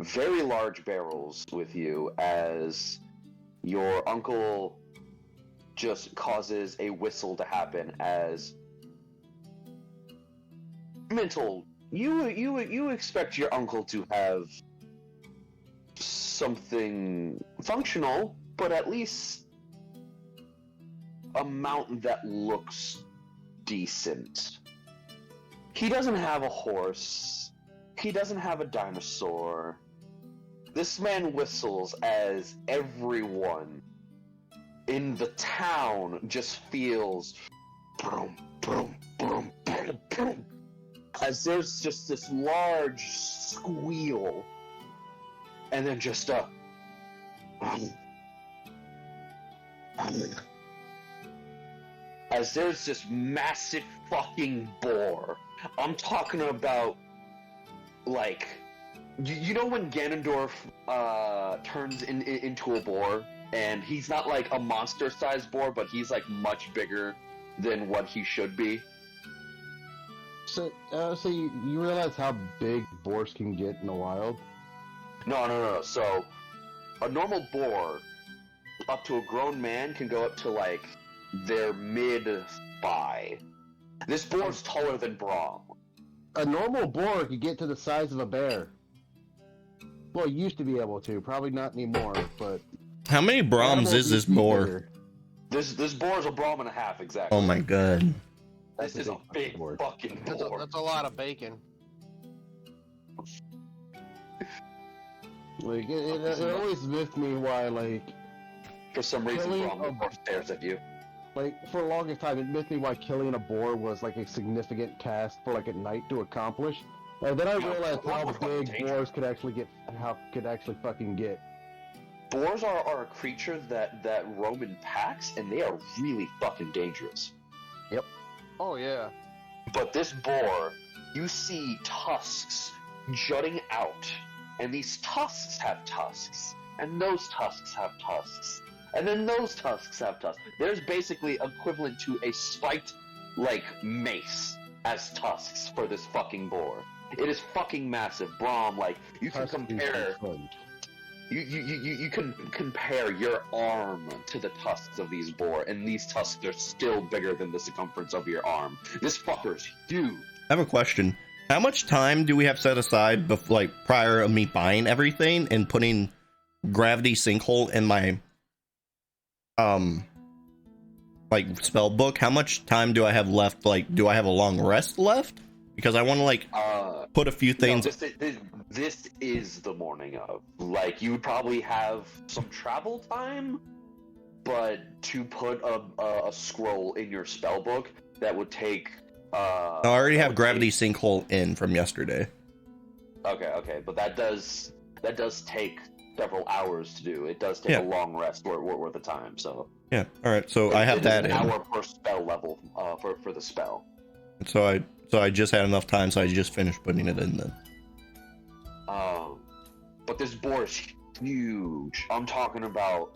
very large barrels with you as your uncle just causes a whistle to happen as Mntal, you expect your uncle to have something functional, but at least a mount that looks decent. He doesn't have a horse. He doesn't have a dinosaur. This man whistles as everyone in the town just feels boom, boom, boom, boom, boom, as there's just this large squeal, and then just a as there's this massive fucking boar. I'm talking about, like, you know when Ganondorf turns into a boar, and he's not like a monster-sized boar, but he's like much bigger than what he should be. So you realize how big boars can get in the wild? No. So, a normal boar, up to a grown man, can go up to like their mid-thigh. This boar's taller than Braum. A normal boar could get to the size of a bear. Well, it used to be able to, probably not anymore, but... How many Braums is this boar? This boar is a Braum and a half, exactly. Oh my god. This is a big fucking boar. That's a lot of bacon. Like, it always miffed me why, like... For some reason, Braum stares at you. Like, for the longest time, it miffed me why killing a boar was, like, a significant task for, like, a knight to accomplish. And then I realized how big boars could actually fucking get. Boars are a creature that roam in packs, and they are really fucking dangerous. Yep. Oh, yeah. But this boar, you see tusks jutting out, and these tusks have tusks, and those tusks have tusks, and then those tusks have tusks. There's basically equivalent to a spiked, like, mace as tusks for this fucking boar. It is fucking massive. Braum, like, you can compare... You can compare your arm to the tusks of these boar, and these tusks are still bigger than the circumference of your arm. This fucker's huge. I have a question. How much time do we have set aside, like, prior to me buying everything and putting gravity sinkhole in my, like, spell book? How much time do I have left? Like, do I have a long rest left? Because I want to, like, put a few things... No, this is the morning of. Like, you would probably have some travel time, but to put a scroll in your spell book, that would take... I already have gravity sinkhole in from yesterday. Okay, but that does take several hours to do. It does take a long rest worth of time, so... Yeah, alright, so I have that in. An hour per spell level for the spell. So I just had enough time, so I just finished putting it in then. But this boar is huge. I'm talking about...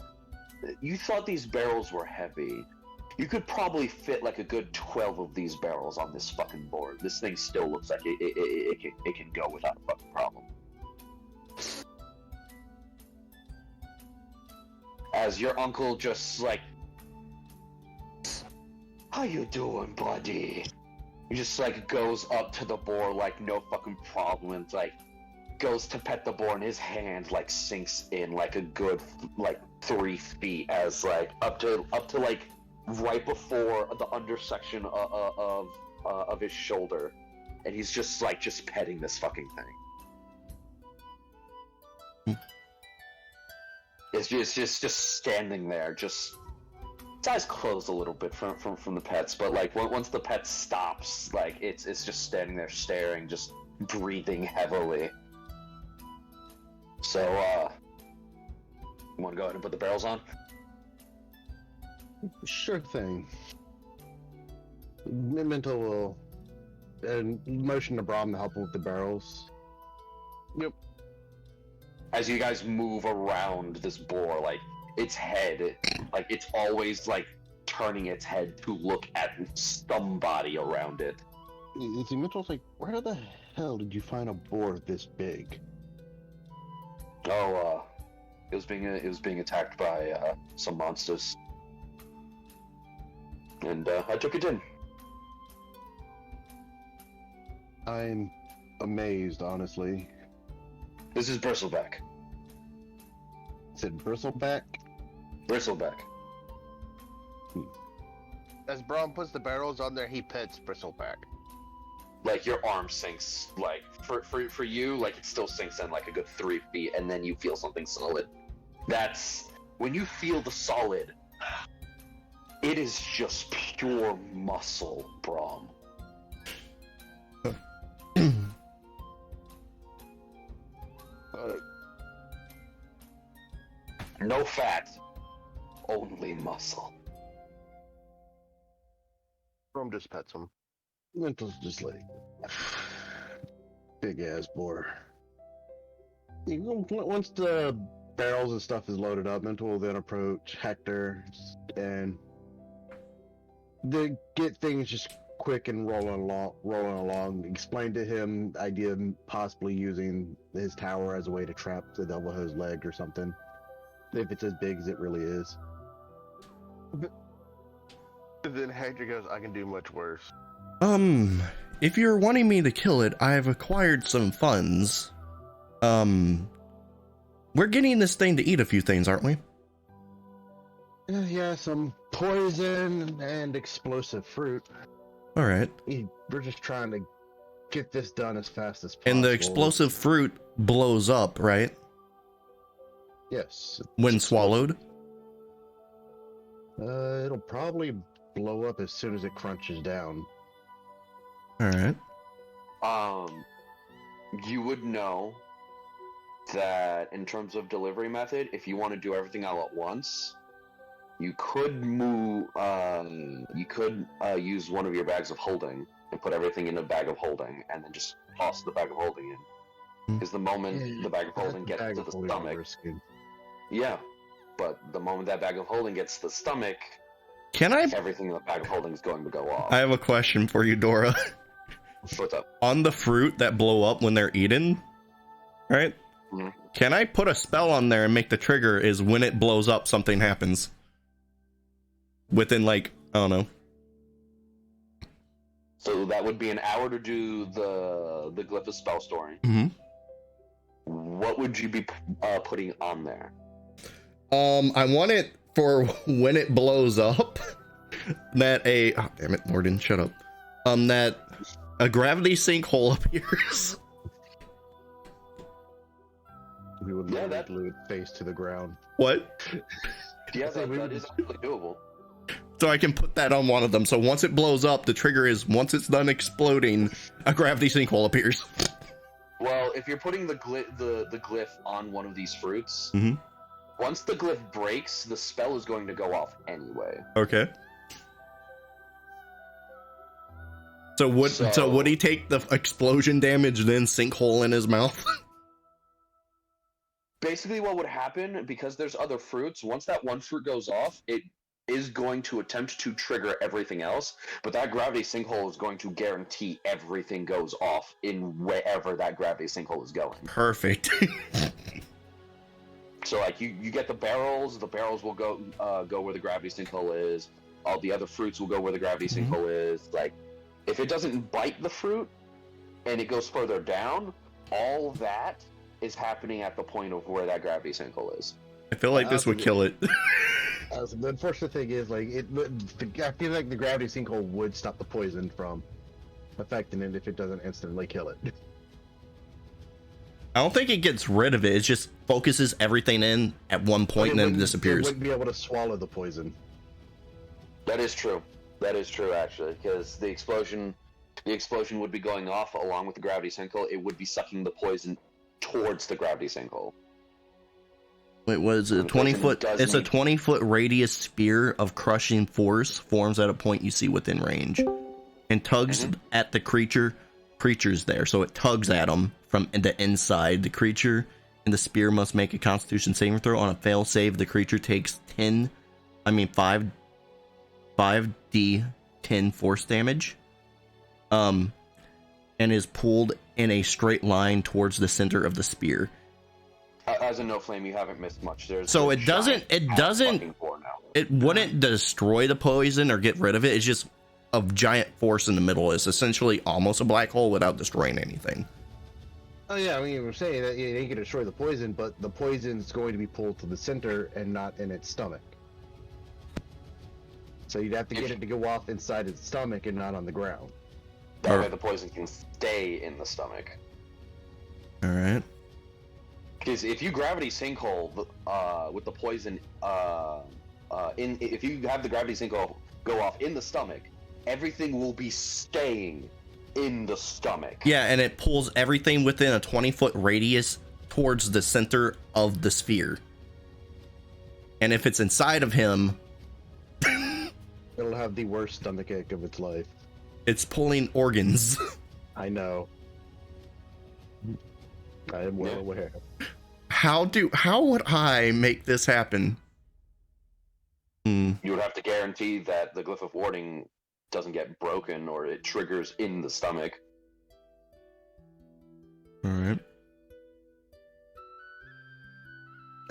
You thought these barrels were heavy. You could probably fit like a good 12 of these barrels on this fucking board. This thing still looks like it can go without a fucking problem. As your uncle just like... How you doing, buddy? He just like goes up to the boar like no fucking problem, and like goes to pet the boar, and his hand like sinks in like a good like 3 feet, as like up to like right before the undersection of his shoulder, and he's just petting this fucking thing. It's just standing there, just its eyes closed a little bit from the pets, but like once the pet stops, like it's just standing there staring, just breathing heavily. So you want to go ahead and put the barrels on? Sure thing. Mntal will motion to Braum to help him with the barrels. Yep. As you guys move around this boar, like its head, like it's always like turning its head to look at somebody around it. Mntal's like, where the hell did you find a boar this big? Oh, it was being attacked by some monsters, and I took it in. I'm amazed, honestly. This is Bristleback. Is it Bristleback? Bristleback. As Braum puts the barrels on there, he pets Bristleback. Like your arm sinks, like for you, like it still sinks in like a good 3 feet, and then you feel something solid. That's when you feel the solid. It is just pure muscle, Braum. No fat, only muscle. Braum just pets him. Mntal's just like big ass boar. Once the barrels and stuff is loaded up, Mntal will then approach Hector and they get things just quick and rolling along. Explain to him the idea of possibly using his tower as a way to trap the Navajo's leg or something, if it's as big as it really is. And then Hector goes, I can do much worse. If you're wanting me to kill it, I've acquired some funds. We're getting this thing to eat a few things, aren't we? Yeah, some poison and explosive fruit. All right. We're just trying to get this done as fast as possible. And the explosive fruit blows up, right? Yes. When swallowed? It'll probably blow up as soon as it crunches down. All right. You would know that in terms of delivery method, if you want to do everything all at once, you could use one of your bags of holding and put everything in a bag of holding, and then just toss the bag of holding in. Because the moment the bag of holding gets to the stomach, yeah, but the moment that bag of holding gets to the stomach, everything in the bag of holding is going to go off. I have a question for you, Dora. What's up? On the fruit that blow up when they're eaten, right? Mm-hmm. Can I put a spell on there and make the trigger is when it blows up, something happens? Within, like, I don't know. So that would be an hour to do the glyph of spell story. Mm-hmm. What would you be putting on there? I want it for when it blows up that oh, damn it, Morden, shut up. That a gravity sinkhole appears. We would glue it face to the ground. What? Yeah, that is actually doable. So I can put that on one of them. So once it blows up, the trigger is once it's done exploding, a gravity sinkhole appears. Well, if you're putting the glyph on one of these fruits, mm-hmm. Once the glyph breaks, the spell is going to go off anyway. Okay. So would he take the explosion damage, then sinkhole in his mouth? Basically, what would happen, because there's other fruits, once that one fruit goes off, it is going to attempt to trigger everything else, but that gravity sinkhole is going to guarantee everything goes off in wherever that gravity sinkhole is going. Perfect. So, like, you get the barrels will go where the gravity sinkhole is, all the other fruits will go where the gravity sinkhole is. Like, if it doesn't bite the fruit, and it goes further down, all that is happening at the point of where that gravity sinkhole is. I feel like this would kill it. The unfortunate thing is, like, I feel like the gravity sinkhole would stop the poison from affecting it if it doesn't instantly kill it. I don't think it gets rid of it. It just focuses everything in at one point and then it disappears. It wouldn't be able to swallow the poison. That is true. That is true, actually, because the explosion would be going off along with the gravity sinkhole. It would be sucking the poison towards the gravity sinkhole. Wait, what is it? 20-foot? It's a 20-foot radius spear of crushing force forms at a point you see within range, and tugs at the creature's there. So it tugs at them from the inside. The creature and the spear must make a Constitution saving throw. On a fail save, the creature takes 5d10 force damage, and is pulled in a straight line towards the center of the spear. As a no flame, you haven't missed much. So it doesn't. It wouldn't destroy the poison or get rid of it. It's just a giant force in the middle. It's essentially almost a black hole without destroying anything. Oh yeah, I mean, we're saying that it ain't gonna destroy the poison, but the poison's going to be pulled to the center and not in its stomach. So you'd have to get it to go off inside its stomach and not on the ground. That way the poison can stay in the stomach. All right. Because if you gravity sinkhole with the poison if you have the gravity sinkhole go off in the stomach, everything will be staying in the stomach. Yeah, and it pulls everything within a 20-foot radius towards the center of the sphere. And if it's inside of him, it'll have the worst stomach ache of its life. It's pulling organs. I know. I am well aware. How would I make this happen? You would have to guarantee that the glyph of warding doesn't get broken or it triggers in the stomach. All right.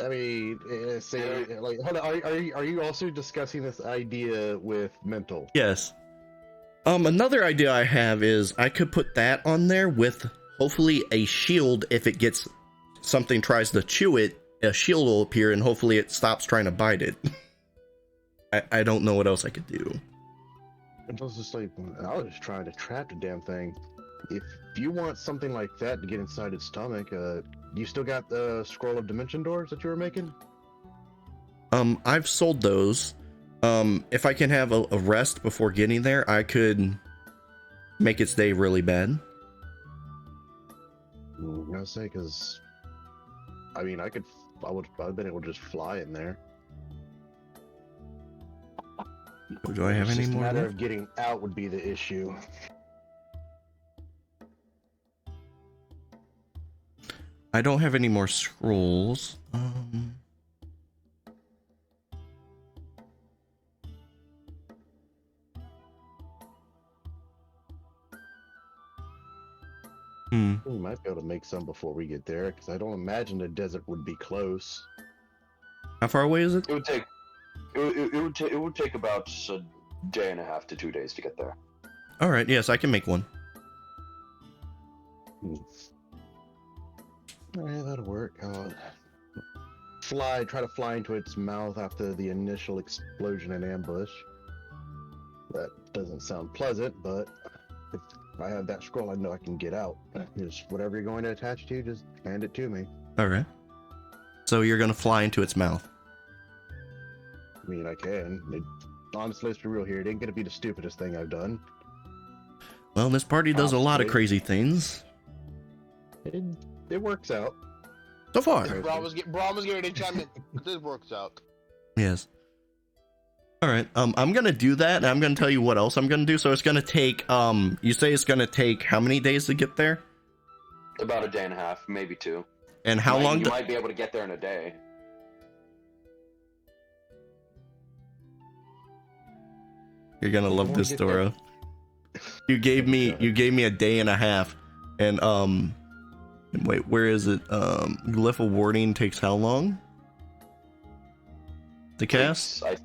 I mean, like, hold on, are you also discussing this idea with Mntal? Yes. Another idea I have is I could put that on there with hopefully a shield. If it gets something tries to chew it, a shield will appear and hopefully it stops trying to bite it. I don't know what else I could do. I was just like, I was just trying to trap the damn thing. If you want something like that to get inside its stomach, you still got the scroll of dimension doors that you were making? I've sold those. If I can have a rest before getting there, I could make its day really bad. I'm gonna say, because I mean, I've been able to just fly in there. Do I have any more? The matter of getting out would be the issue. I don't have any more scrolls. We might be able to make some before we get there, because I don't imagine the desert would be close. How far away is it? It would take about a day and a half to 2 days to get there. All right. Yes, I can make one. Yeah, that'll work. Try to fly into its mouth after the initial explosion and ambush. That doesn't sound pleasant, but if I have that scroll, I know I can get out. Just whatever you're going to attach to, just hand it to me. All right. So you're going to fly into its mouth. I mean, I can. Honestly, let's be real here. It ain't going to be the stupidest thing I've done. Well, this party does a lot of crazy things. It works out. So far. Braum was getting an enchantment. This works out. Yes. All right. I'm gonna do that, and I'm gonna tell you what else I'm gonna do. So it's gonna take. You say it's gonna take how many days to get there? About a day and a half, maybe 2. And how long? You might be able to get there in a day. You're gonna love this, Dora. You gave me a day and a half, and wait, where is it? Glyph of warding takes how long to cast? It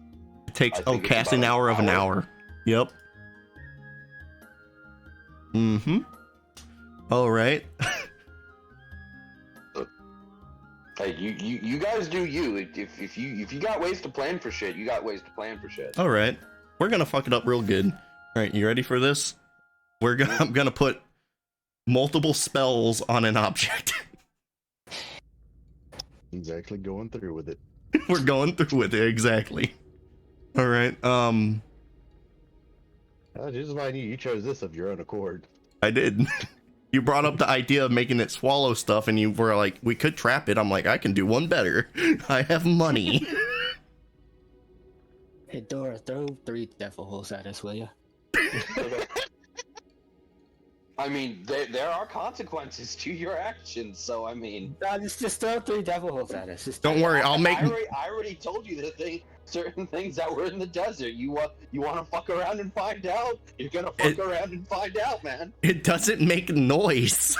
takes casting hour of an hour. Yep. All right. Hey, you guys do you. If you got ways to plan for shit, you got ways to plan for shit. All right. We're gonna fuck it up real good. All right, you ready for this? I'm gonna put multiple spells on an object. He's actually going through with it. We're going through with it, exactly. All right. Just why you chose this of your own accord. I did. You brought up the idea of making it swallow stuff, and you were like, "We could trap it." I'm like, "I can do one better. I have money." Hey Dora, throw 3 devil holes at us, will ya? I mean, there are consequences to your actions, so I mean... No, just throw 3 devil holes at us. Don't worry, I'll make... I already told you certain things that were in the desert. You want to fuck around and find out? You're gonna fuck around and find out, man. It doesn't make noise.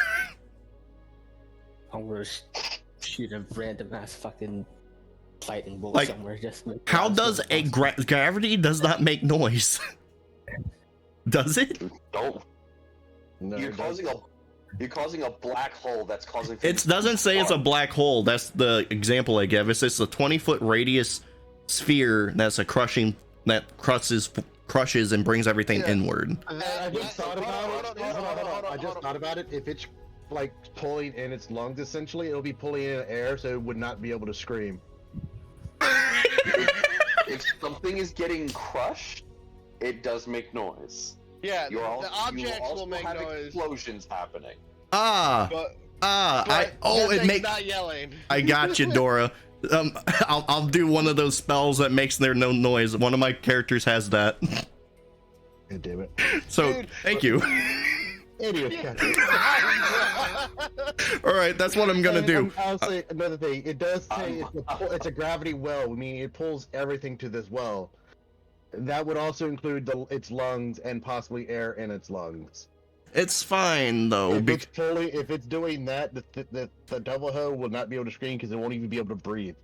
shoot a random ass fucking fighting bolt Like, somewhere. Just how does a gravity does not make noise? Does it? Don't. No, You're it causing a. doesn't. You're causing a black hole that's causing. It doesn't say it's a black hole. That's the example I gave. It says a 20-foot radius sphere that's a crushing that crushes and brings everything inward. I just thought about it. Hold on. I just thought about it. If it's like pulling in its lungs, essentially, it'll be pulling in air, so it would not be able to scream. If something is getting crushed, it does make noise. Yeah, You the objects also will make have noise. explosions happening. But It makes. not yelling. I got you, Dora. I'll do one of those spells that makes there no noise. One of my characters has that. God damn it. So Dude. thank you. Idiot. All right, that's what I'm gonna do. I'll say another thing. It does say it's a gravity well, meaning it pulls everything to this well. That would also include its lungs and possibly air in its lungs. It's fine though. If it's doing that, the double hoe will not be able to scream because it won't even be able to breathe.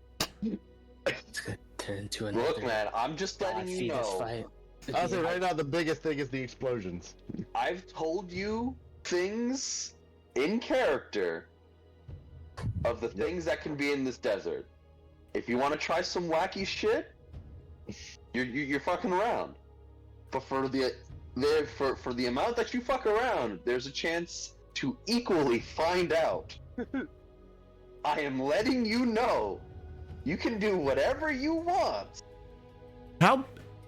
It's gonna turn into another. Look, man, I'm just letting you fetus know. fight. I'll say right now the biggest thing is the explosions. I've told you things in character of the things that can be in this desert. If you want to try some wacky shit, you're fucking around. But for the amount that you fuck around, there's a chance to equally find out. I am letting you know. You can do whatever you want. How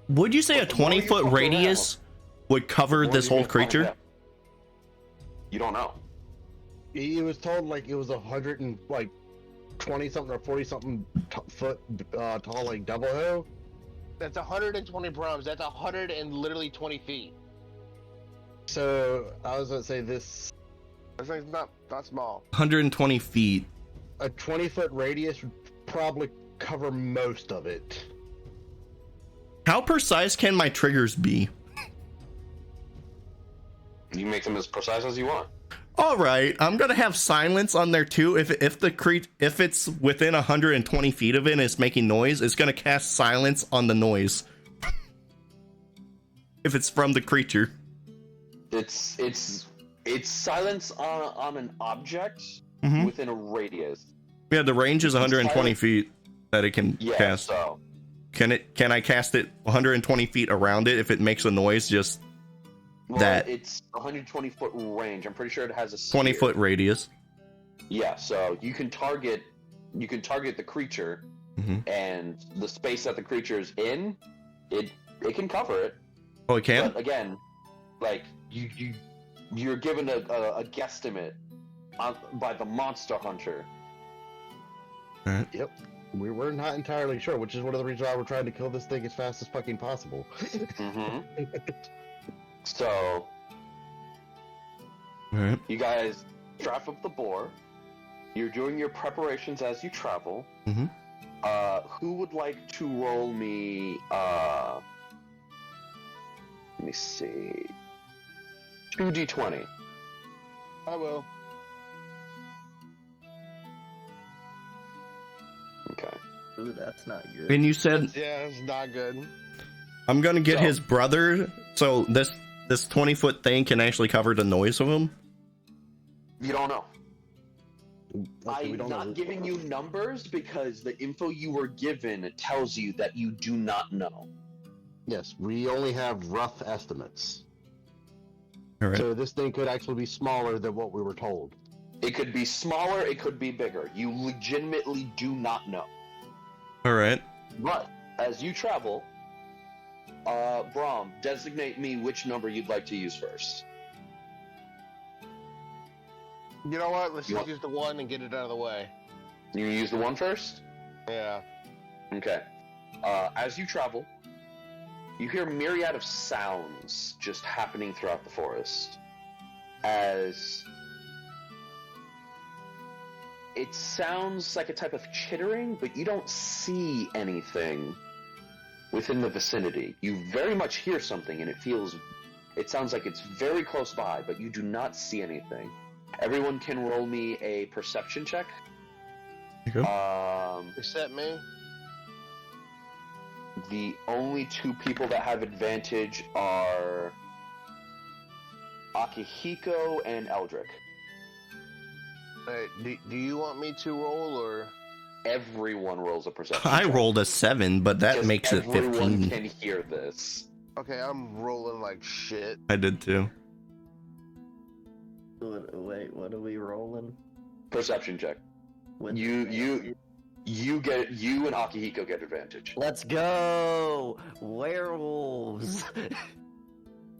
would you say a But the more you 20-foot fuck radius would cover Or this you whole can find creature? out. You don't know. He was told like it was 120 something or 40 something foot tall, like double hoe. That's 120 Braums. That's 100 and literally 20 feet. So I was gonna say this: That's like not small. 120 feet. a 20-foot radius would probably cover most of it. How precise can my triggers be? You make them as precise as you want. All right, I'm gonna have silence on there too. If it's within 120 feet of it and it's making noise, it's gonna cast silence on the noise. If it's from the creature, It's silence on an object Mhm. within a radius. yeah, the range is 120 Silence- feet that it can Yeah, cast. so Can I cast it 120 feet around it if it makes a noise? Just well, that- it's 120-foot range. I'm pretty sure it has a 20-foot radius. Yeah, so you can target the creature, Mhm. and the space that the creature is in, it can cover it. Oh, it can. But again, like you're given a guesstimate by the monster hunter. Yep. We're not entirely sure, which is one of the reasons why we're trying to kill this thing as fast as fucking possible. Mm-hmm. So All right. you guys strap up the boar. You're doing your preparations as you travel. Mhm. Who would like to roll me? Let me see. 2d20. I will. Okay. Ooh, that's not good. And you said Yeah, it's not good. I'm gonna get So- his brother. So this 20-foot thing can actually cover the noise of him. You don't know. Okay, we I'm don't not know. giving you numbers because the info you were given tells you that you do not know. Yes, we only have rough estimates. All right. So this thing could actually be smaller than what we were told. It could be smaller, it could be bigger. You legitimately do not know. All right. But as you travel, Braum, designate me which number you'd like to use first. You know what? Let's You just want- use the one and get it out of the way. You use the one first? Yeah. Okay. As you travel, you hear a myriad of sounds just happening throughout the forest. As it sounds like a type of chittering, but you don't see anything within the vicinity. You very much hear something, and it sounds like it's very close by, but you do not see anything. Everyone can roll me a perception check. Except me. The only two people that have advantage are Akihiko and Eldrik. Alright, do you want me to roll or? Everyone rolls a perception I check. rolled a 7, but that Because makes it everyone 15. can hear this. Okay, I'm rolling like shit. I did too. Wait, what are we rolling? Perception check. With You and Akihiko get advantage. Let's go! Werewolves!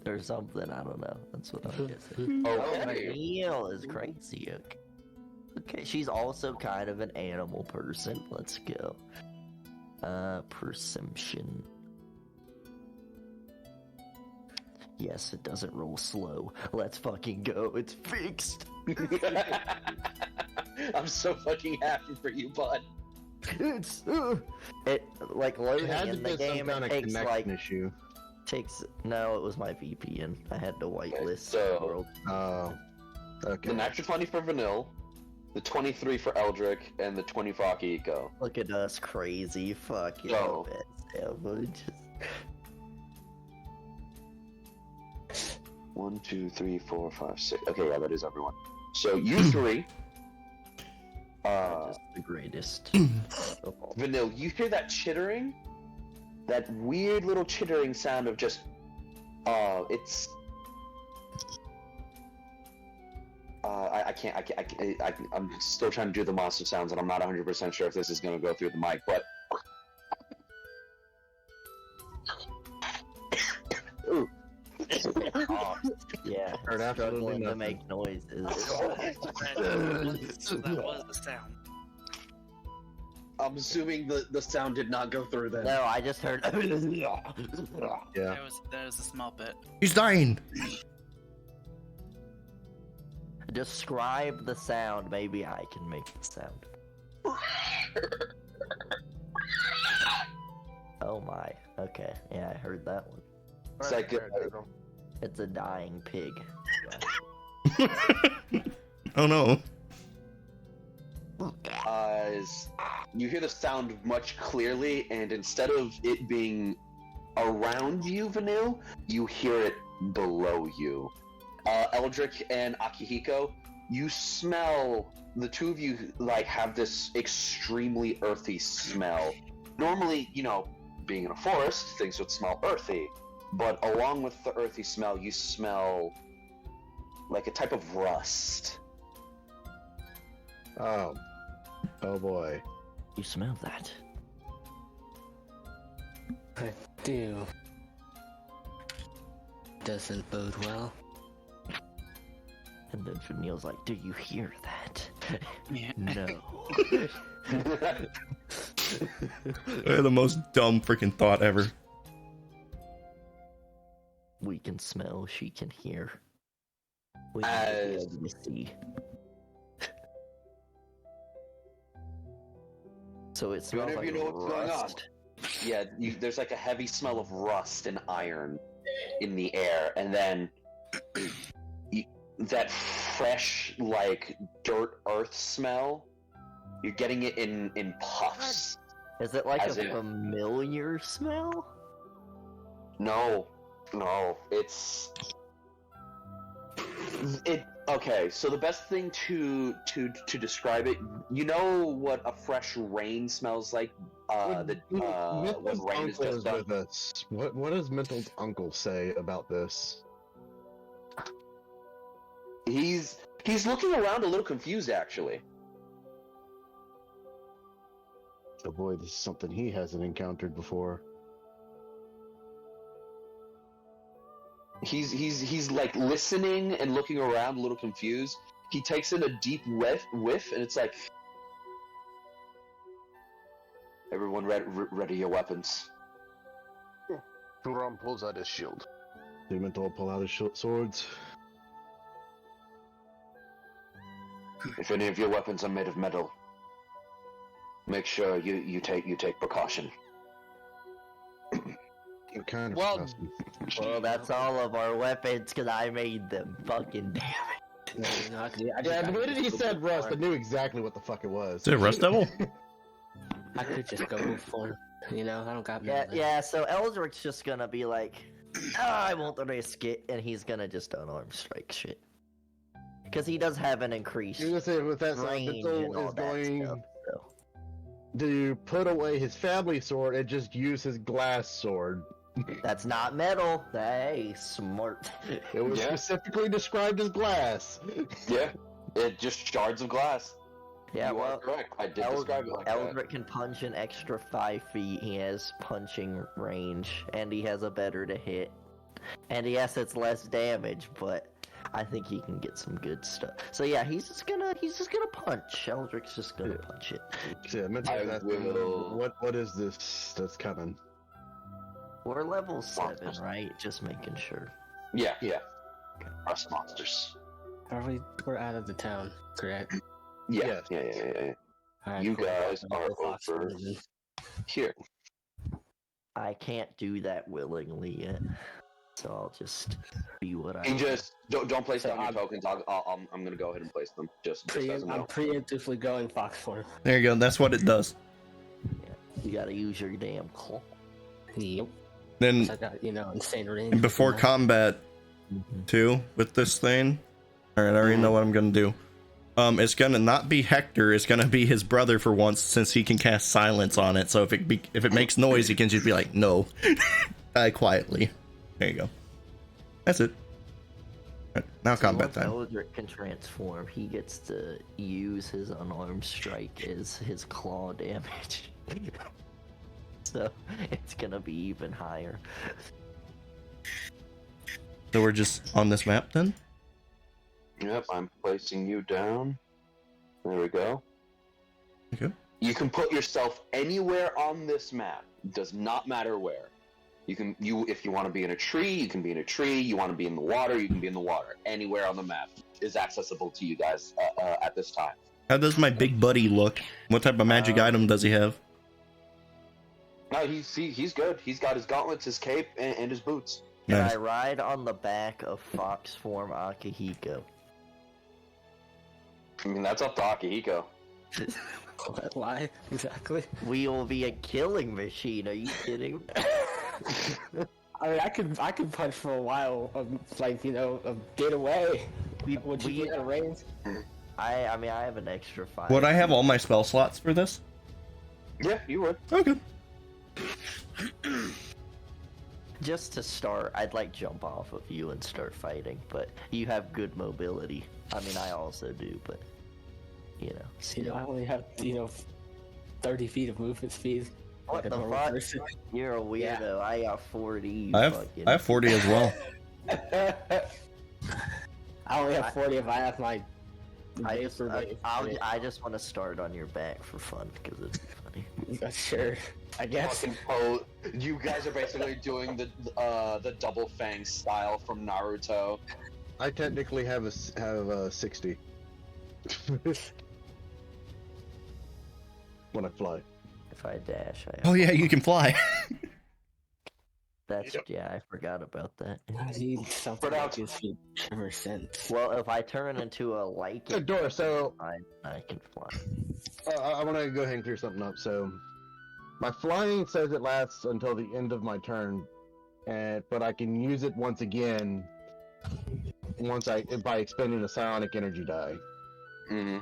or something, I don't know. That's what I'm guessing. Okay. Neil is crazy. Okay, she's also kind of an animal person. Let's go. Perception. Yes, it doesn't roll slow. Let's fucking go. It's fixed. I'm so fucking happy for you, bud. It's it like It loading had to in the be some game. kind It of takes connection like issue. no, it was my VPN. I had to whitelist so- the world. Oh, okay. The natural 20 for Vanille, the 23 for Eldrik, and the 20 for Akihiko. Look at us, crazy fucking Go. best ever. Just... 1, 2, 3, 4, 5, 6. Okay, yeah, that is everyone. So you three, just the greatest. of all. Vanille, you hear that chittering? That weird little chittering sound of just, it's. I'm still trying to do the monster sounds, and I'm not 100% sure if this is going to go through the mic, but. Ooh. Yeah, Heard absolutely struggling to nothing. make noises. That was the sound. I'm assuming the sound did not go through then. No, I just heard. Yeah. There was a small bit. He's dying. Describe the sound. Maybe I can make the sound. Oh my. Okay. Yeah, I heard that one. It's like, It's a dying pig. Oh no. you hear the sound much clearly, and instead of it being around you, Vanille, you hear it below you. Eldrik and Akihiko, you smell, the two of you, like, have this extremely earthy smell. Normally, you know, being in a forest, things would smell earthy, but along with the earthy smell, you smell like a type of rust. Oh boy. You smell that? I do. Doesn't bode well. And then Vanille's like, do you hear that? Yeah. No. The most dumb freaking thought ever. We can smell, she can hear. We As- need to be able to see. So it smells Whenever like you know what's going on. rust. Yeah, there's like a heavy smell of rust and iron in the air, and then that fresh, like, dirt earth smell, you're getting it in puffs. Is it like As a in- familiar smell? No, it's... Okay, so the best thing to describe it, you know what a fresh rain smells like? When Mental's rain is uncle just is done. with us. What does Mental's uncle say about this? He's looking around a little confused, actually. Oh boy, this is something he hasn't encountered before. He's like listening and looking around, a little confused. He takes in a deep whiff, and it's like, everyone ready your weapons. Braum pulls out his shield. Do Mental pull out his swords? If any of your weapons are made of metal, make sure you take precaution. What kind of Well- custom? Well, that's all of our weapons, because I made them. Fucking damn Yeah, the minute he said rust, I knew exactly what the fuck it was. Is it Rust Devil? I could just go for him. You know, I don't got Yeah, so Eldrik's just gonna be like, I won't risk it, and he's gonna just unarmed strike shit. Because he does have an increased You're gonna say with that sound, range and all is that going stuff, so. to put away his family sword and just use his glass sword. That's not metal. Hey, smart. It was specifically described as glass. Yeah, it just shards of glass. Yeah, You well, are correct. I did describe it like Eldrik that. can punch an extra 5 feet. He has punching range, and he has a better to hit. And yes, it's less damage, but I think he can get some good stuff. So yeah, he's just gonna punch. Eldrik's just gonna punch it. Yeah, I will- what is this that's coming? We're level 7, right? Just making sure. Yeah. Rust monsters. We're out of the town, correct? Yeah. Alright, You cool. guys I'll are go Fox over Forward then. here. I can't do that willingly yet, so I'll just be what I. And just don't place So down your I'm- tokens. I'm gonna go ahead and place them. Just as a I'm note. preemptively going Fox form. There you go. That's what it does. You gotta use your damn claw. Yep. Then I got, insane range. before combat, too, with this thing. All right, I already know what I'm gonna do. It's gonna not be Hector. It's gonna be his brother for once, since he can cast silence on it. So if it makes noise, he can just be like, "No," die quietly. There you go. That's it. All right, now combat time. Eldrik can transform. He gets to use his unarmed strike as his claw damage. So it's gonna be even higher. So we're just on this map then. Yep, I'm placing you down. There we go. Okay. You can put yourself anywhere on this map. Does not matter where. If you want to be in a tree, you can be in a tree. You want to be in the water, you can be in the water. Anywhere on the map is accessible to you guys at this time. How does my big buddy look? What type of magic item does he have? No, he's good. He's got his gauntlets, his cape, and his boots. Can Nice. I ride on the back of Fox form Akihiko? I mean, that's up to Akihiko. Why exactly? We will be a killing machine. Are you kidding? I mean, I could punch for a while, a bit away. Would you get a range? I mean, I have an extra 5. Would I have all my spell slots for this? Yeah, you would. Okay. Just to start, I'd like jump off of you and start fighting, but you have good mobility. I mean, I also do, but still. I only have 30 feet of movement speed. What like a the normal fuck? person. You're a weirdo. I got 40. I have 40 as well. I only have 40 if I have my. I just want to start on your back for fun because it'd be funny. Sure, I guess. You guys are basically doing the double fang style from Naruto. I technically have a 60. When I fly. If I dash, I. Oh yeah, you can fly. I forgot about that. I need something that gives me tremor sense. Well, if I turn into a So, Dora, so I can fly. I want to go ahead and clear something up. So, my flying says it lasts until the end of my turn, but I can use it once again by expending a psionic energy die. Mm-hmm.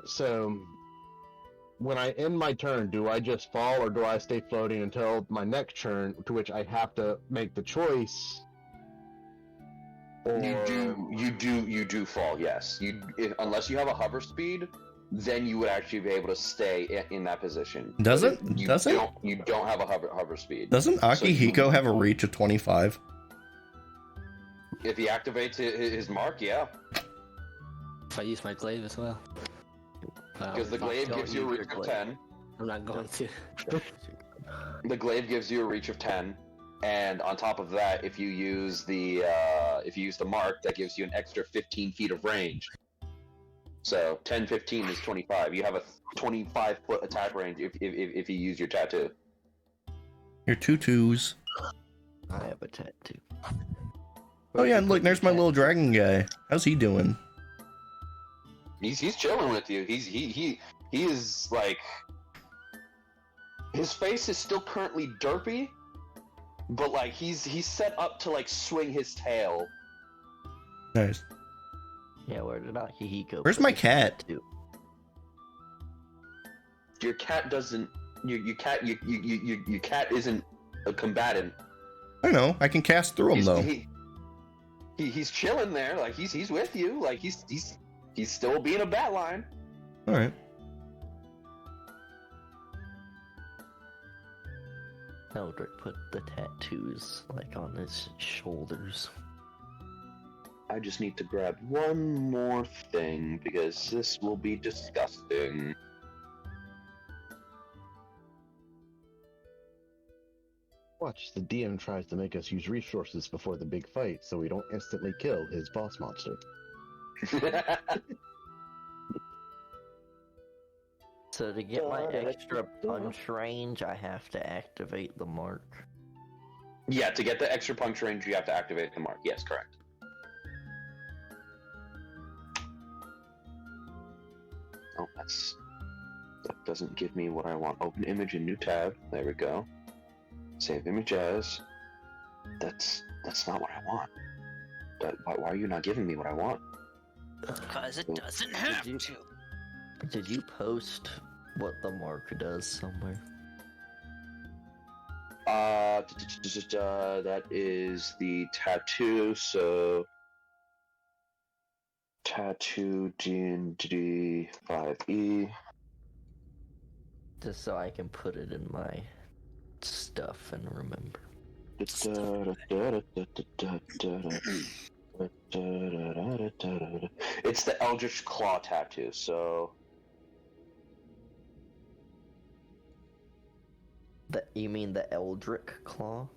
So when I end my turn, do I just fall or do I stay floating until my next turn, to which I have to make the choice? Or... You do fall. Yes. Unless you have a hover speed, then you would actually be able to stay in that position. Does it? You don't have a hover speed. Doesn't Akihiko have a reach of 25? If he activates his mark, yeah. If I use my glaive as well. Because the glaive gives you a reach of 10. I'm not going to. The glaive gives you a reach of 10, and on top of that, if you use the mark, that gives you an extra 15 feet of range. So 10, 15 is 25. You have a 25-foot attack range if you use your tattoo. Your tutus. I have a tattoo. Oh yeah, and look, there's my little dragon guy. How's he doing? He's chilling with you. He is like, his face is still currently derpy, but like he's set up to like swing his tail. Nice. Yeah, where did Akihiko? Where's put my his cat? tattoo? Your cat doesn't. Your cat isn't a combatant. I know. I can cast through him though. He's chilling there. Like he's with you. Like he's still being a bat line. All right. Eldrik put the tattoos like on his shoulders. I just need to grab one more thing because this will be disgusting. Watch, the DM tries to make us use resources before the big fight so we don't instantly kill his boss monster. So to get my extra punch range, I have to activate the mark. Yeah, to get the extra punch range, you have to activate the mark. Yes, correct. Oh, that doesn't give me what I want. Open image in new tab. There we go. Save image as. That's not what I want. Why are you not giving me what I want? Because it doesn't have to. Did you post what the mark does somewhere? That is the tattoo. So tattoo D&D 5e. Just so I can put it in my stuff and remember. It's the Eldritch Claw tattoo, so... You mean the Eldrik Claw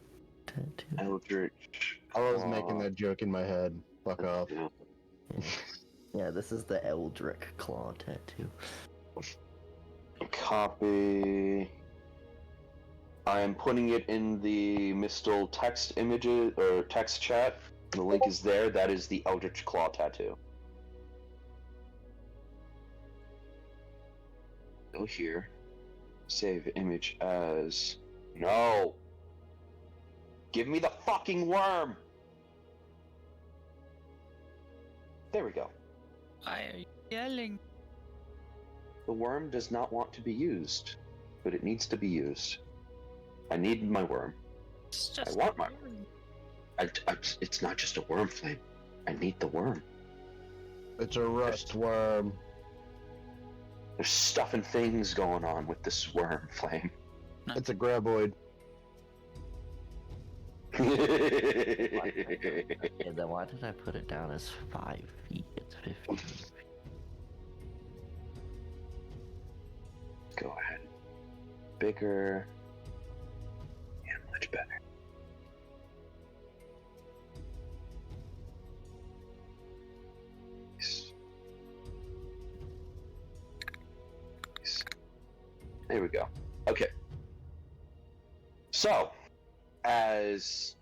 tattoo? Eldritch I was Claw. making that joke in my head. Fuck off. Yeah, this is the Eldrik Claw tattoo. Copy. I am putting it in the Mistel text images, or text chat. The link is there. That is the Eldritch Claw tattoo. Go here. Save image as... No! Give me the fucking worm! There we go. Why are you yelling? The worm does not want to be used, but it needs to be used. I need my worm. It's just I want my worm. It's not just a worm flame. I need the worm. It's a rust worm. There's stuff and things going on with this worm flame. It's a graboid. Yeah, then why did I put it down as 5 feet? It's 15 feet. Go ahead. Bigger. Yeah, much better. There we go. Okay. So, as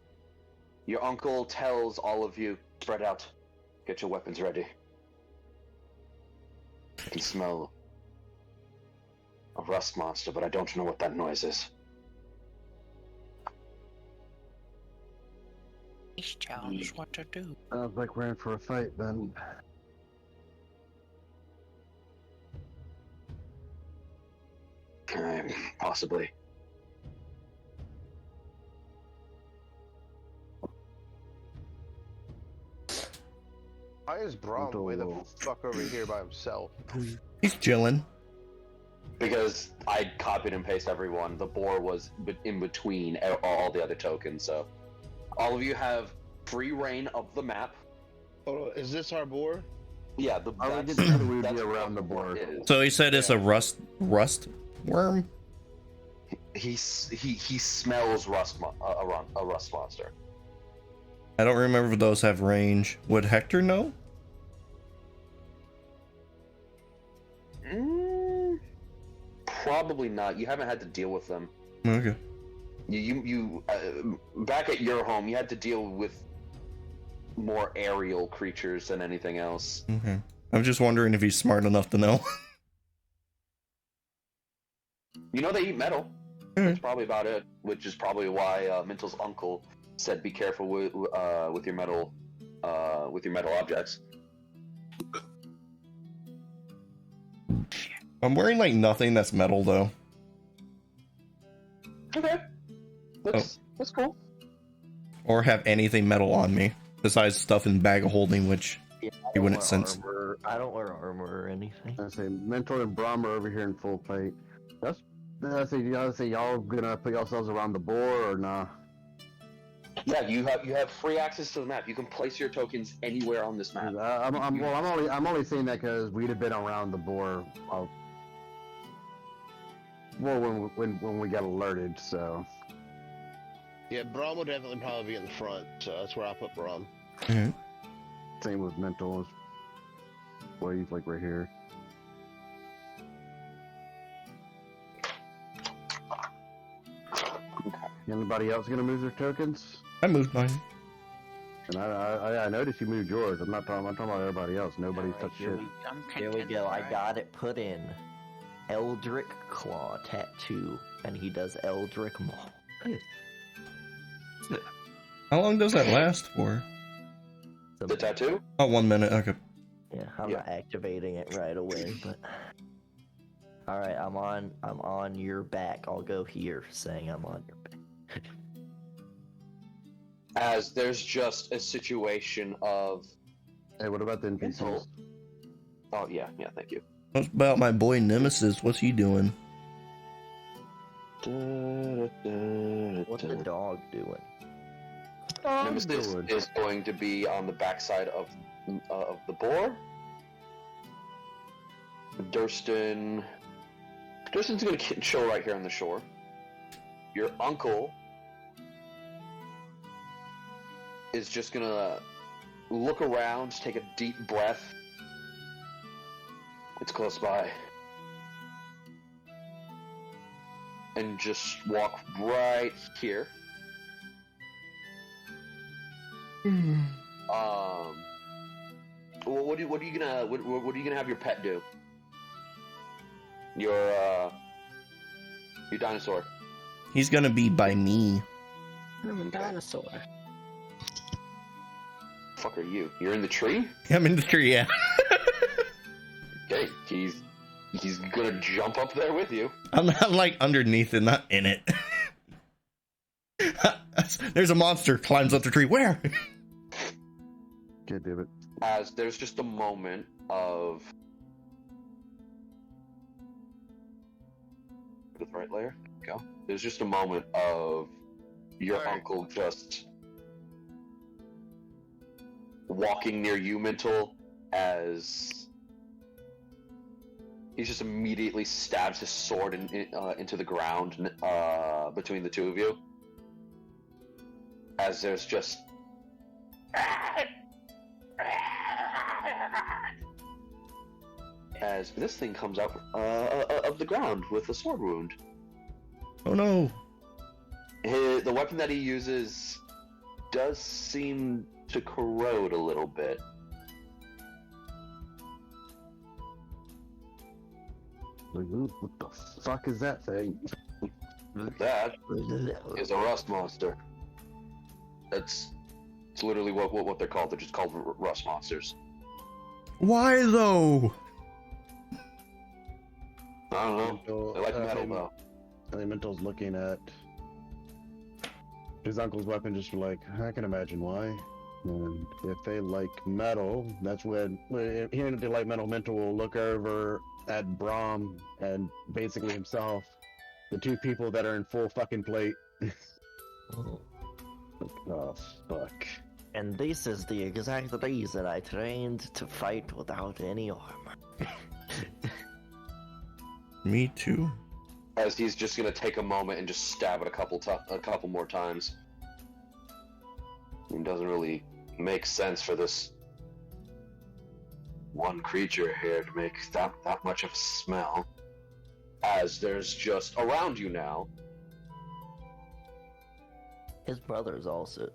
your uncle tells all of you, spread out. Get your weapons ready. I can smell a rust monster, but I don't know what that noise is. He's challenged what to do. Sounds like we're in for a fight, then. Possibly. Why is Braum way the fuck over here by himself? He's chilling. Because I copied and pasted everyone. The boar was in between all the other tokens, so all of you have free reign of the map. Hold on, is this our boar? Yeah, I would that's, get that we would that's be what around the board. is. So he said it's a rust worm. He smells a rust monster. I don't remember if those have range. Would Hector know? Probably not. You haven't had to deal with them. Okay. You back at your home, you had to deal with more aerial creatures than anything else. Okay. I'm just wondering if he's smart enough to know. You know they eat metal. That's probably about it. Which is probably why Mntal's uncle said, "Be careful with your metal objects." I'm wearing like nothing that's metal though. Okay, that's cool. Or have anything metal on me besides stuff in bag of holding, which Yeah, you wouldn't sense. I don't wear armor or anything. I say Mntal and Braum are over here in full plate. I say y'all gonna put yourselves around the boar or nah? Yeah, you have free access to the map. You can place your tokens anywhere on this map. I'm only saying that because we'd have been around the boar. When we got alerted, so. Yeah, Braum would definitely probably be in the front, so that's where I put Braum. Mm-hmm. Same with Mntal. Well, he's like right here. Anybody else gonna move their tokens? I moved mine. And I noticed you moved yours. I'm talking about everybody else. Nobody's touched shit. Here we go. I got it put in. Eldrik Claw tattoo, and he does Eldrik Maul. How long does that last for? The tattoo? Oh, 1 minute. Okay. Yeah, I'm not activating it right away, but. All right, I'm on your back. I'll go here, saying I'm on your back. As there's just a situation of. Hey, what about the NPCs? Oh yeah, thank you. What about my boy Nemesis? What's he doing? What's the dog doing? Nemesis is going to be on the backside of the boar. Durston's going to chill right here on the shore. Your uncle is just going to look around, take a deep breath. It's close by. And just walk right here. What are you gonna have your pet do? Your dinosaur. He's gonna be by me. I'm a dinosaur. Fuck are you? You're in the tree? I'm in the tree, yeah. Okay, he's gonna jump up there with you. I'm like underneath it, not in it. There's a monster climbs up the tree. Where? Can't do it. As there's just a moment of the right layer. Go. There's just a moment of your uncle just walking near you, Mntal, as he just immediately stabs his sword into the ground between the two of you. As there's just as this thing comes out of the ground with a sword wound. Oh no! The weapon that he uses does seem to corrode a little bit. Like, ooh, what the fuck is that thing? That is a rust monster. It's literally what they're called. They're just called rust monsters. Why though? I don't know. They like metal though. I think Mntal's looking at his uncle's weapon, just like, I can imagine why. And if they like metal, that's when hearing that they like metal, Mntal will look over at Braum and basically himself, the two people that are in full fucking plate. Oh, fuck. And this is the exact reason I trained to fight without any armor. Me too. As he's just gonna take a moment and just stab it a couple more times. It doesn't really make sense for this one creature here to make that much of a smell. As there's just around you now His brother's also,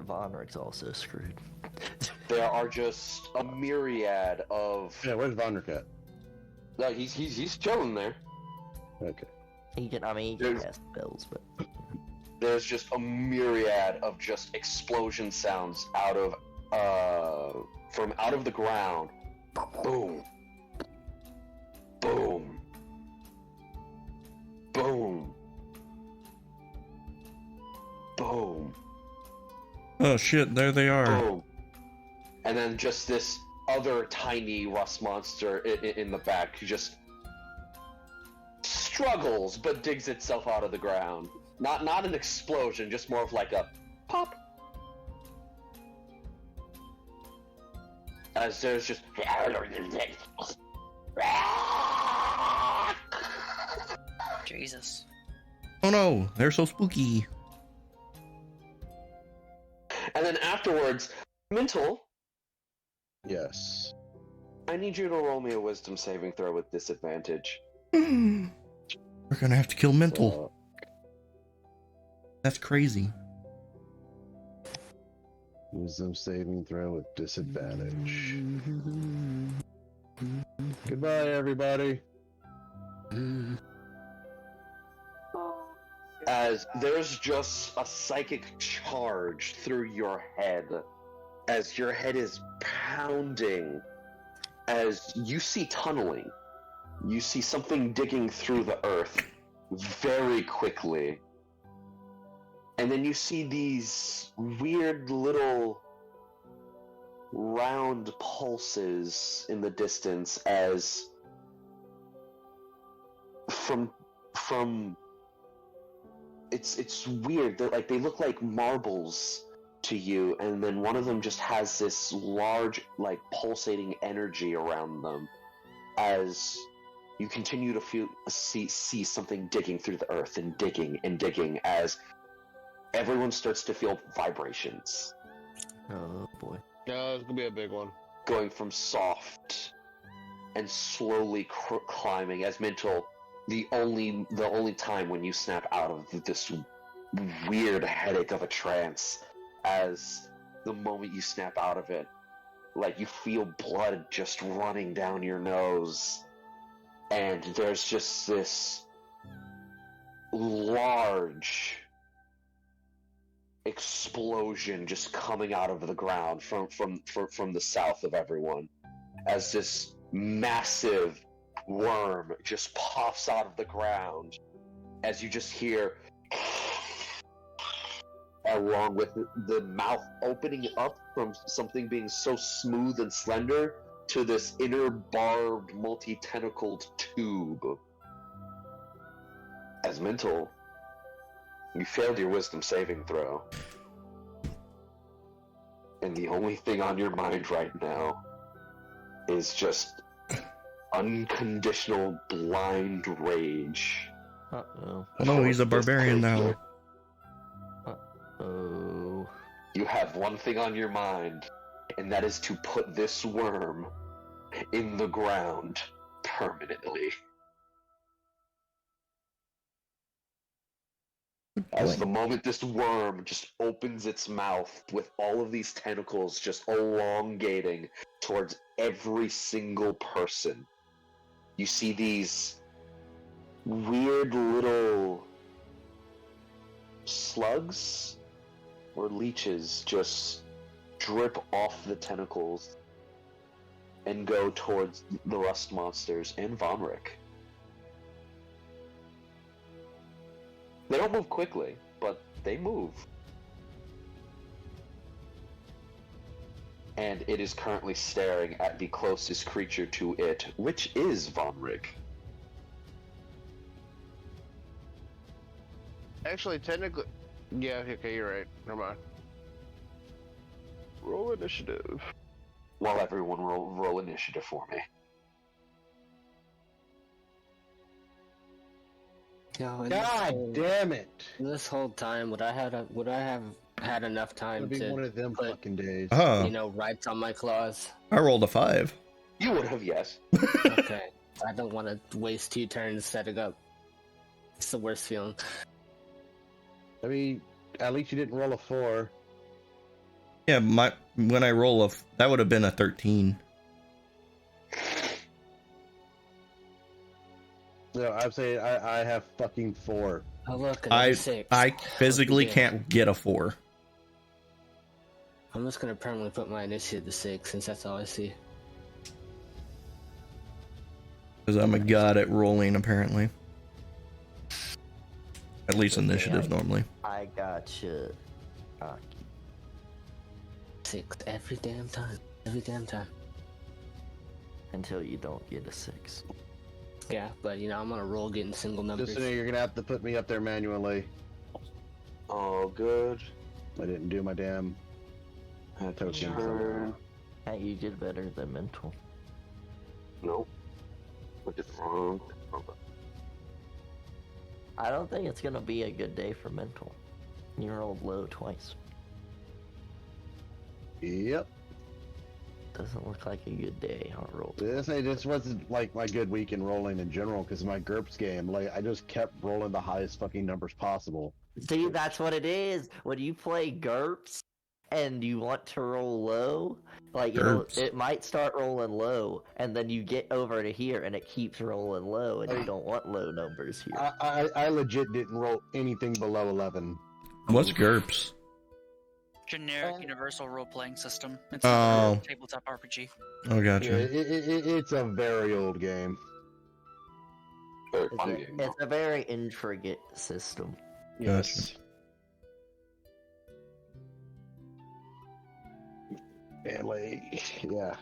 Vonric's also screwed. There are just a myriad of. Yeah, where's Vonric at? No, he's chilling there. Okay. He can cast spells, but There's just a myriad of just explosion sounds out of from out of the ground. Boom. Boom. Boom. Boom. Oh shit, there they are. Boom. And then just this other tiny rust monster in the back who just struggles but digs itself out of the ground. Not an explosion, just more of like a pop. As there's just Jesus. Oh no, they're so spooky. and then afterwards, Mntal, Yes. I need you to roll me a wisdom saving throw with disadvantage. We're gonna have to kill Mntal. That's crazy. Wisdom saving throw with disadvantage. Goodbye, everybody. As there's just a psychic charge through your head, as your head is pounding, as you see tunneling, you see something digging through the earth very quickly, and then you see these weird little round pulses in the distance as from it's weird. They're like, they look like marbles to you, and then one of them just has this large, like, pulsating energy around them as you continue to see something digging through the earth and digging as everyone starts to feel vibrations oh boy. No, it's gonna be a big one. going from soft and slowly climbing as Mntal. The only time when you snap out of this weird headache of a trance, as the moment you snap out of it, like you feel blood just running down your nose, and there's just this large explosion just coming out of the ground from the south of everyone, as this massive worm just pops out of the ground, as you just hear, along with the mouth opening up from something being so smooth and slender to this inner barbed, multi-tentacled tube. As Mntal, you failed your wisdom saving throw, and the only thing on your mind right now is just unconditional blind rage. Uh-oh. Oh no, he's a barbarian now. Oh. You have one thing on your mind, and that is to put this worm in the ground permanently. As the moment this worm just opens its mouth with all of these tentacles just elongating towards every single person, you see these weird little slugs or leeches just drip off the tentacles and go towards the rust monsters and Vonric. They don't move quickly, but they move. And it is currently staring at the closest creature to it, which is Vonric. Actually, technically, yeah. Okay, you're right. Never mind. Roll initiative. While everyone roll initiative for me. Yo, God damn it! This whole time, would I have had enough time It'll be one to of them put, fucking days. Oh, rights on my claws? I rolled a 5. You would have, yes. Okay, I don't want to waste 2 turns setting up. It's the worst feeling. I mean, at least you didn't roll a 4. Yeah, when I roll that would have been a 13. No, I'm saying I have fucking 4. Oh look, another 6. I physically Yeah. can't get a 4. I'm just gonna permanently put my initiative to 6 since that's all I see. Because I'm a god at rolling, apparently. At least initiative, normally. I gotcha. 6 every damn time. Every damn time. Until you don't get a 6. Yeah, but you know, I'm gonna roll getting single numbers. Just so you're gonna have to put me up there manually. Oh, good. I didn't do my damn tokens. Turn. Hey, you did better than Mntal. Nope. I did wrong. I don't think it's gonna be a good day for Mntal. You rolled low twice. Yep. Doesn't look like a good day on roll. This wasn't like my good week in rolling in general, because my GURPS game, like, I just kept rolling the highest fucking numbers possible. See, that's what it is. When you play GURPS and you want to roll low, like it might start rolling low, and then you get over to here and it keeps rolling low, and you don't want low numbers here. I legit didn't roll anything below 11. What's GURPS? Generic universal role-playing system. It's Oh. a tabletop RPG. Oh, gotcha. Yeah, it's a very old game. Very fun game. It's a very intricate system. Yes. And like, yeah.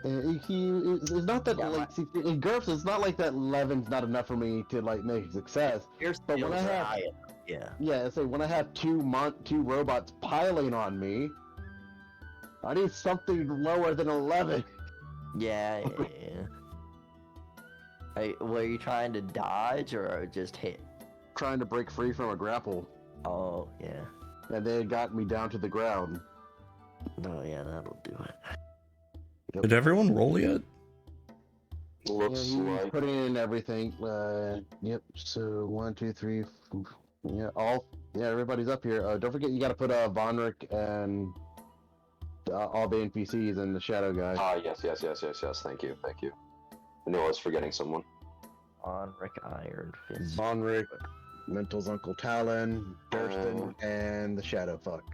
And it's not that, Yeah, like, see, in GURPS, it's not like that 11's not enough for me to, like, make a success. But when I have, yeah, so when I have two robots piling on me, I need something lower than 11. Yeah. Hey, were you trying to dodge or just hit? Trying to break free from a grapple. Oh, yeah. And they got me down to the ground. No, yeah, that'll do it. Did everyone roll yet? Looks like. Putting in everything. Yep. So 1, 2, 3. Yeah, everybody's up here. Don't forget, you got to put Vonric and all the NPCs and the Shadow guy. Yes. Thank you. I know I was forgetting someone. Vonric, Ironfist. Vonric, Mntal's Uncle Talon, Durston, and the Shadow Fuck.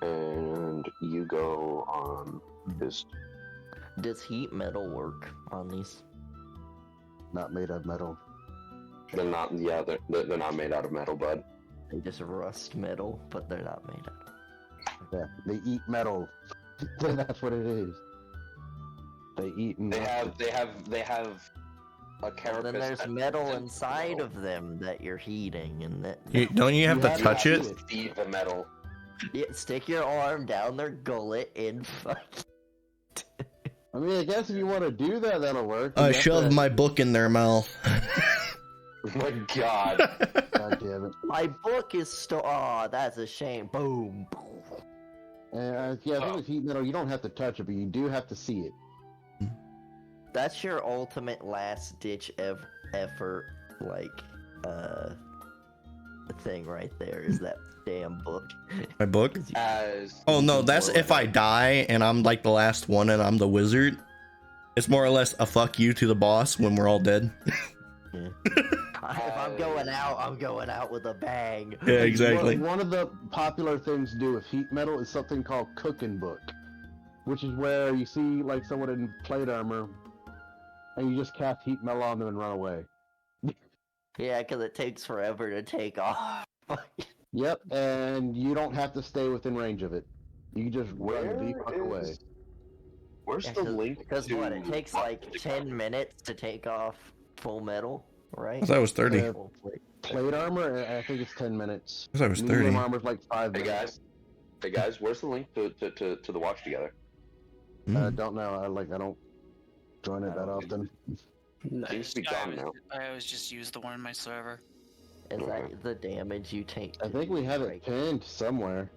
And you go on this. Does heat metal work on these? Not made of metal. They're not. Yeah, they're not made out of metal, bud. They just rust metal, but they're not made of. Yeah, they eat metal. That's what it is. They eat. And They have a carapace. Then there's metal inside of them that you're heating, and that. Don't you have to touch it? Feed the metal. Yeah, stick your arm down their gullet and fuck. I mean, I guess if you want to do that, that'll work. I shoved my book in their mouth. Oh my god. God damn it. My book is still. Oh, that's a shame. Boom. Yeah, I think with heat metal, you don't have to touch it, but you do have to see it. That's your ultimate last ditch effort, like, thing right there, is that damn book. My book? As Oh no, that's if I die and I'm like the last one and I'm the wizard. It's more or less a fuck you to the boss when we're all dead. Yeah. If I'm going out, I'm going out with a bang. Yeah, exactly. One of the popular things to do with heat metal is something called cooking book, which is where you see like someone in plate armor, and you just cast heat metal on them and run away. Yeah, because it takes forever to take off. Yep, and you don't have to stay within range of it. You just run the fuck away. Where's the link Because to... what, it takes like 10 minutes to take off full metal, right? I thought it was 30. Plate armor, I think it's 10 minutes. I thought it was 30. Medium armor's like 5 Hey minutes. guys, where's the link to the watch together? Don't know. I don't join it that often. Seems to be gone now. I always just use the one in my server. Is that the damage you take? I think we have it pinned somewhere.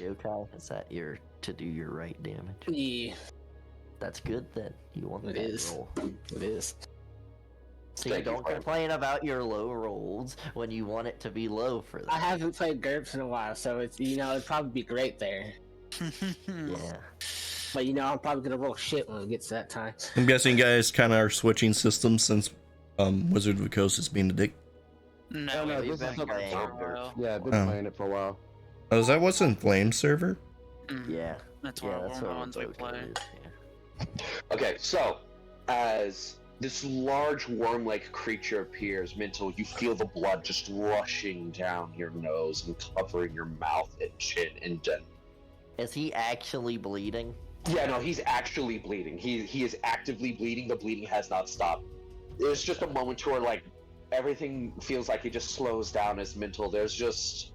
Yokai? Is that your to do your right damage? Yeah, That's good then. You want it that is. roll. It is. See, Thank you, don't Frank. complain about your low rolls when you want it to be low for I that. haven't played GURPS in a while, so it's it'd probably be great there. Yeah. But I'm probably gonna roll shit when it gets to that time. I'm guessing you guys kind of are switching systems since Wizard of the Coast is being a dick. No, Oh, no, we've this been is playing something- for a while. Yeah, I've been Oh. playing it for a while. Oh, is that what's in Flame server? Yeah. That's Yeah, one that's of the what ones we Boku play. is, yeah. Okay, so as this large worm-like creature appears, Mntal, you feel the blood just rushing down your nose and covering your mouth and chin and den. Is he actually bleeding? Yeah, no, he's actually bleeding. He is actively bleeding. The bleeding has not stopped. There's just a moment to where like everything feels like it just slows down as Mntal. There's just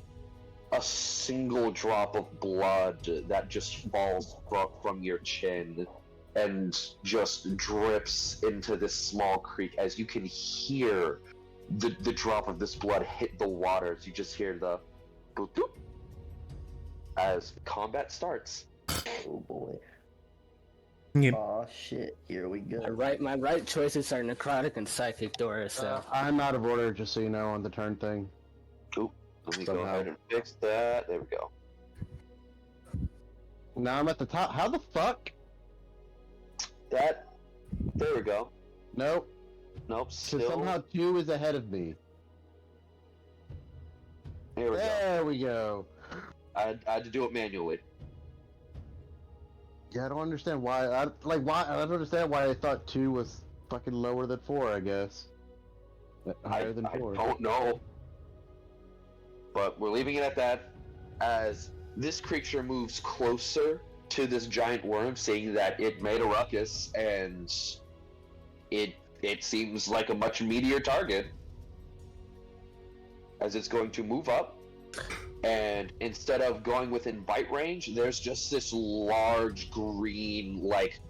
a single drop of blood that just falls from your chin and just drips into this small creek as you can hear the drop of this blood hit the water. You just hear the boop boop as combat starts. Oh boy. Yep. Oh shit, here we go. My right choices are necrotic and psychic Dora, so I'm out of order, just so you know, on the turn thing. Oop, let me go Somehow. ahead and fix that. There we go. Now I'm at the top. How the fuck? There we go. Nope. Nope, So still. somehow 2 is ahead of me. Here we go. There we go. I had to do it manually. Yeah, I don't understand why. I don't understand why I thought 2 was fucking lower than 4. I guess higher than 4. I don't know. But we're leaving it at that. As this creature moves closer to this giant worm, seeing that it made a ruckus and it seems like a much meatier target. As it's going to move up, and instead of going within bite range, there's just this large green like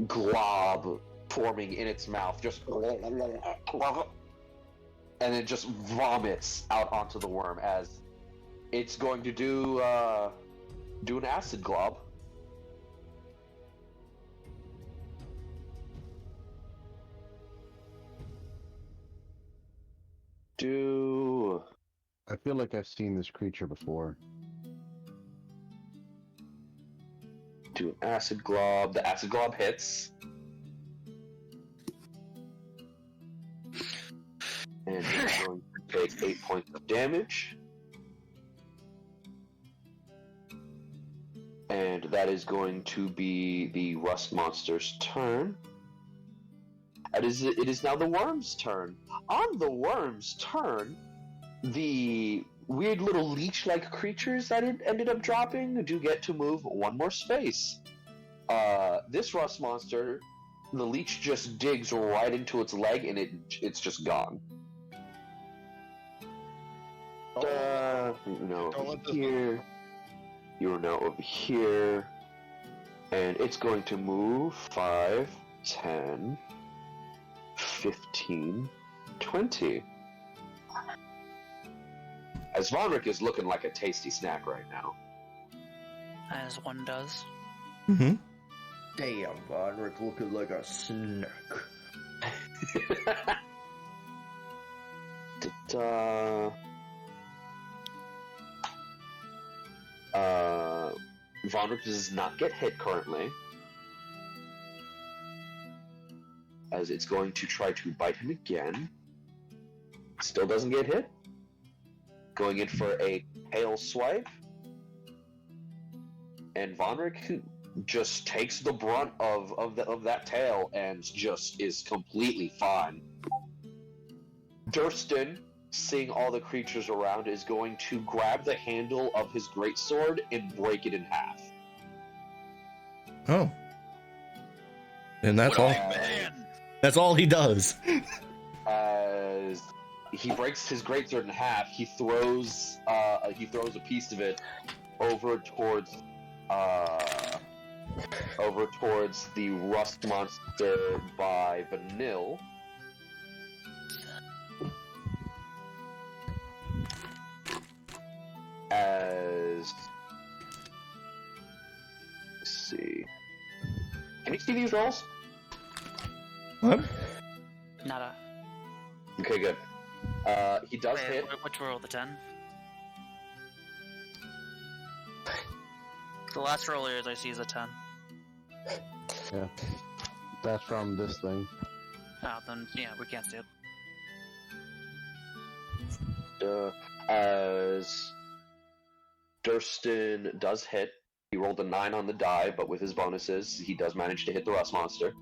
glob forming in its mouth, just and it just vomits out onto the worm as it's going to do an acid glob. I feel like I've seen this creature before. Do an acid glob. The acid glob hits. And it's going to take 8 points of damage. And that is going to be the rust monster's turn. It is now the worm's turn. On the worm's turn, the weird little leech-like creatures that it ended up dropping do get to move one more space. This rust monster, the leech just digs right into its leg and it's just gone. No, Don't let this here. You are now over here. And it's going to move 5, 10, 15, 20. As Vonric is looking like a tasty snack right now. As one does. Mm-hmm. Damn, Vonric looking like a snack. Vonric does not get hit currently. As it's going to try to bite him again. Still doesn't get hit. Going in for a tail swipe. And Vonric just takes the brunt of that tail and just is completely fine. Durston, seeing all the creatures around, is going to grab the handle of his greatsword and break it in half. Oh. And that's all. Man! That's all he does. As he breaks his greatsword in half, he throws a piece of it over towards the rust monster by Vanille. As Can you see these rolls? What? Nada. Okay, good. He does Wait, hit. which roll? The 10? The last roll here I see is a 10. Yeah. That's from this thing. Oh, then, yeah, we can't see it. As Durston does hit, he rolled a 9 on the die, but with his bonuses, he does manage to hit the rust monster.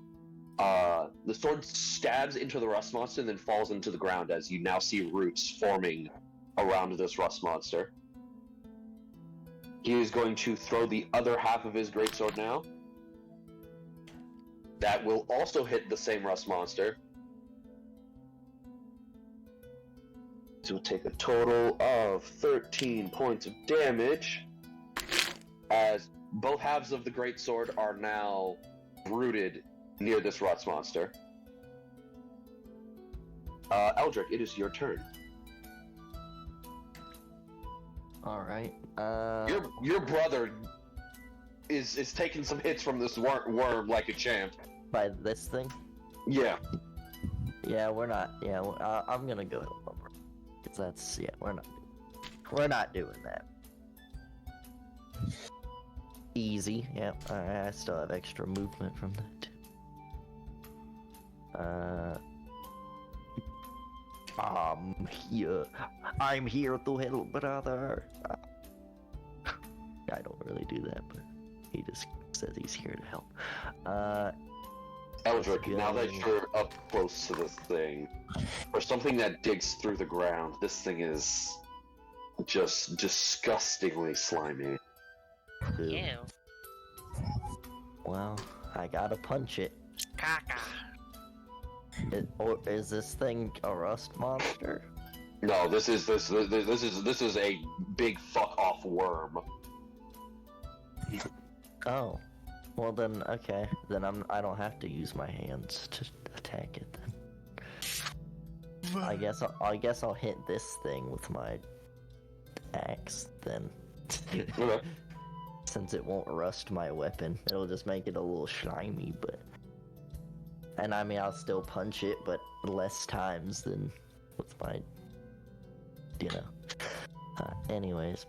The sword stabs into the rust monster and then falls into the ground as you now see roots forming around this rust monster. He is going to throw the other half of his greatsword now. That will also hit the same rust monster. So we'll take a total of 13 points of damage, as both halves of the greatsword are now rooted near this rust monster. Eldrik, it is your turn. Alright, Your brother is taking some hits from this worm like a champ. by this thing? Yeah. Yeah, we're not, I'm gonna go help him. 'Cause that's, yeah, we're not doing that. Easy, yeah, I still have extra movement from that. I'm here to help, brother. I don't really do that, but he just says he's here to help. Eldrik, now that you're up close to this thing, for something that digs through the ground, this thing is just disgustingly slimy. Ew. Well, I gotta punch it. Caca. Or is this thing a rust monster? No, this is a big fuck off worm. Oh, well then, okay, then I don't have to use my hands to attack it then. I guess I'll hit this thing with my axe then. Okay. Since it won't rust my weapon, it'll just make it a little slimy, but. And I mean, I'll still punch it, but less times than with my, anyways,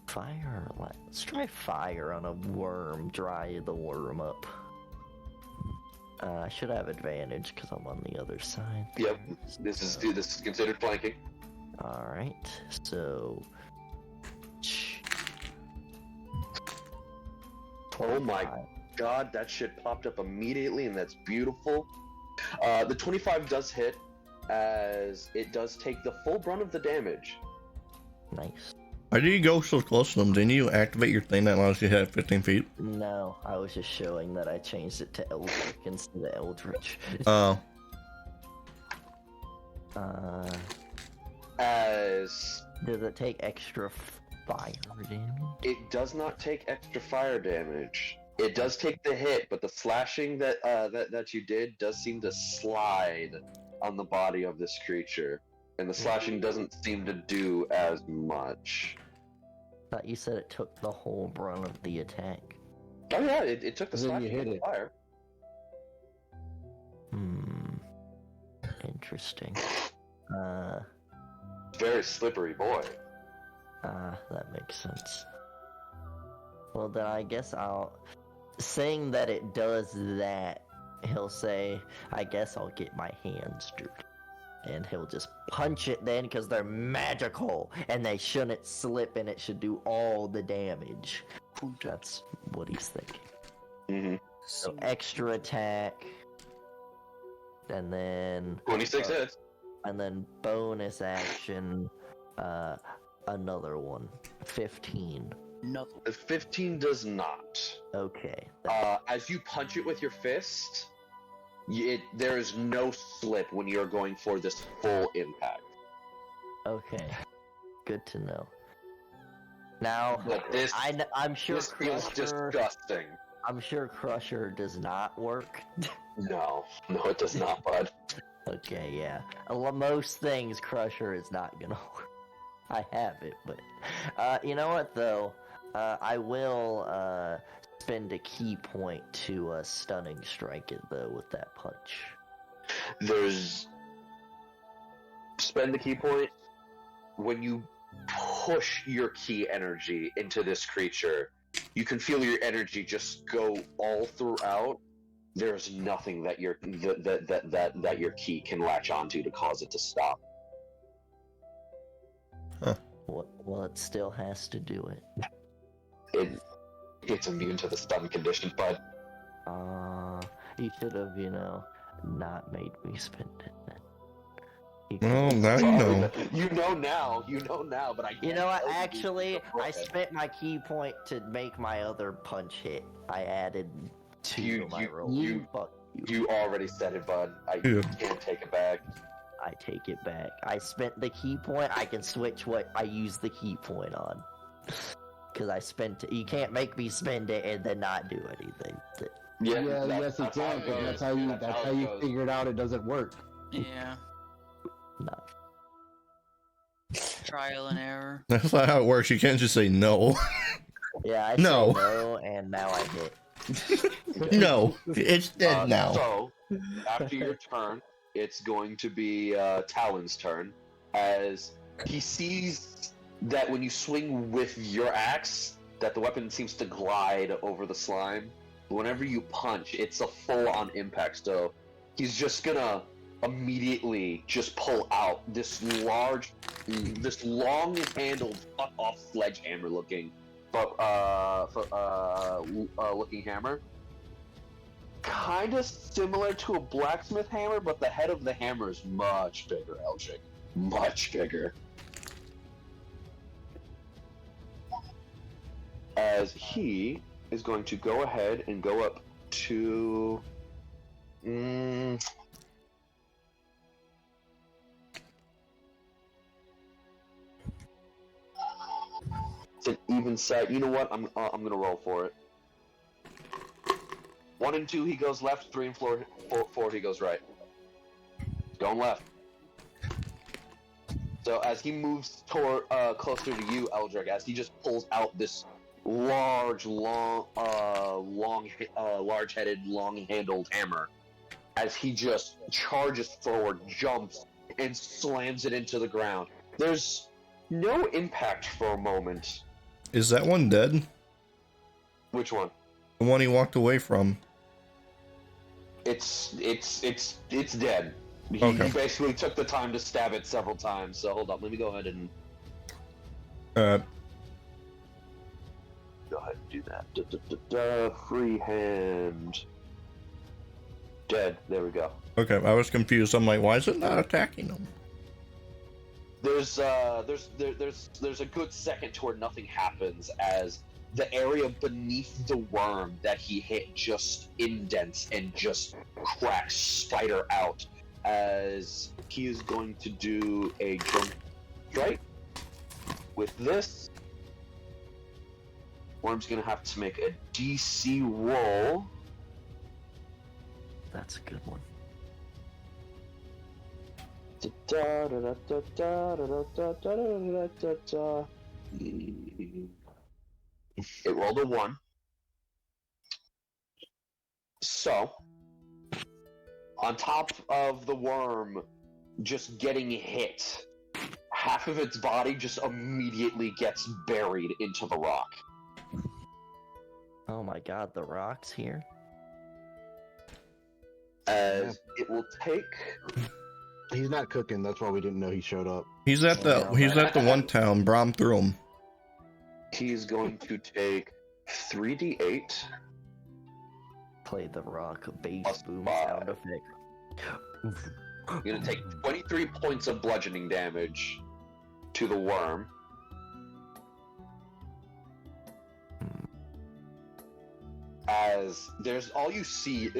fire or light? Let's try fire on a worm, dry the worm up. I should have advantage because I'm on the other side. Yep, this is considered flanking. Alright, so... Oh my god, that shit popped up immediately, and that's beautiful. The 25 does hit, as it does take the full brunt of the damage. Nice. Why did you go so close to them? Didn't you activate your thing that allows you to hit 15 feet? No, I was just showing that I changed it to Eldrik instead of Eldritch. Oh. As Does it take extra fire damage? it does not take extra fire damage. It does take the hit, but the slashing that you did does seem to slide on the body of this creature, and the slashing doesn't seem to do as much. Thought you said it took the whole brunt of the attack. Oh yeah, it took the Then you slashing hit with the it. fire. Interesting. Very slippery boy. That makes sense. Well, then I guess saying that it does that, he'll say, I guess I'll get my hands dirty. And he'll just punch it then, because they're magical, and they shouldn't slip, and it should do all the damage. That's what he's thinking. Mm-hmm. So extra attack, and then 26 hits. and then bonus action, another one, 15. No. The 15 does not. Okay. As you punch it with your fist, there is no slip when you're going for this full impact. Okay. Good to know. Now, But this, I'm sure this feels Crusher. disgusting. I'm sure Crusher does not work. No, it does not, bud. Okay, yeah. Most things Crusher is not gonna work. I have it, but you know what though? I will spend a key point to stunning strike it though with that punch? Spend the key point when you push your key energy into this creature. You can feel your energy just go all throughout. There's nothing that your key can latch onto to cause it to stop. Well, it still has to do it. It's immune to the stun condition, but You should have, not made me spend it then. Well, now you know. You know now, but I can't. You know what? tell Actually, I spent my key point to make my other punch hit. I added 2 to my roll. Fuck you. You already said it, bud. I can't take it back. I take it back. I spent the key point. I can switch what I use the key point on. Because I spent it. You can't make me spend it and then not do anything. Yes, you can. That's how you figured out it doesn't work. Yeah. No. Trial and error. That's not how it works. You can't just say no. Yeah, I No. said no, and now I hit. No, it's dead now. So, after your turn, it's going to be Talon's turn, as he sees that when you swing with your axe, that the weapon seems to glide over the slime. Whenever you punch, it's a full-on impact, so he's just gonna immediately just pull out this long-handled, fuck-off sledgehammer-looking looking hammer. Kind of similar to a blacksmith hammer, but the head of the hammer is much bigger, Eldrik. Much bigger. As he is going to go ahead and go up to... It's an even set. You know what? I'm gonna roll for it. 1 and 2 he goes left. 3 and 4 he goes right. Going left. So as he moves toward closer to you, Eldrik, as he just pulls out this large-headed, long-handled hammer, as he just charges forward, jumps, and slams it into the ground. There's no impact for a moment. Is that one dead? Which one? The one he walked away from. It's dead. He basically took the time to stab it several times. So hold on, let me go ahead and go ahead and do that. Free hand. Dead. There we go. Okay, I was confused. I'm like, why is it not attacking him? There's a good second to where nothing happens, as the area beneath the worm that he hit just indents and just cracks spider out, as he is going to do a jump strike. With this, Worm's gonna have to make a DC roll. That's a good one. It rolled a 1. So, on top of the worm just getting hit, half of its body just immediately gets buried into the rock. Oh my god, the rock's here? As it will take... He's not cooking. That's why we didn't know he showed up. He's at the one town. Braum threw him. He is going to take 3d8. Play the rock bass Plus boom 5. sound effect. You're going to take 23 points of bludgeoning damage to the worm. As there's all you see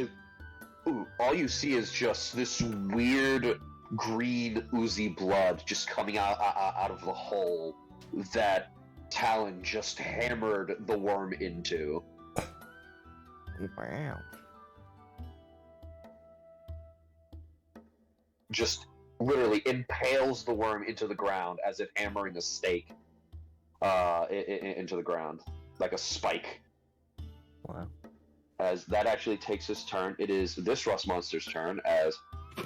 is just this weird green oozy blood just coming out of the hole that Talon just hammered the worm into. Wow. Just literally impales the worm into the ground as if hammering a stake into the ground, like a spike. Wow. As that actually takes his turn, it is this rust monster's turn, as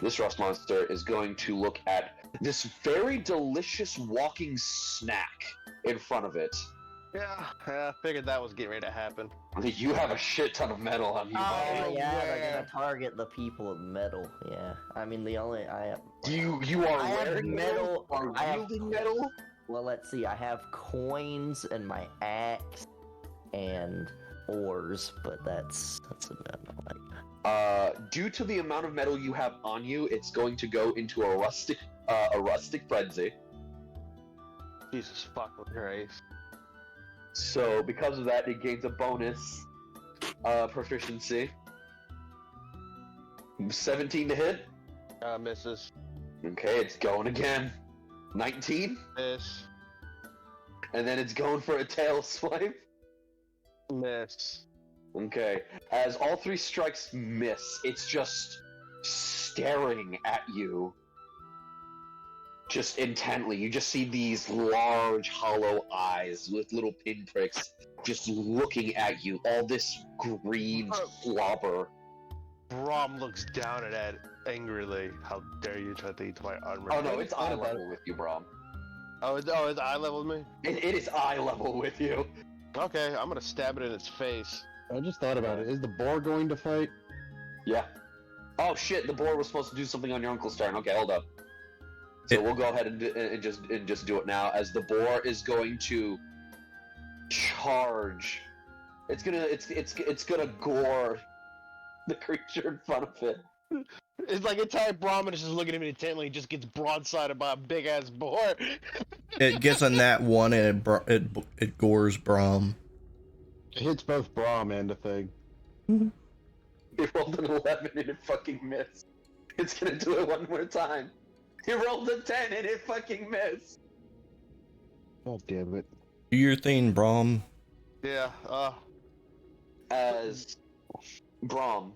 this rust monster is going to look at this very delicious walking snack in front of it. Yeah, I figured that was getting ready to happen. You have a shit ton of metal on you, Oh buddy. yeah, they're gonna target the people with metal. Yeah, I mean I have. You are I have wearing metal. Are I have wielding metal? Well, let's see. I have coins and my axe and ores, but that's about like. Due to the amount of metal you have on you, it's going to go into a rustic frenzy. Jesus fucking Christ. So because of that, it gains a bonus proficiency. 17 to hit. Misses. Okay, it's going again. 19, Miss. and then it's going for a tail swipe. Miss. Okay, as all 3 strikes miss, it's just staring at you. Just intently. You just see these large, hollow eyes with little pinpricks just looking at you. All this green slobber. Braum looks down at it angrily. How dare you try to eat my armor? Oh no, it's eye level with you, Braum. It's eye level with me? It is eye level with you. Okay, I'm gonna stab it in its face. I just thought about it. Is the boar going to fight? Yeah. Oh shit, the boar was supposed to do something on your uncle's turn. Okay, hold up. So we'll go ahead and just do it now, as the boar is going to charge. It's gonna gore the creature in front of it. It's like entire Brahmin is just looking at me intently and just gets broadsided by a big ass boar. It gets a nat 1 and it gores Braum. It hits both Braum and the thing. He rolled an 11 and it fucking missed. It's gonna do it one more time. He rolled a 10 and it fucking missed. God damn it. Do your thing, Braum. Yeah, As Braum.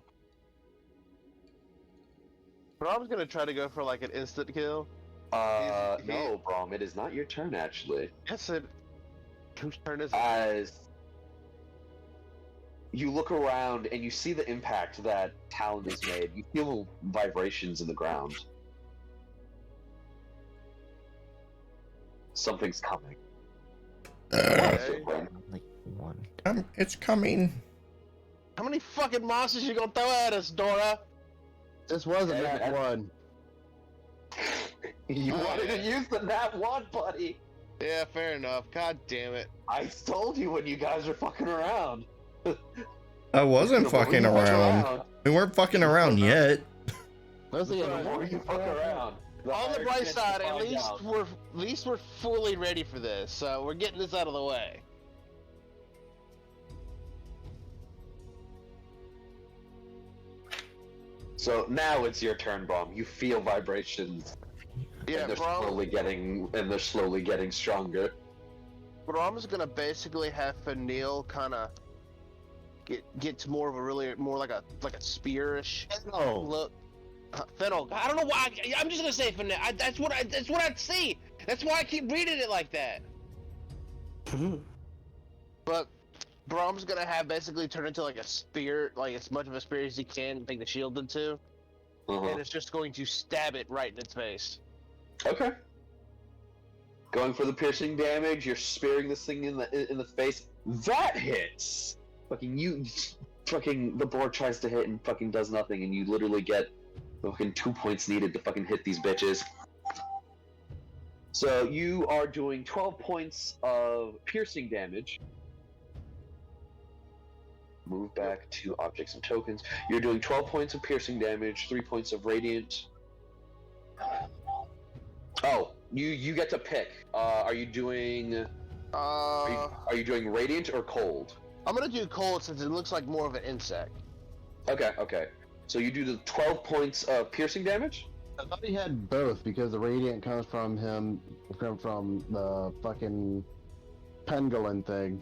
Brahm's gonna try to go for like an instant kill. No, Braum, it is not your turn actually. Yes, it. Whose turn is it? As you look around and you see the impact that Talon has made, you feel vibrations in the ground. Something's coming. Okay. Like one. It's coming. How many fucking monsters you gonna throw at us, Dora? This was a nat 1. You wanted to use the nat 1, buddy! Yeah, fair enough. God damn it. I told you when you guys were fucking around. I wasn't fucking around. We weren't fucking around yet. Mostly The more you fuck around, On the higher bright chance side, you at find least out. we're fully ready for this. So we're getting this out of the way. So now it's your turn, Braum. You feel vibrations, Yeah, and they're slowly getting stronger. Braum's gonna basically have Fennel kind of get to more of a more like a spearish look. Fennel. I don't know why. I'm just gonna say Fennel. That's what I see. That's why I keep reading it like that. But Braum's gonna have basically turn into like a spear, like as much of a spear as he can, make the shield into, and it's just going to stab it right in its face. Okay. Going for the piercing damage. You're spearing this thing in the face. That hits. The boar tries to hit and fucking does nothing, and you literally get fucking 2 points needed to fucking hit these bitches. So you are doing 12 points of piercing damage. Move back to objects and tokens. You're doing 12 points of piercing damage, 3 points of radiant. Oh, you get to pick. Are you doing radiant or cold? I'm gonna do cold since it looks like more of an insect. Okay. So you do the 12 points of piercing damage? I thought he had both because the radiant comes from him, from the fucking pangolin thing.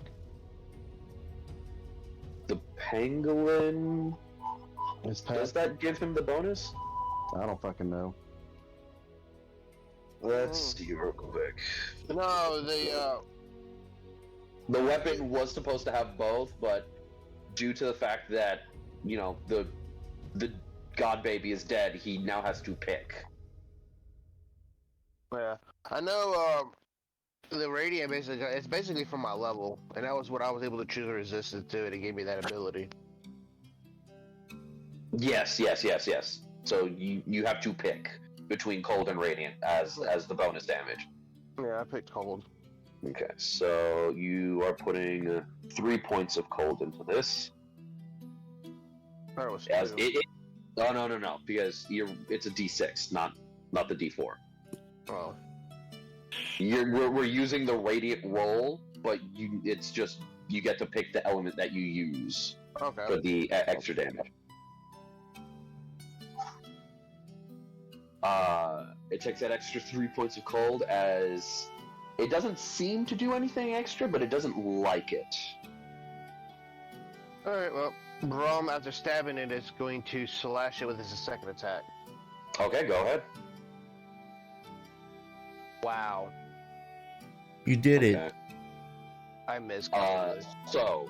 The pangolin? Does that give him the bonus? I don't fucking know. Let's see real quick. No, The weapon was supposed to have both, but due to the fact that, you know, the god baby is dead, he now has to pick. Yeah, I know. The radiant it's basically from my level, and that was what I was able to choose a resistance to, and it gave me that ability. Yes. So you have to pick between cold and radiant as the bonus damage. Yeah, I picked cold. Okay, so you are putting 3 points of cold into this. That was As two. No, because it's a D6, not the D4. Oh. We're using the radiant roll, but it's just you get to pick the element that you use Okay. for the extra damage. It takes that extra 3 points of cold, as it doesn't seem to do anything extra, but it doesn't like it. Alright, well, Braum, after stabbing it, is going to slash it with his second attack. Okay, go ahead. Wow. You did Okay. it. I missed. So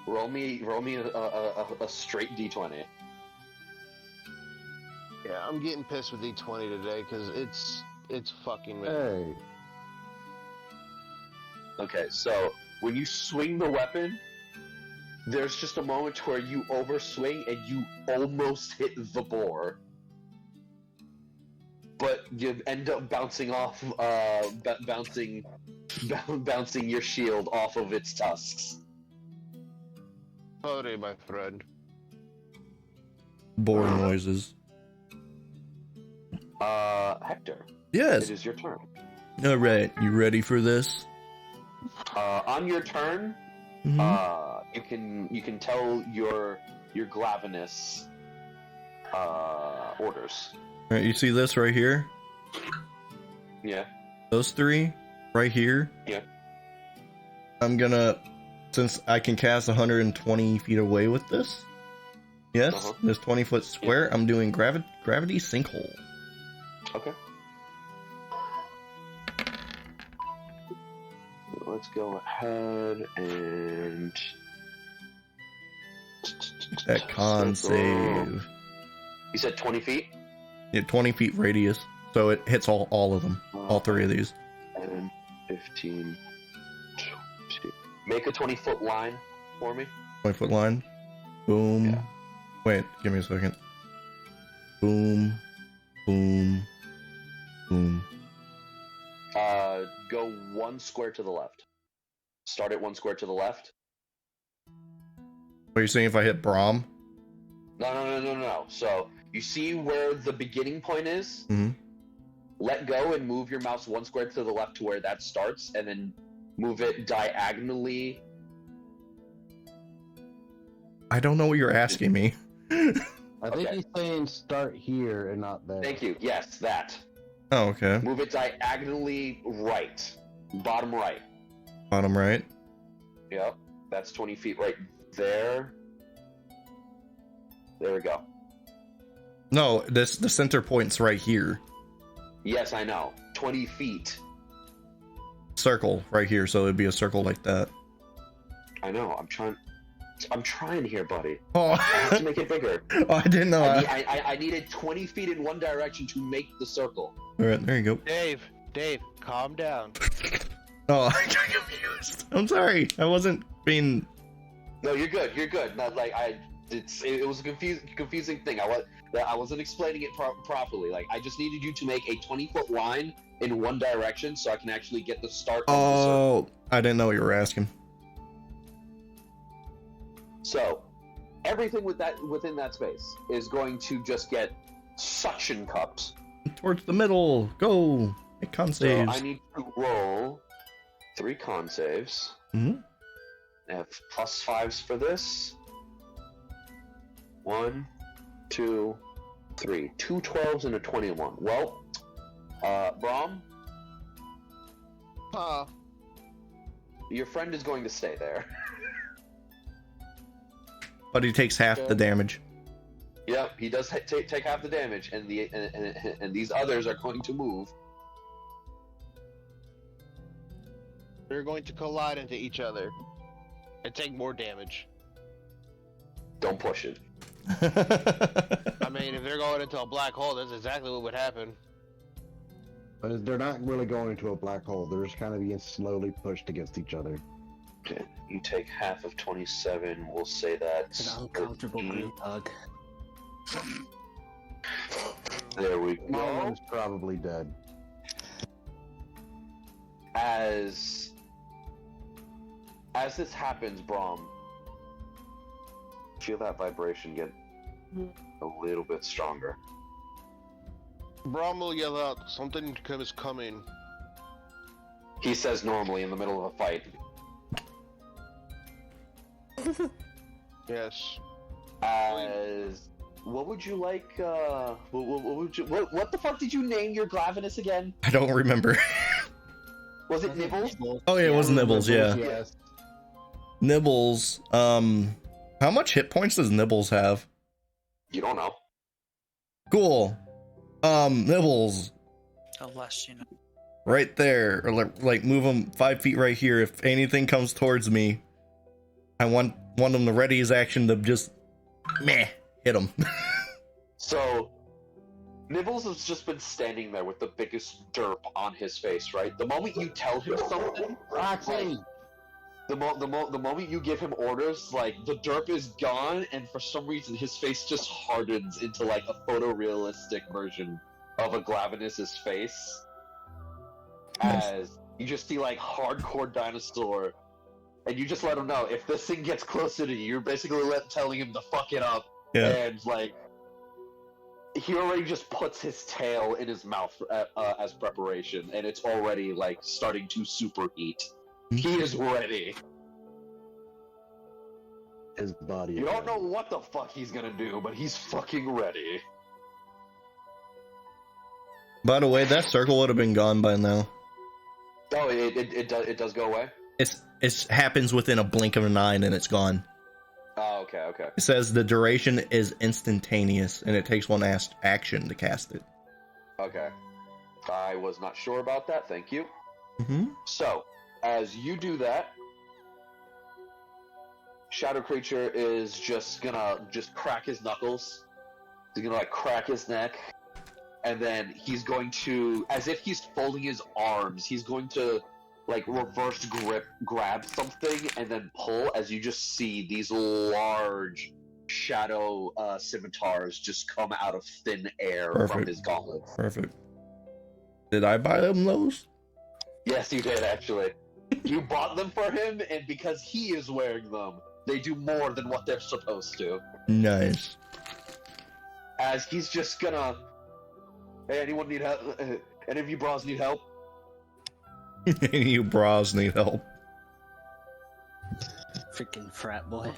roll me a straight D20. Yeah, I'm getting pissed with D20 today because it's fucking me. Hey. Okay, so when you swing the weapon, there's just a moment where you overswing and you almost hit the boar, but you end up bouncing off, bouncing your shield off of its tusks. Sorry, my friend. Boar noises. Hector, Yes. it is your turn. All right. You ready for this? On your turn, Mhm. you can tell your Glavinus orders. All right. You see this right here? Yeah. Those three right here. Yeah. I'm gonna, since I can cast 120 feet away with this. Yes, Uh-huh. this 20-foot square. I'm doing gravity sinkhole. Okay. Let's go ahead and That con save. You said 20 feet? Yeah, 20 feet radius, so it hits all of them, all three of these. 10, 15, 20. Make a 20-foot line for me. 20-foot line. Boom. Yeah. Wait, give me a second. Boom. Boom. Boom. Go 1 square to the left. Start at 1 square to the left. What are you saying if I hit Braum? No. So you see where the beginning point is? Mm-hmm. Let go and move your mouse 1 square to the left to where that starts, and then move it diagonally. I don't know what you're asking me. I think Okay. he's saying start here and not there. Thank you. Yes, that. Oh, okay. Move it diagonally right. Bottom right. Bottom right. Yep. That's 20 feet right there. There we go. No, the center point's right here. Yes, I know. 20 feet. Circle right here, so it'd be a circle like that. I know. I'm trying here, buddy. Oh, I have to make it bigger. oh I didn't know. I needed 20 feet in one direction to make the circle. All right, there you go. Dave, calm down. Oh, I got confused. I'm sorry. I wasn't being. No, you're good. You're good. Not like it was a confusing thing. I wasn't explaining it properly. Like, I just needed you to make a 20-foot line in one direction so I can actually get the start of the circle. Oh, I didn't know what you were asking. So, everything within that space is going to just get suction cupped. Towards the middle. Go. Make con So saves. I need to roll 3 con saves. Mhm. I have +5s for this. 1, 2, 3. 2 12s and a 21. Well, Braum, Huh. your friend is going to stay there. But he takes half the damage. Yep, he does take half the damage, and these others are going to move. They're going to collide into each other and take more damage. Don't push it. I mean, if they're going into a black hole, that's exactly what would happen. But they're not really going into a black hole. They're just kind of being slowly pushed against each other. Okay, you take half of 27. We'll say that's It's an uncomfortable 13. group hug. There we My go. one's probably dead. As this happens, Braum, feel that vibration get a little bit stronger. Braum will yell out, "Something is coming." He says normally in the middle of a fight. Yes. As what would you like? What the fuck did you name your Glavinus again? I don't remember. Was it Nibbles? Oh yeah, it was Nibbles. Yeah, Yes. Nibbles. How much hit points does Nibbles have? You don't know. Cool. Nibbles. Unless, you know. Right there, or like move him 5 feet right here. If anything comes towards me, I want him to ready his action to just hit him. So, Nibbles has just been standing there with the biggest derp on his face, right? The moment you tell him something, Roxy! the moment you give him orders, like, the derp is gone, and for some reason his face just hardens into, like, a photorealistic version of a Glavinus's face. As you just see, like, hardcore dinosaur, and you just let him know, if this thing gets closer to you, you're basically telling him to fuck it up. Yeah. And, like, he already just puts his tail in his mouth as preparation, and it's already, like, starting to superheat. He is ready. His body. You don't know what the fuck he's gonna do, but he's fucking ready. By the way, that circle would have been gone by now. Oh, it does go away? It happens within a blink of an eye and it's gone. Oh, okay. It says the duration is instantaneous and it takes one action to cast it. Okay. I was not sure about that, thank you. Mm-hmm. So, as you do that, Shadow Creature is just gonna crack his knuckles. He's gonna, like, crack his neck. And then he's going to, as if he's folding his arms, he's going to, like, reverse grab something and then pull, as you just see these large shadow scimitars just come out of thin air from his gauntlet. Perfect. Did I buy him those? Yes, you did, actually. You bought them for him, and because he is wearing them, they do more than what they're supposed to. Nice. As he's just gonna... Hey, anyone need help? Any of you bras need help? You bras need help. Freaking frat boy.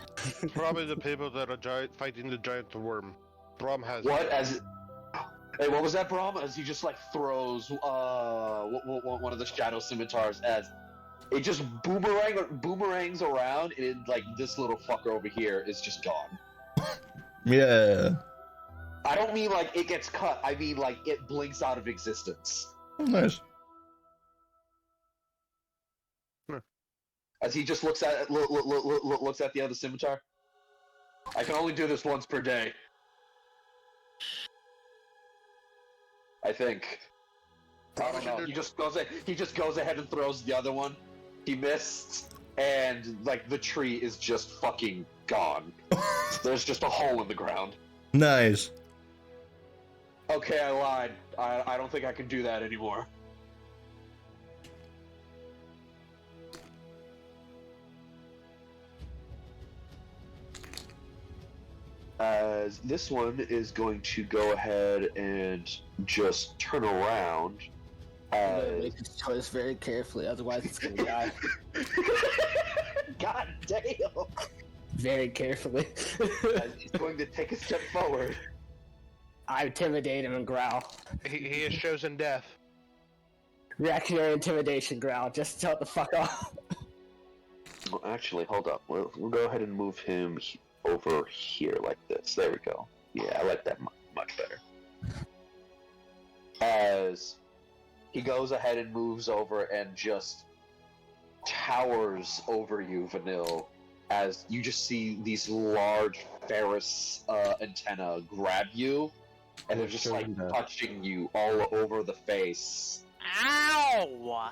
Probably the people that are fighting the giant worm. Braum has. What? Hey, what was that, Braum? As he just, like, throws one of the shadow scimitars, as it just boomerangs around, and, like, this little fucker over here is just gone. Yeah. I don't mean, like, it gets cut. I mean, like, it blinks out of existence. Oh, nice. As he just looks at looks at the other scimitar. I can only do this once per day. I think. I don't know. He just goes ahead and throws the other one. He missed, and, like, the tree is just fucking gone. There's just a hole in the ground. Nice. Okay, I lied. I don't think I can do that anymore. As this one is going to go ahead and just turn around. Make his choice very carefully, otherwise it's gonna die. God damn! Very carefully. As he's going to take a step forward. I intimidate him and growl. He has chosen death. Reactionary intimidation growl, just tell it the fuck off. Well, actually, hold up. We'll go ahead and move him over here like this. There we go. Yeah, I like that much better. As he goes ahead and moves over and just towers over you, Vanille, as you just see these large ferrous antenna grab you, and they're just like touching you all over the face. Ow!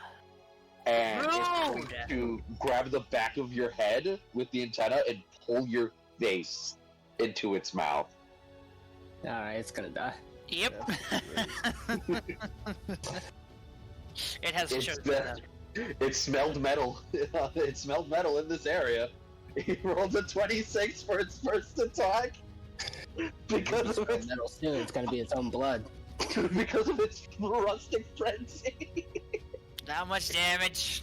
And it's going to grab the back of your head with the antenna and pull your face into its mouth. Alright, it's gonna die. Yep. It has chosen that. It smelled metal. It smelled metal in this area. He rolled a 26 for its first attack. Because of its metal soon, it's gonna be its own blood. Because of its rustic frenzy. Not much damage.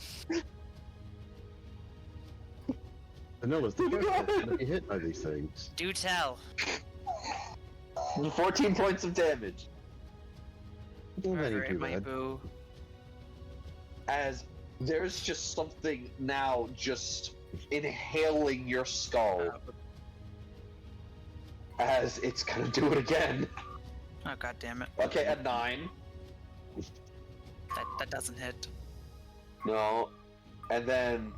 Vanilla's the first person to be hit by these things. Do tell. 14 points of damage. Alright, my boo. As there's just something now just inhaling your skull. As it's gonna do it again. Oh, god damn it. Okay, at 9. That doesn't hit. No. And then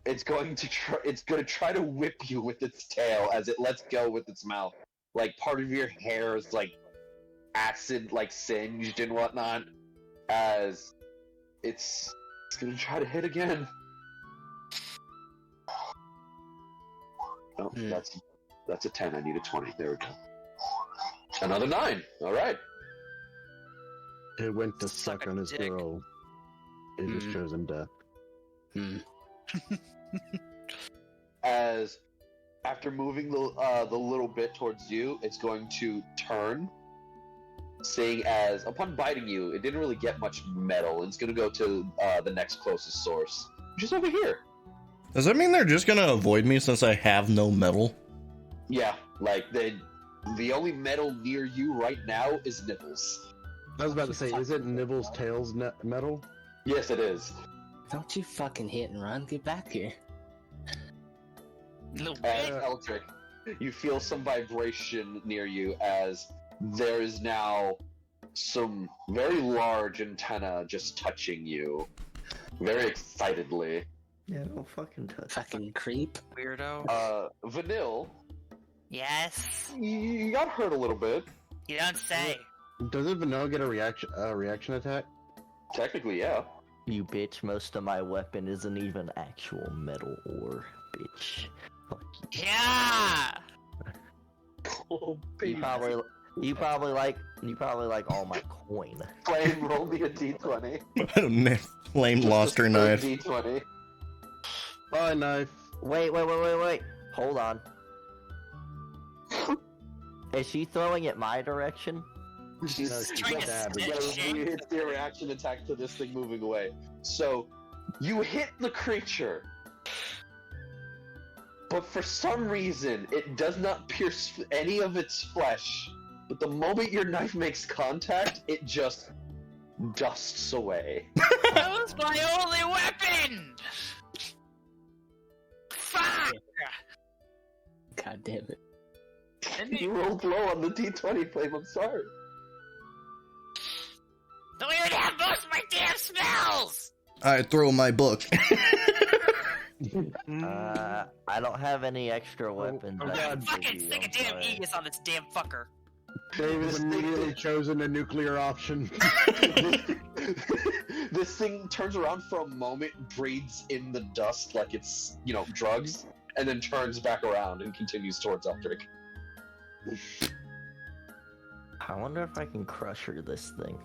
it's going to try to whip you with its tail as it lets go with its mouth. Like part of your hair is like acid like singed and whatnot. As it's gonna try to hit again. Oh, that's a 10. I need a 20. There we go. Another 9. All right. It went to suck on his dick. girl. It just chose him death. As after moving the little bit towards you, it's going to turn. Seeing as upon biting you, it didn't really get much metal. It's going to go to the next closest source, which is over here. Does that mean they're just gonna avoid me since I have no metal? Yeah, like the only metal near you right now is Nibbles. I was about to say, is it Nibbles' tails metal? Yes, it is. Don't you fucking hit and run, get back here. Little Eldrik, you feel some vibration near you as there is now some very large antenna just touching you, very excitedly. Yeah, don't fucking touch. Fucking creep. weirdo. Vanille, Yes. you got hurt a little bit. You don't say. Doesn't Vanilla get a reaction attack? Technically, yeah. You bitch, most of my weapon isn't even actual metal ore, bitch. Fuck you. Yeah. Oh, You probably like all my coin. Flame, roll me a d20. Flame lost her knife. D20. Bye, knife. Wait. Hold on. Is she throwing it my direction? She's trying to yeah, snitch. it's the reaction attack to this thing moving away. So, you hit the creature, but for some reason, it does not pierce any of its flesh. But the moment your knife makes contact, it just dusts away. That was my only weapon. Fuck. God damn it. You rolled low on the D20 flame, I'm sorry. Don't even have most of my damn spells. I throw my book. I don't have any extra weapons. Oh, I God. can Fucking give you, stick a I'm damn sorry. Aegis on this damn fucker. David's immediately chosen a nuclear option. This thing turns around for a moment, breathes in the dust like it's, drugs, and then turns back around and continues towards Eldrik. I wonder if I can crush her this thing.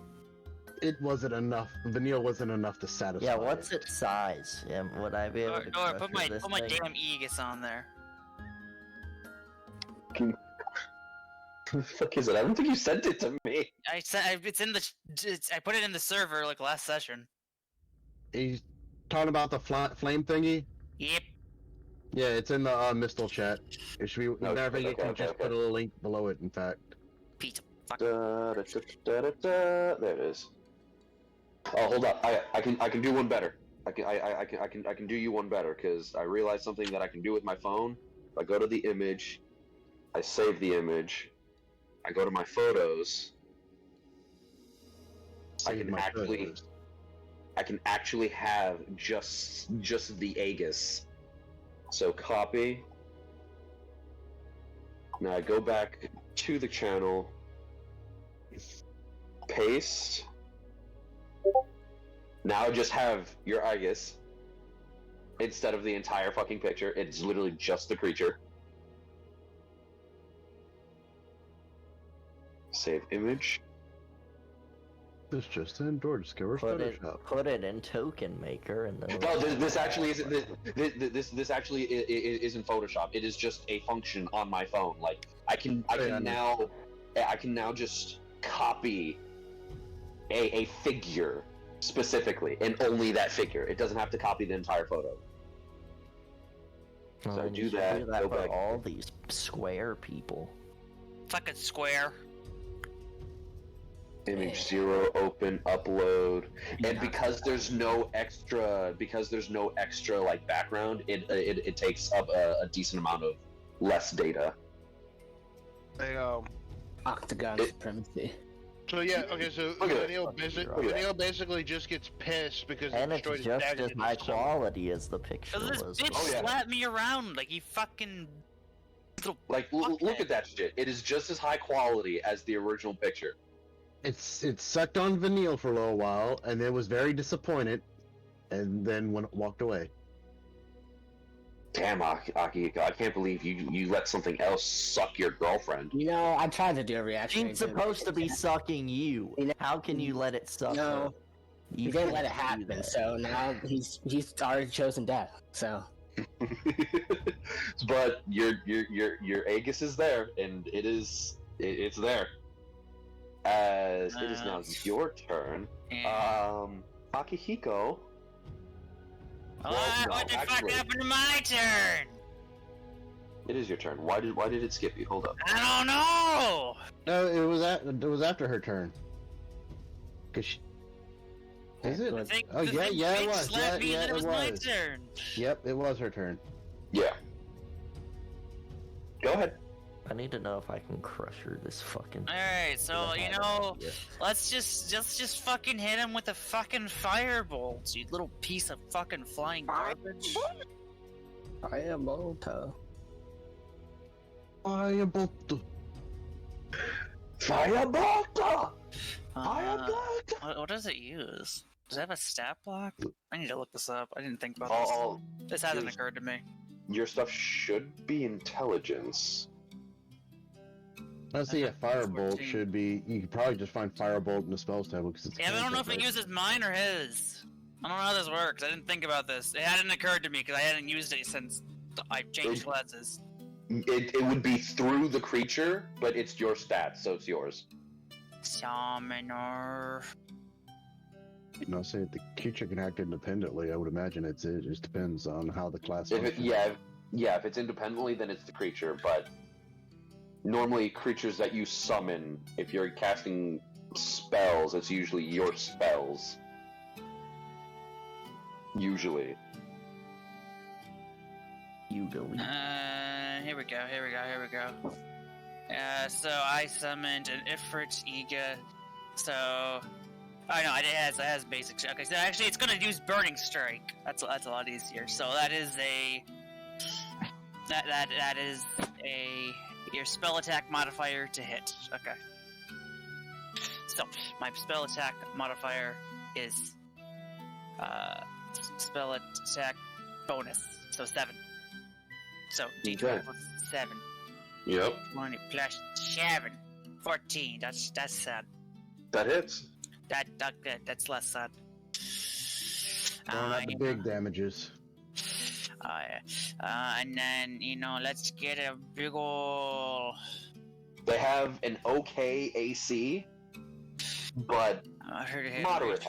It wasn't enough. Vanilla wasn't enough to satisfy. Yeah, what's its size? Yeah, would I be able to Or crush put this my thing? damn Aegis on there. What the fuck is it? I don't think you sent it to me. It's in the. I put it in the server like last session. He's talking about the flame thingy? Yep. Yeah, it's in the Mistel chat. It should be navigate okay, to just okay. put a link below it, in fact. Pizza. Fuck. There it is. Oh, hold up. I can do one better. I can do you one better because I realized something that I can do with my phone. I go to the image, I save the image, I go to my photos. I can actually have just the Aegis So copy. Now go back to the channel. Paste. Now just have your Igus instead of the entire fucking picture. It's literally just the creature. Save image. It's just an Android discover Photoshop. Put it in Token Maker and then. No, this actually isn't. This actually isn't Photoshop. It is just a function on my phone. Like I can now just copy a figure specifically, and only that figure. It doesn't have to copy the entire photo. Well, So then do you should that. do that Go for back. all these square people. Fucking square. Image 0, open, upload, and because there's no extra like background, it takes up a decent amount of less data. Octagon supremacy. So yeah, okay, so Look at Neil basically just gets pissed because And it it's destroyed his just dagger as in high the summer. quality as the picture This was. bitch Oh, yeah. slapped me around like he fucking. Like, look at that shit. It is just as high quality as the original picture. It sucked on Vanille for a little while, and then was very disappointed, and then walked away. Damn, Akihiko, I can't believe you let something else suck your girlfriend. You know, I tried to do a reaction. She's supposed to be sucking you. How can you let it suck her? No, you didn't let it happen. So now he's already chosen death. So. But your Aegis is there, and it's there. As it is now your turn. Akihiko. What the fuck happened to my turn? It is your turn. Why did it skip you? Hold up. I don't know. No, it was after her turn. Is it? I think Oh the yeah, thing yeah, it bitch was. slapped me Yeah, and then it it was my was. turn. Yep, it was her turn. Yeah. Go ahead. I need to know if I can crush her this fucking. Alright, so you know, let's just fucking hit him with a fucking firebolt, you little piece of fucking flying garbage. Firebolt. Firebolt. Firebolt. What does it use? Does it have a stat block? I need to look this up. I didn't think about Oh, this. This hasn't occurred to me. your stuff should be intelligence. Let's see, a firebolt 14. should be. You could probably just find firebolt in the spells table because it's. Yeah, but I don't know if it cantrip, uses mine or his. I don't know how this works. I didn't think about this. It hadn't occurred to me because I hadn't used it since I changed classes. It would be through the creature, but it's your stats, so it's yours. Summoner. right? No, say the creature can act independently. I would imagine it just depends on how the class. If it, functions. if it's independently, then it's the creature. But normally, creatures that you summon, if you're casting spells, it's usually your spells. Usually. Usually. Here we go. So I summoned an Ifrit Iga. So, oh no, it has basic. Okay, so actually, it's gonna use Burning Strike. That's a lot easier. So that is your spell attack modifier to hit. Okay. So my spell attack modifier is spell attack bonus. So 7. So D12 Okay. plus 7. Yep. 20 plus 7. 14. That's sad. That hits. That's less sad. Throwing out the big damages. And then, let's get a big ol'... They have an okay AC, but moderate.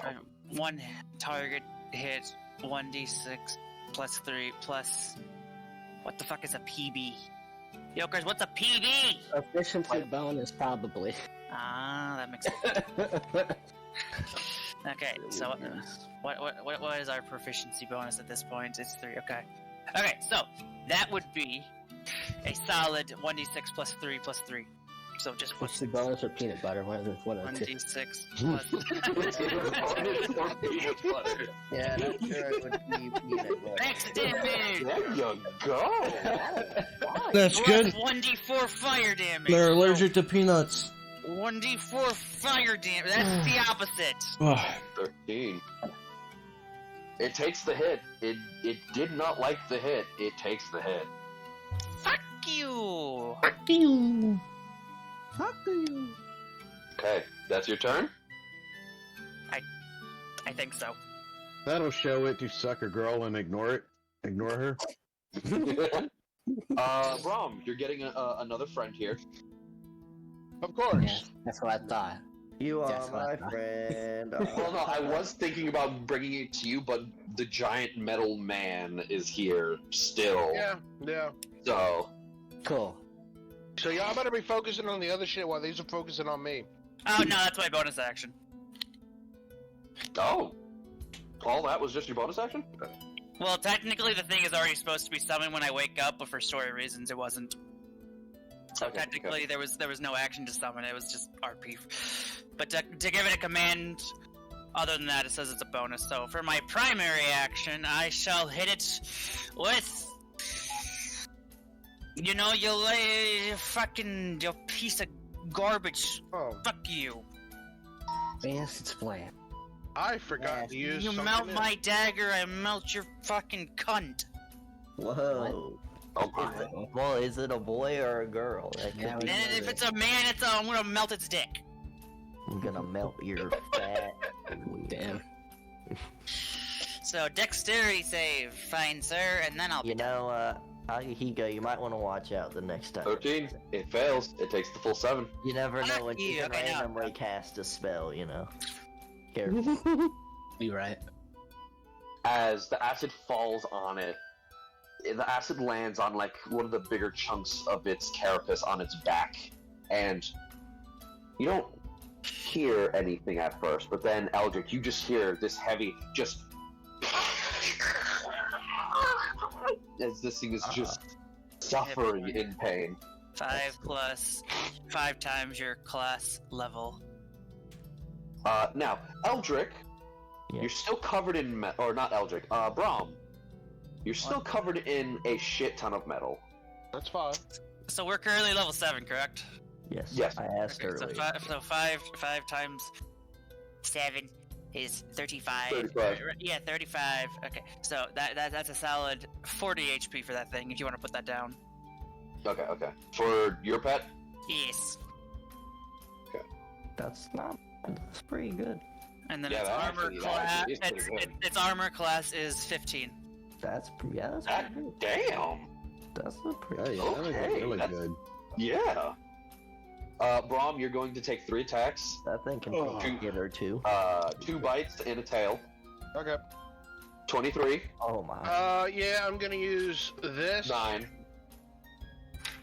One target hit, 1d6 plus 3 plus... What the fuck is a PB? Yokers, what's a PB? Efficiency bonus, probably. Ah, that makes sense. Okay, so what is our proficiency bonus at this point? It's 3. Okay, so that would be a solid 1d6 plus 3 plus 3. So just What's the bonus for peanut butter? What are the 1d6 plus. Yeah, that's sure it would be peanut butter. Max damage! There you go. That's good. 1d4 fire damage. They're allergic to peanuts. 1d4 fire damage. That's the opposite. Oh, 13. It takes the hit. It did not like the hit. It takes the hit. Fuck you! Okay, that's your turn? I think so. That'll show it to suck a girl and ignore it. Ignore her. Braum, you're getting another friend here. Of course. Yeah, that's what I thought. You are That's my fine. friend. Well, no, I was thinking about bringing it to you, but the giant metal man is here still. Yeah. So, Cool. So y'all better be focusing on the other shit while these are focusing on me. Oh no, that's my bonus action. oh, all that was just your bonus action? Well, technically the thing is already supposed to be summoned when I wake up, but for story reasons it wasn't. So Okay, technically there was no action to summon, it was just RP. But to give it a command, other than that, it says it's a bonus. So for my primary action, I shall hit it with... You know, you piece of garbage. Oh, Fuck you. Yes, it's bland. I forgot to use You something melt else. my dagger, I melt your fucking cunt. Whoa. Oh my. Well, is it a boy or a girl? That could Yeah, be And if either. it's a man, I'm gonna melt its dick. I'm gonna melt your fat. Damn. So, dexterity save, fine sir, and then I'll be You know, Akihiko, you might want to watch out the next time. 13. It fails. It takes the full 7. You never know when you Fuck can you, okay, no. randomly cast a spell, you know. Careful. You right. As the acid falls on it, the acid lands on like one of the bigger chunks of its carapace on its back, and you don't hear anything at first, but then Eldrik, you just hear this heavy just as this thing is just suffering in pain. 5 plus 5 times your class level. Now, Eldrik, Yeah. you're still covered in or not Eldrik, Braum, you're still covered in a shit ton of metal. That's fine. So we're currently level 7, correct? Yes. Yes. I asked Okay, so earlier. 5 times 7 is 35. 35. Yeah, 35. Okay, so that's a solid 40 HP for that thing, if you want to put that down. Okay. For your pet? Yes. That's not. That's pretty good. And then Yeah, its that armor actually- that class. actually is pretty good. Its armor class is 15. That's pretty God good. damn. That's a pretty. Yeah, that was Okay, really that's- good. Yeah. Braum, you're going to take 3 attacks, That thing can Oh. take a hit or two. 2 bites and a tail. Okay. 23, Oh my. Yeah, I'm gonna use this. 9,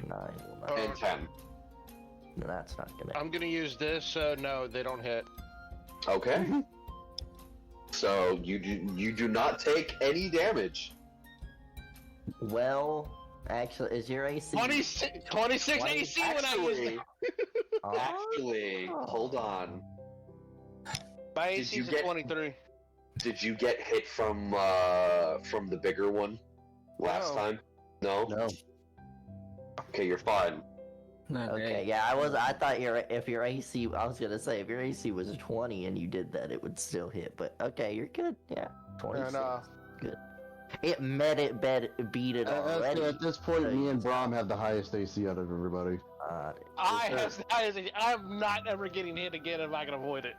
9. and 10. No, that's not gonna. I'm gonna use this, so no, they don't hit. Okay. So you do not take any damage. Well, actually, is your AC? 26 AC when I use Actually, Oh. actually, hold on. My Did AC you is get- 23. Did you get hit from the bigger one last No. time? No. No. Okay, you're fine. Not Okay, great. yeah, I thought if your AC, I was gonna say if your AC was 20 and you did that, it would still hit. But okay, you're good. Yeah, 26. And Good. It met it, beat it already. At this point, me and Braum have the highest AC out of everybody. I'm not ever getting hit again if I can avoid it.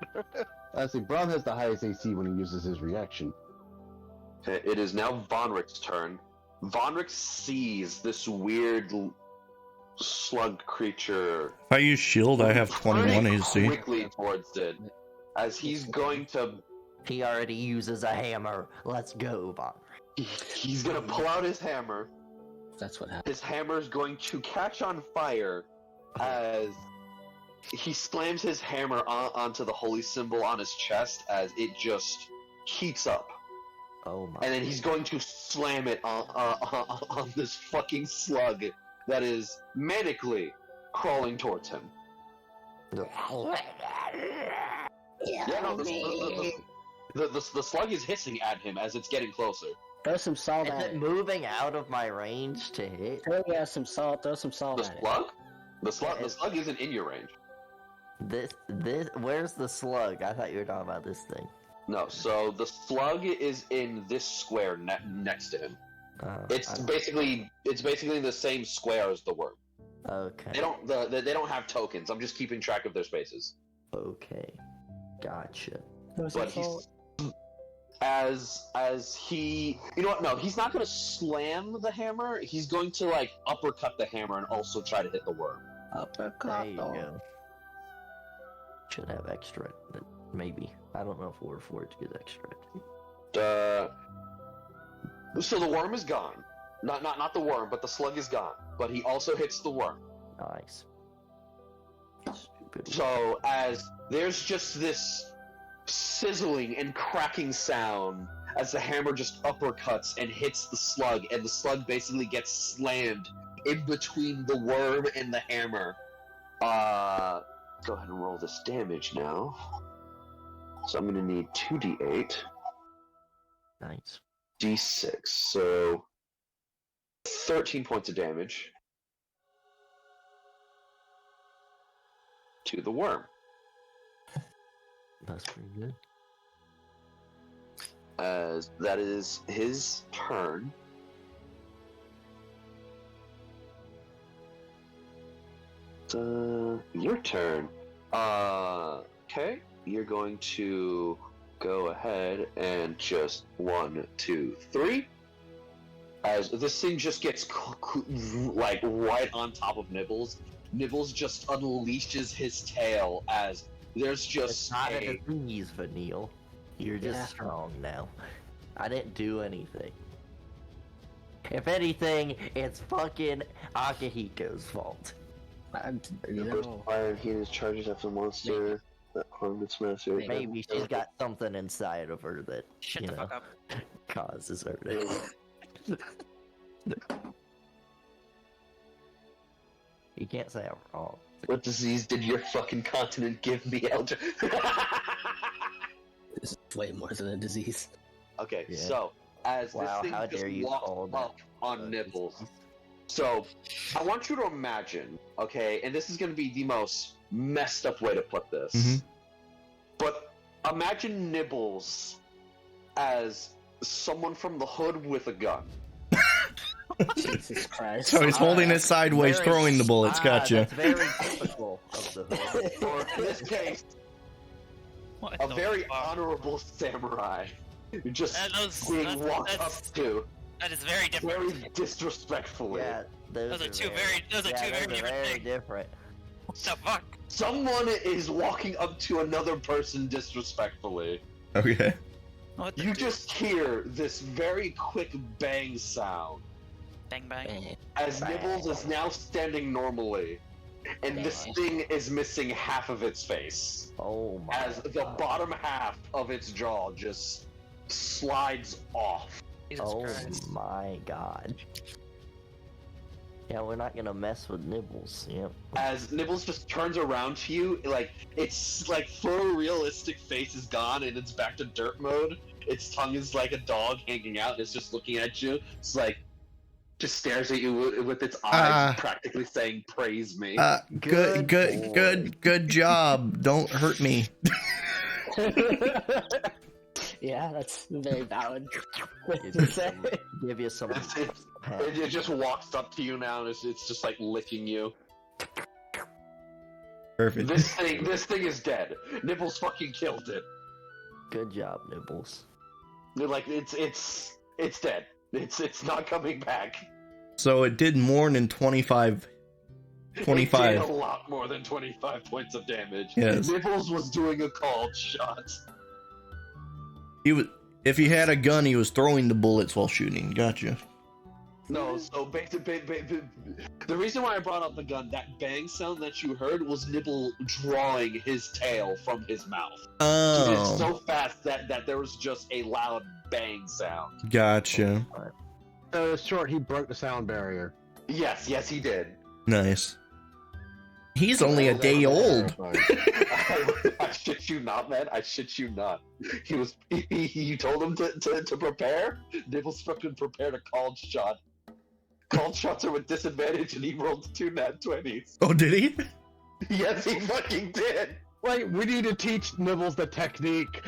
Actually, Braum has the highest AC when he uses his reaction. It is now Vonrik's turn. Vonrik sees this weird slug creature If I use shield, I have 21 turning AC. quickly towards it as he's going to He already uses a hammer. Let's go, Von. he's gonna pull out his hammer. That's what happened. His hammer is going to catch on fire as he slams his hammer onto the holy symbol on his chest as it just heats up. Oh my. And then he's going to slam it on this fucking slug that is manically crawling towards him. Yeah, no, the slug is hissing at him as it's getting closer. Throw some salt Is at it it. moving out of my range to hit? Throw some salt. Throw some salt The at it. slug? The slug isn't in your range. This, where's the slug? I thought you were talking about this thing. No, so the slug is in this square next to him. It's basically the same square as the worm. Okay. They don't have tokens. I'm just keeping track of their spaces. Okay. Gotcha. But he's as he, you know what? No, he's not going to slam the hammer. He's going to like uppercut the hammer and also try to hit the worm. Uppercut. There you go. Should have extra. Maybe. I don't know if Warforged gets extra. So the worm is gone. Not the worm, but the slug is gone. But he also hits the worm. Nice. Stupid. So as there's just this sizzling and cracking sound as the hammer just uppercuts and hits the slug, and the slug basically gets slammed in between the worm and the hammer. Go ahead and roll this damage now. So I'm gonna need 2d8. Nice. D6, so 13 points of damage to the worm. That's pretty good. As that is his turn. Your turn. Okay, you're going to go ahead and just 1, 2, 3. As this thing just gets like right on top of Nibbles, Nibbles just unleashes his tail as there's just It's not a disease, Vanille. You're just strong now. I didn't do anything. If anything, it's fucking Akihiko's fault. Fire and heat charges after the monster that harmed its master. Maybe she's got something inside of her that Shut the fuck up. causes her to. You can't say I'm wrong. What disease did your fucking continent give me, Eldrik? This is way more than a disease. Okay, Yeah. so as Wow, this how thing just dare you call walks that up on Nibbles, so I want you to imagine, okay, and this is going to be the most messed up way to put this, Mhm. but imagine Nibbles as someone from the hood with a gun. Jesus Christ. So he's holding it sideways, throwing the bullets. Gotcha. That's very typical of the hood. Or in this case, What a the very fuck? honorable samurai. Just being that's- walked up that's- to That is very different. very disrespectfully. Yeah, Those are two very different things. different. What the fuck? Someone is walking up to another person disrespectfully. Okay. What the You just hear this very quick bang sound bang bang. as Nibbles is now standing normally, and this thing is missing half of its face. Oh my As the God. bottom half of its jaw just slides off. Jesus Oh Christ. my God. Yeah, we're not gonna mess with Nibbles. Yep. As Nibbles just turns around to you, like, its, like, photorealistic face is gone and it's back to dirt mode. Its tongue is like a dog hanging out and it's just looking at you. It's like, just stares at you with its eyes, practically saying, praise me. Good job. Don't hurt me. Yeah, that's very valid. Give you some. It just walks up to you now and it's just like licking you. Perfect. This thing is dead. Nibbles fucking killed it. Good job, Nibbles. Like it's dead. It's not coming back. So it did more than 25. It 25. did a lot more than 25 points of damage. Yes. Nibbles was doing a called shot. He was. If he had a gun, he was throwing the bullets while shooting. Gotcha. No, so the reason why I brought up the gun, that bang sound that you heard was Nibble drawing his tail from his mouth. He did Oh, so fast that there was just a loud bang sound. gotcha. So it's short, he broke the sound barrier. Yes, he did. Nice. He's only a day old. I shit you not, man. I shit you not. You told him to prepare. Nibbles fucking prepared a called shot. Called shots are with disadvantage, and he rolled 2 nat 20s. Oh, did he? Yes, he fucking did. Wait, we need to teach Nibbles the technique.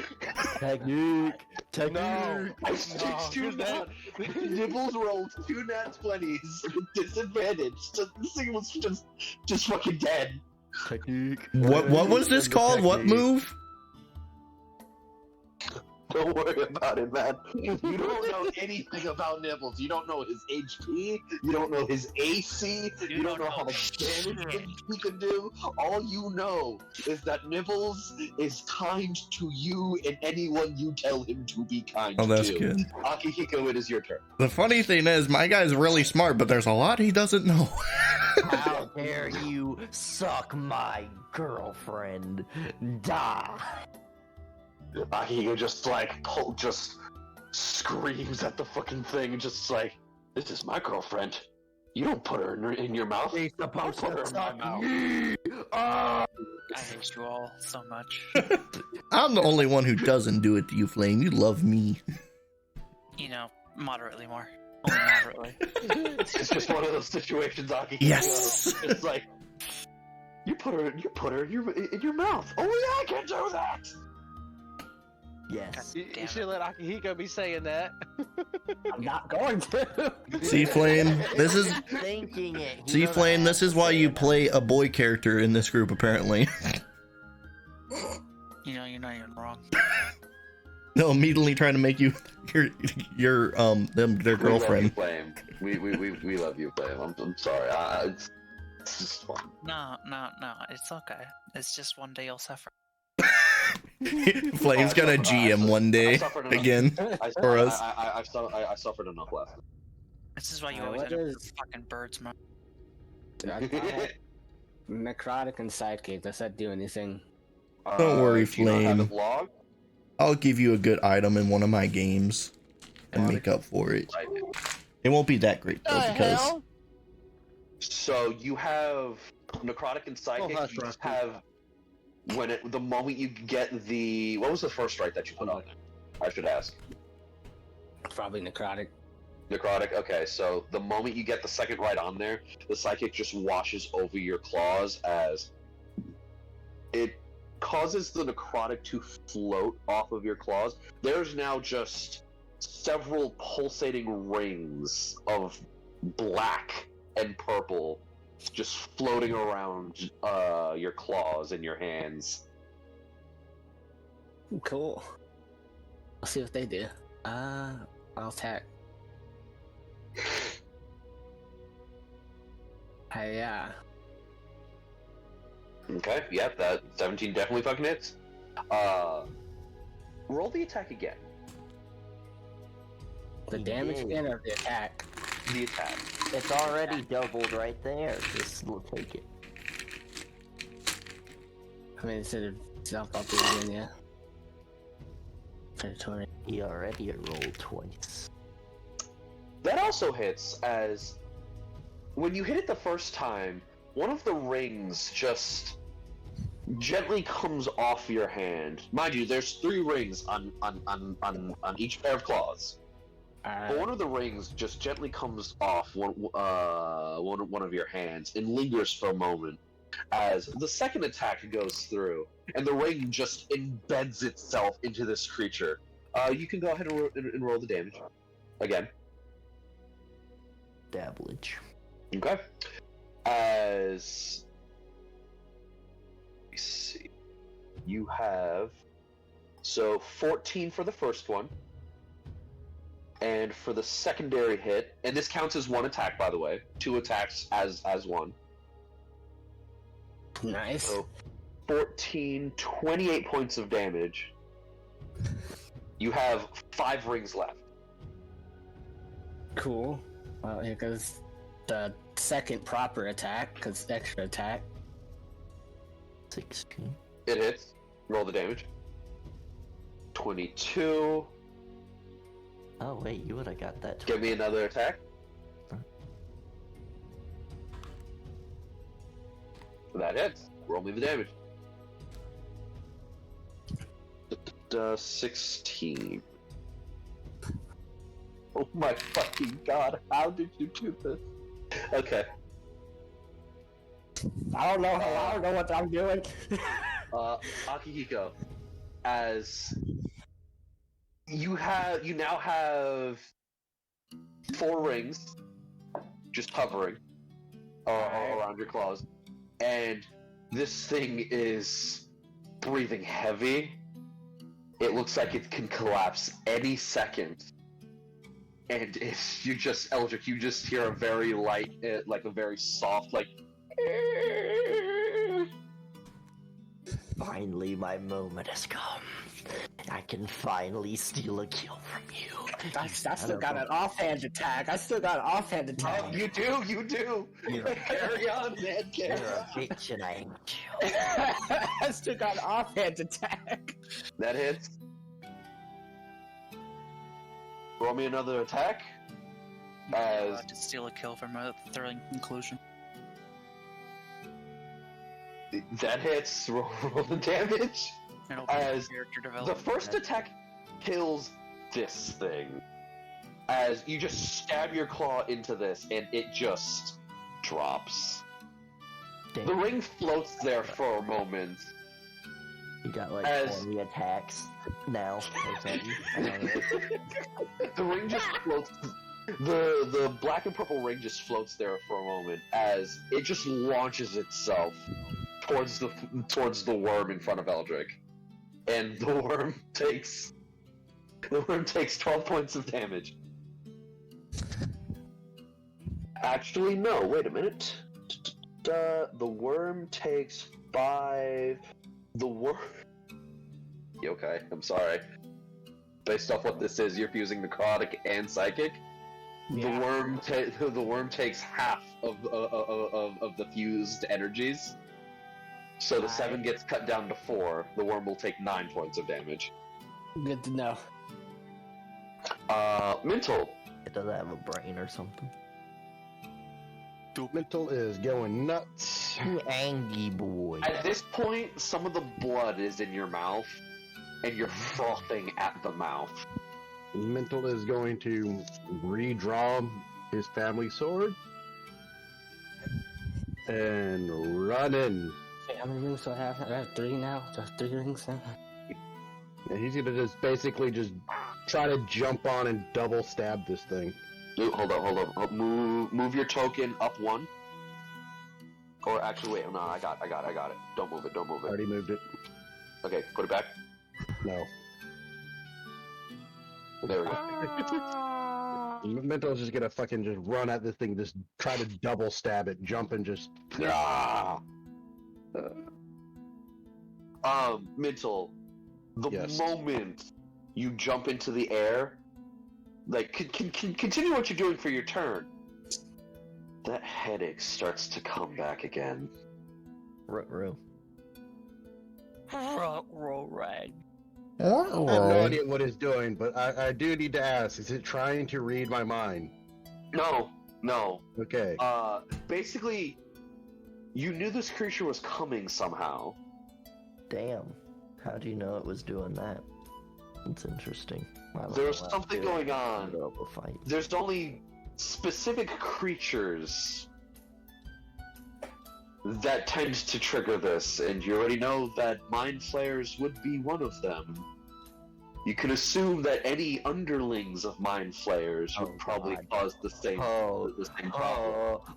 Technique. No, I shit you not. Nibbles rolled 2 nat 20s with disadvantage. So this thing was just fucking dead. Technique. What was this called? What move? Don't worry about it, man. You don't know anything about Nibbles. You don't know his HP. You don't know his AC. You don't know how much damage he can do. All you know is that Nibbles is kind to you and anyone you tell him to be kind to. Oh, that's good. Akihiko, it is your turn. The funny thing is, my guy's really smart, but there's a lot he doesn't know. How dare you suck my girlfriend? Die. Akihiko just screams at the fucking thing and just like, this is my girlfriend. You don't put her in your mouth. He's supposed put her to in my suck mouth. me. Oh. I hate you all so much. I'm the only one who doesn't do it to you, Flame. You love me. You know, moderately more. Only moderately. It's just one of those situations, Akihiko. Yes. It's like, you put her in your mouth. Oh yeah, I can do that. Yes. You should let Akihiko be saying that. I'm not going to. See, Flame, this is... Thinking it. See, Flame, this is why you play a boy character in this group, apparently. You know, you're not even wrong. No, immediately trying to make you their girlfriend. We love you, Flame. I'm sorry. It's just fun. No, it's okay. It's just one day you'll suffer. Flame's gonna GM one day again for us. I suffered enough last. This is why you Alright, always what end up is- with fucking birds, man. Necrotic and Sidekick, does that do anything? Don't worry, Do you not have Flame. it logged? I'll give you a good item in one of my games and make up for it. It won't be that great though, because So you have Necrotic and Psychic. hush, You just Rusty. have the moment you get what was the first right that you put on there? I should ask. Probably Necrotic. Necrotic. Okay, so the moment you get the second right on there, the Psychic just washes over your claws as it causes the Necrotic to float off of your claws. There's now just several pulsating rings of black and purple just floating around your claws and your hands. Cool. Let's see what they do. I'll attack. Hey, yeah. Okay, yep, that 17 definitely fucking hits. Roll the attack again. The damage Yay. again or the attack? The attack. It's already doubled right there. Just take it. I mean, instead of self, I'll do it again, yeah. Predatory. He already rolled twice. That also hits as when you hit it the first time, one of the rings just gently comes off your hand. Mind you, there's 3 rings on each pair of claws. But one of the rings just gently comes off one of your hands and lingers for a moment as the second attack goes through, and the ring just embeds itself into this creature. You can go ahead and roll the damage again. Dabblage. Okay. As let me see, you have 14 for the first one. And for the secondary hit, and this counts as 1 attack, by the way. 2 attacks as 1. Nice. So 14, 28 points of damage. You have 5 rings left. Cool. Well, here goes the second proper attack, because extra attack. 16. It hits. Roll the damage. 22. Oh wait, you would have got that. Give me another attack. That hits. Roll me the damage. 16. Oh my fucking god, how did you do this? Okay. I don't know what I'm doing. Akihiko, as you now have 4 rings just hovering around your claws, and this thing is breathing heavy. It looks like it can collapse any second. And if you just, Eldrik, you just hear a very light, like a very soft, like... Finally, my moment has come. I can finally steal a kill from you. I still got an offhand attack. Oh, you do! Carry on, man, You're carry a on. bitch and I ain't you. I still got an offhand attack. That hits. Roll me another attack. As To steal a kill from a thrilling conclusion. that hits, roll the damage. It'll be As character The development. first attack kills this thing. As you just stab your claw into this, and it just drops. Damn. The ring floats there for a moment. You got like As- 20 attacks now or something. I don't know. The ring just floats. The black and purple ring just floats there for a moment as it just launches itself towards the worm in front of Eldrik, and the worm takes 12 points of damage. Actually, no. Wait a minute. The worm takes 5. The worm. Yokai, I'm sorry. Based off what this is, you're fusing necrotic and psychic. Yeah. The worm takes half of the fused energies. So the 7 gets cut down to 4. The worm will take 9 points of damage. Good to know. Mntal. It doesn't have a brain or something. Mntal is going nuts. You angry boy. At this point, some of the blood is in your mouth, and you're frothing at the mouth. Mntal is going to redraw his family sword and run in. How many rings do I have? I have 3 now. Just 3 rings now. And he's gonna just basically just try to jump on and double stab this thing. Dude, hold up. Move your token up 1. Or actually, wait, no, I got it. Don't move it. Already moved it. Okay, put it back. No. There we go. Mntal's just gonna fucking just run at this thing, just try to double stab it, jump and just. Ah. Mntal, the Yes. moment you jump into the air, like, continue what you're doing for your turn. That headache starts to come back again. Ruh-roh. Rag. I have no idea what it's doing, but I do need to ask: is it trying to read my mind? No. Okay. Basically, you knew this creature was coming somehow. Damn. How do you know it was doing that? It's interesting. There's something going on. A fight. There's only specific creatures that tend to trigger this, and you already know that mind flayers would be one of them. You can assume that any underlings of mind flayers would probably God. cause the same problem.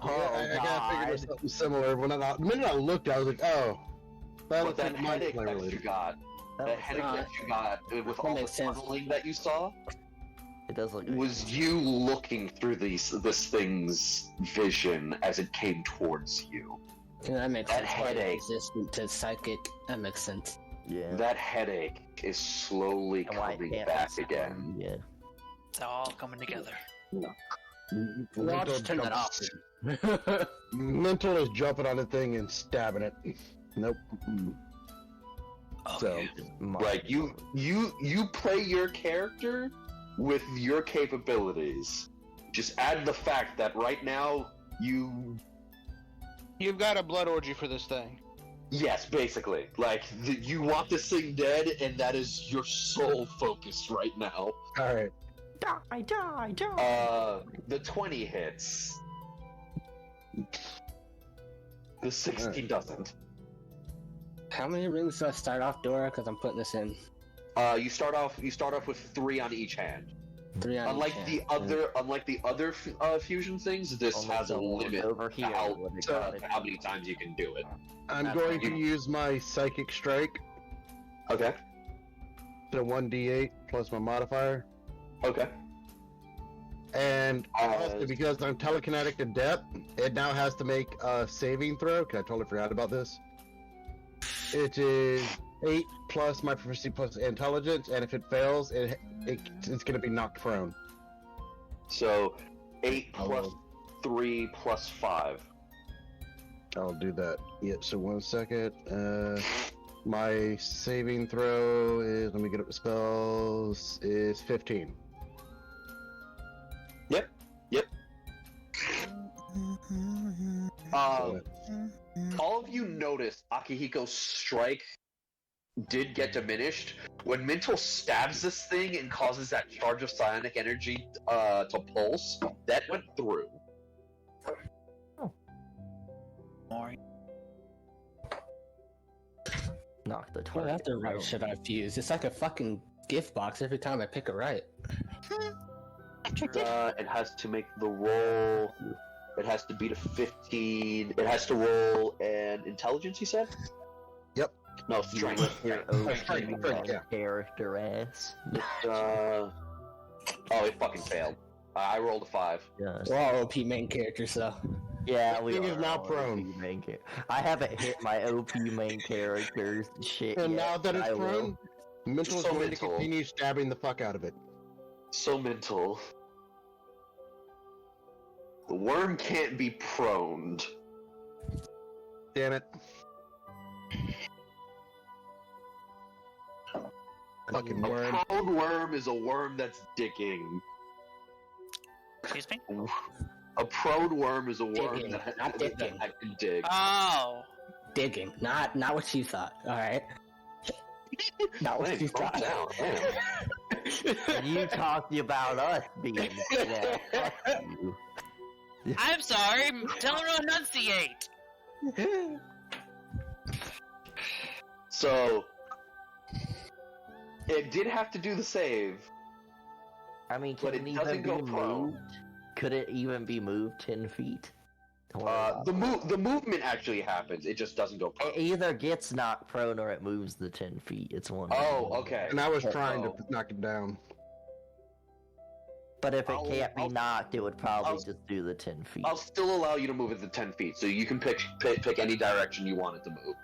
I gotta figure there's something similar. When the minute I looked, I was like, oh, that But looks that like mind headache flayer that you related. got, that headache that you got with all the makes sense. tunneling that you saw, It does look. was you looking through this thing's vision as it came towards you. Yeah, that makes That sense. Why they're headache. resistant to psychic. That makes sense. Yeah. That headache is slowly And why it coming can't back respond, again. Yeah. It's all coming together. Well, I'll just turn that off. Mntal is jumping on the thing and stabbing it. Nope. Oh, So, yeah. Like you play your character with your capabilities. Just add the fact that right now you You've got a blood orgy for this thing. Yes, basically. Like, you want this thing dead, and that is your sole focus right now. Alright. Die. The 20 hits. The 16 doesn't. How many rings do I start off, Dora? Because I'm putting this in. You start off with 3 on each hand. 3 on Unlike each the hand. other fusion things, this Only has a someone limit over to here would have got it. how many times you can do it. I'm That's going fine. to use my Psychic Strike Okay. to 1d8 plus my modifier. Okay. And also because I'm telekinetic adept, it now has to make a saving throw. I totally forgot about this. It is 8 plus my proficiency plus intelligence, and if it fails, it's going to be knocked prone. So 8 plus 3 plus 5. I'll do that. Yep, so 1 second. My saving throw is, let me get up the spells, is 15. Yep. All of you notice Akihiko's strike did get diminished when Mntal stabs this thing and causes that charge of psionic energy to pulse. That went through. Knock the What target. other right should I fuse? It's like a fucking gift box every time I pick a right. It has to make the roll. It has to beat a 15. It has to roll an intelligence, you said? Yep. No, strength. Your character ass. Oh, it fucking failed. I rolled a 5. Yes. We're all OP main characters, though. Yeah, That we thing are is now all prone. OP main I haven't hit my OP main characters shit And yet. now that it's I will. prone, Mental's So going to Mntal. continue stabbing the fuck out of it. So Mntal. The worm can't be proned. Damn it. Fucking A worm. prone worm is a worm that's digging. Excuse me? A prone worm is a worm Digging, that not digging. can dig. Oh. Digging, not what you thought. All right. Not what Man, you calm thought. down, man. And you talking about us being yeah, fuck you. I'm sorry. Tell her to enunciate. So, it did have to do the save. I mean, But can it it doesn't even go be prone. moved? Could it even be moved 10 feet? The movement actually happens. It just doesn't go It prone. either gets knocked prone or it moves the 10 feet. It's one. Oh, okay. And I was trying to Oh. knock it down. But if it I'll- can't be I'll- knocked, it would probably I'll- just do the 10 feet. I'll still allow you to move it the 10 feet, so you can pick any direction you want it to move.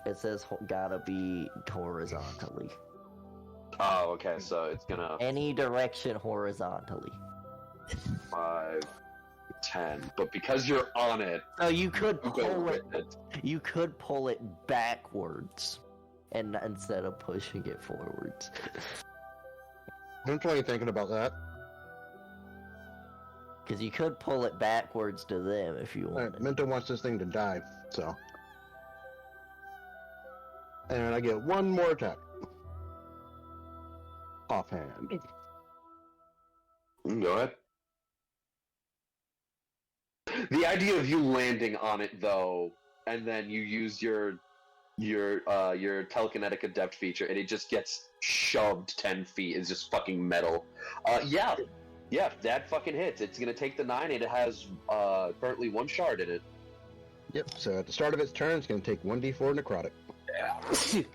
It says gotta be horizontally. Oh, okay, so it's gonna Any direction horizontally. 5, 10. But because you're on it, So you could you go pull it. with it. You could pull it backwards, and instead of pushing it forwards. I'm totally thinking about that. Because you could pull it backwards to them if you Alright, wanted. Mental wants this thing to die, so. And I get one more attack. Offhand. Go ahead. The idea of you landing on it, though, and then you use your telekinetic adept feature, and it just gets shoved 10 feet. It's just fucking metal. Yeah, that fucking hits. It's gonna take the 9, and it has currently 1 shard in it. Yep, so at the start of its turn, it's going to take 1d4 necrotic. Bless you.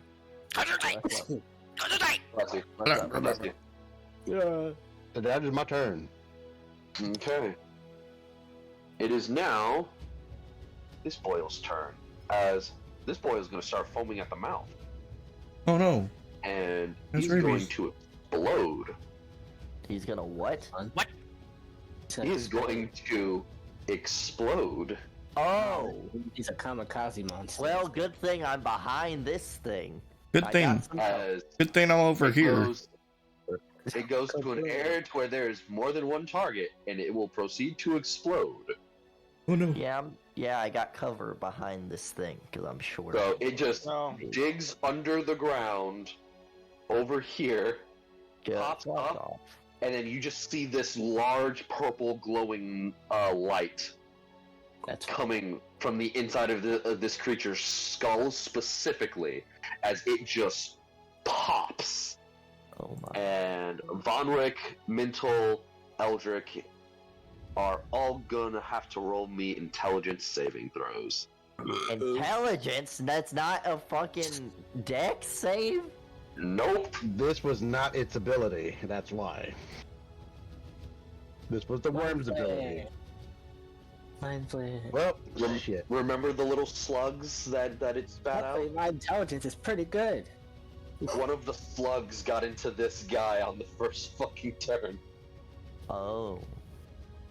Bless you. Bless you. Yeah. So that is my turn. Okay. It is now this boy's turn, as this boy is going to start foaming at the mouth, Oh no. and That's he's rabies. going to explode. He's gonna what? He is going to explode. Oh! He's a kamikaze monster. Well, good thing I'm behind this thing. Good I thing. got some- As Good thing I'm over it here. it goes to an area to where there is more than one target, and it will proceed to explode. Oh no. Yeah, I got cover behind this thing because I'm short. So it just No. digs under the ground over here, pops Fuck up, off. and then you just see this large purple glowing light That's coming from the inside of this creature's skull specifically, as it just pops. Oh my. And Vonric, Mntal, Eldrik are all gonna have to roll me intelligence saving throws. Intelligence? That's not a fucking dex save? Nope. This was not its ability. That's why. This was the worm's ability. Mind blade. Well, shit. Remember the little slugs that it spat out? Luckily, my intelligence is pretty good. One of the slugs got into this guy on the first fucking turn. Oh.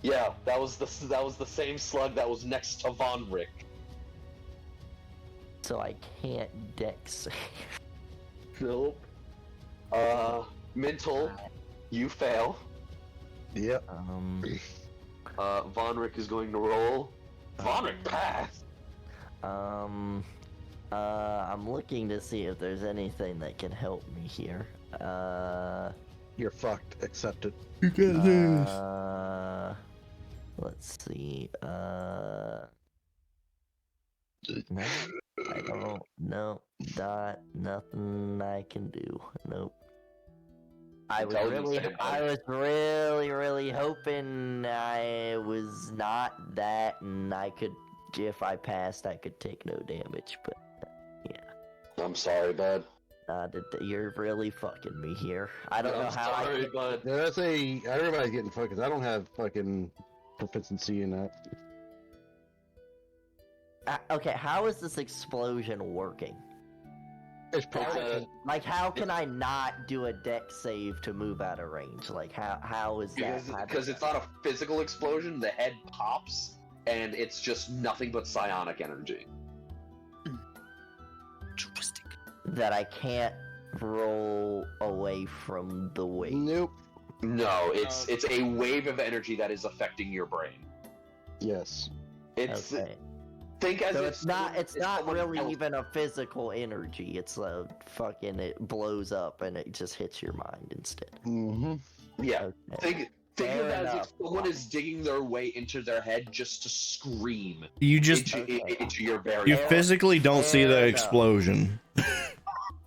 Yeah, that was the same slug that was next to Vonric. So I can't dex save. Nope. Mntal, you fail. Yep. Vonric is going to roll. Vonric pass. I'm looking to see if there's anything that can help me here. You're fucked. Accept it. You got this. Let's see. No, I don't. No, nothing I can do. Nope. I was really hoping I was not that, and I could, if I passed, I could take no damage. But yeah. I'm sorry, bud. You're really fucking me here. I don't know how sorry, bud. Yeah, that's everybody's getting fucked 'cause I don't have fucking proficiency in that. Okay, how is this explosion working? It's probably Like, how can I not do a dex save to move out of range? Like, how is that? Because it's not a physical explosion. The head pops, and it's just nothing but psionic energy. Twisting. That I can't roll away from the wave. Nope. No, it's a wave of energy that is affecting your brain. Yes. It's Okay. think as So if it's not someone really else- even a physical energy. It's a fucking, it blows up and it just hits your mind instead. Mm-hmm. Yeah. Okay. Think Fair of it as enough. if someone is digging their way into their head just to scream You just into your very you heart. physically don't see the Fair enough. explosion.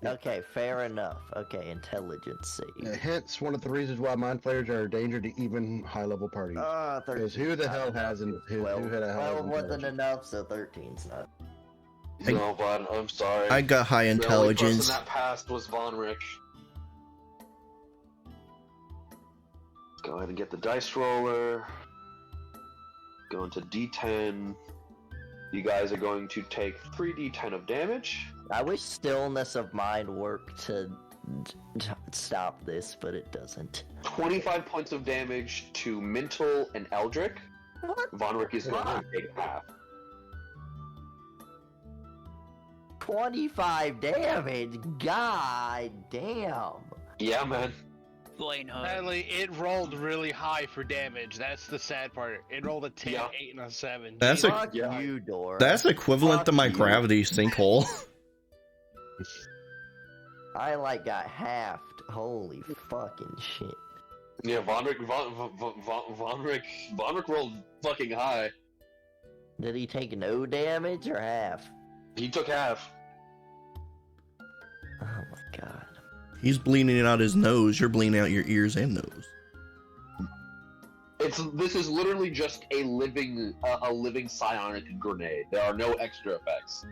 Okay, fair enough. Okay, intelligence save. Hence, one of the reasons why mind flayers are a danger to even high-level parties. 13. Because who the hell has who the hell has 12 wasn't intelligence? enough, so 13's not. No, bud, I'm sorry. I got high The only intelligence. person that passed was Vonric. Go ahead and get the dice roller. Go into D10. You guys are going to take 3d10 of damage. I wish stillness of mind worked to stop this, but it doesn't. 25 points of damage to Mntal and Eldrik. What? Vonric is going to take half. 25 damage? God damn. Yeah, man. Blaine Hood. Sadly, it rolled really high for damage. That's the sad part. It rolled a 10, Yeah. 8, and a 7. That's a- Fuck yeah. you, Dora. That's equivalent to Fuck my you. gravity sinkhole. I like got halved. Holy fucking shit. Yeah, Vonric rolled fucking high. Did he take no damage or half? He took half. Oh my god. He's bleeding out his nose. You're bleeding out your ears and nose. This is literally just a living psionic grenade. There are no extra effects.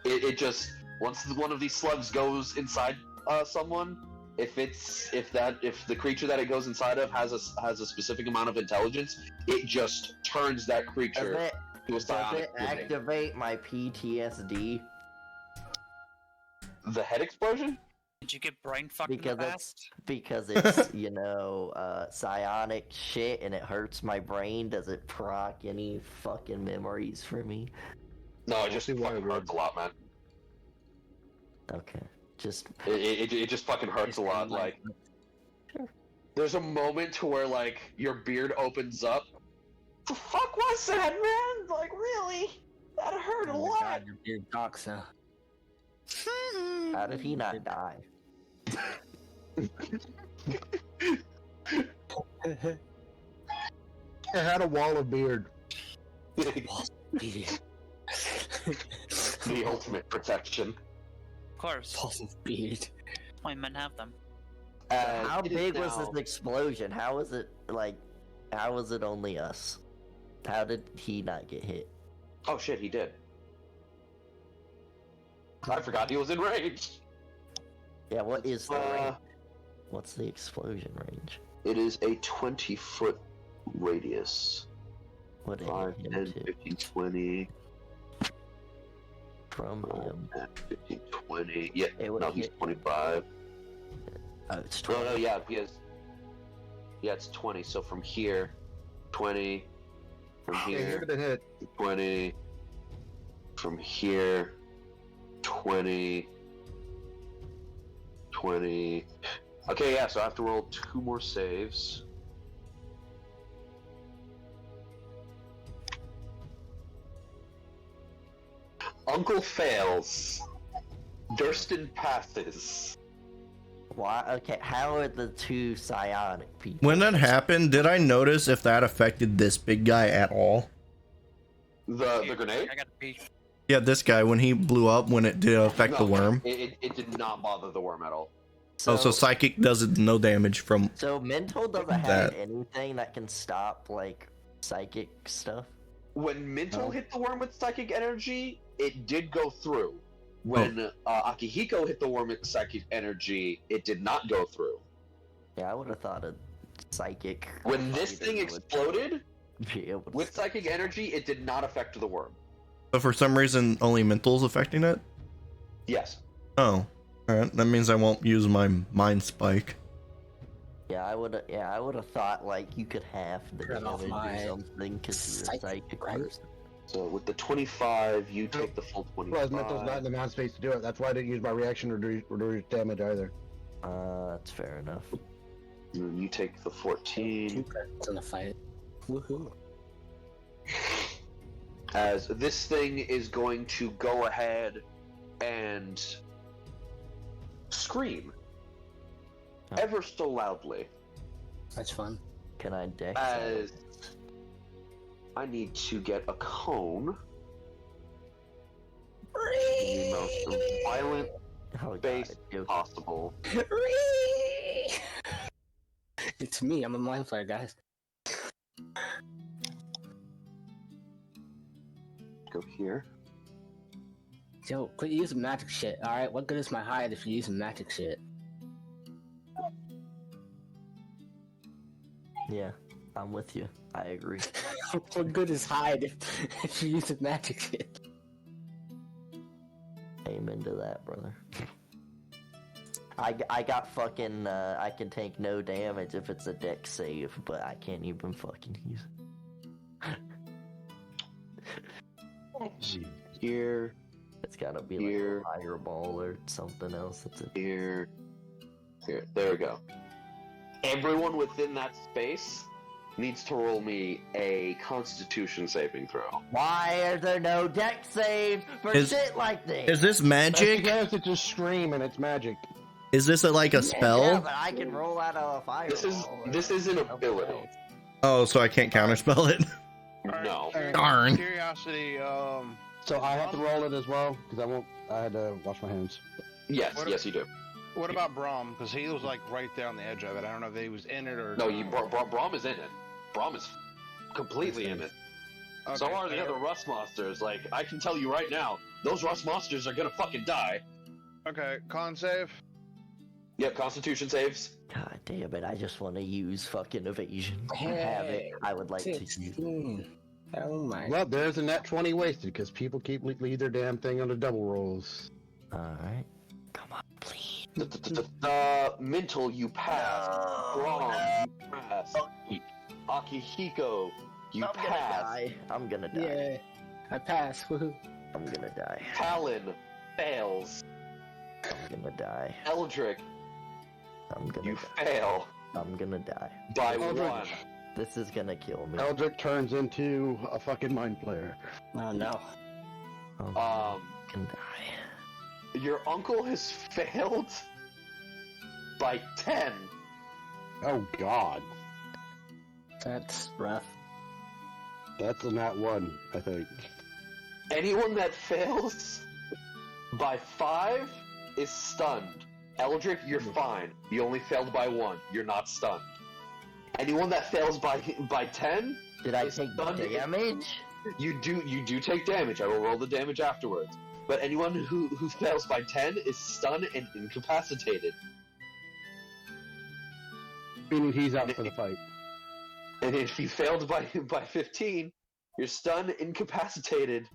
It just, once one of these slugs goes inside someone, if the creature that it goes inside of has a specific amount of intelligence, it just turns that creature to a Does psionic it grenade. activate my PTSD? The head explosion? Did you get brain fucked in the Because past? it's you know, psionic shit and it hurts my brain. Does it proc any fucking memories for me? No, it just fucking hurts a lot, man. Okay. Just It just fucking hurts a lot. Like, there's a moment to where like your beard opens up. The fuck was sad, man. Like, really? That hurt a lot. God, your beard talks now. How did he not die? I had a wall of beard. The ultimate protection. Of course. Pulse of beard. Why men have them? How It is big was now- this explosion? How was it like? How was it only us? How did he not get hit? Oh shit, he did. I forgot he was in range. Yeah, what is the Uh, range? What's the explosion range? It is a 20-foot radius. What did 5, it hit 10, him to? 15, 20. From 5, him? 10, 15, 20. Yeah, It would no, he's hit. 25. Oh, it's No, 20. no, yeah, he has. Yeah, it's 20. So from here, 20. From Yeah, he would here, have been hit. 20. From here, 20. 20. Okay, yeah, so I have to roll 2 more saves. Uncle fails. Durston passes. Why? Okay, how are the two psionic people? When that happened, did I notice if that affected this big guy at all? The grenade? I gotta pee. Yeah, this guy, when he blew up, when it did affect the No, worm. It did not bother the worm at all. Oh, so psychic does no damage from. So Mntal doesn't have that. anything that can stop like psychic stuff. When Mntal Oh. hit the worm with psychic energy, it did go through. When Akihiko hit the worm with psychic energy, it did not go through. Yeah, I would have thought a psychic. When this fighter thing would exploded be able to with stop. psychic energy, it did not affect the worm. So for some reason, only Mntal's affecting it? Yes. Oh. Alright, that means I won't use my mind spike. Yeah, I would. Yeah, I would have thought like you could half the Turn off damage my or something because you're a psychic right? person. So with the 25, you take the full 25. Well, Mental's not in the mind space to do it. That's why I didn't use my reaction to reduce damage either. That's fair enough. And then you take the 2 14. persons in a fight. Woohoo. As this thing is going to go ahead and scream Oh. ever so loudly. That's fun. Can I dex? As I need to get a cone. The most violent Oh, God, base Yokai. possible. It's me, I'm a mind flayer, guys. Go here. Yo, quit using magic shit, alright? What good is my hide if you're using magic shit? Yeah, I'm with you. I agree. What good is hide if you're using magic shit? Amen to that, brother. I got fucking. I can take no damage if it's a dex save, but I can't even fucking use it. Here, It's gotta be like Here. a fireball or something else. That's it. here, here. There we go. Everyone within that space needs to roll me a Constitution saving throw. Why are there no dex saves for Is- shit like this? Is this That's magic? because it's a scream and it's magic. Is this like a Yeah, spell? but I can roll out a fireball. This is an ability. Oh, so I can't counterspell it? No. Darn. Curiosity, So I have to roll it as well because I had to wash my hands. Yes, What yes, you do. what about Braum? Because he was like right there on the edge of it. I don't know if he was in it or. No, Braum is in it. Braum is completely in it. Okay, So are the other rust monsters. Like, I can tell you right now, those rust monsters are gonna fucking die. Okay, con save. Yep, Constitution saves. God damn it! I just want to use fucking evasion. Hey, Have it. I would like to use. 16. Oh my. Well, there's a net 20 wasted because people keep leave their damn thing on the double rolls. All right, come on, please. Mntal, you pass. Braum, you pass. Akihiko, you I'm gonna pass. die. I'm gonna die. Yeah. I pass. Woohoo. I'm gonna die. Talon fails. I'm gonna die. Eldrik, I'm gonna you die. fail I'm gonna die. by Eldrik. one. This is gonna kill me. Eldrik turns into a fucking mind player. Oh no. Can die. Your uncle has failed by 10. Oh god. That's rough. That's a nat 1, I think. Anyone that fails by 5 is stunned. Eldrik, you're fine. You only failed by 1. You're not stunned. Anyone that fails by 10 Did I is take stunned. damage? You do take damage. I will roll the damage afterwards. But anyone who fails by 10 is stunned and incapacitated. Meaning he's out for the fight. And if you failed by 15, you're stunned, incapacitated,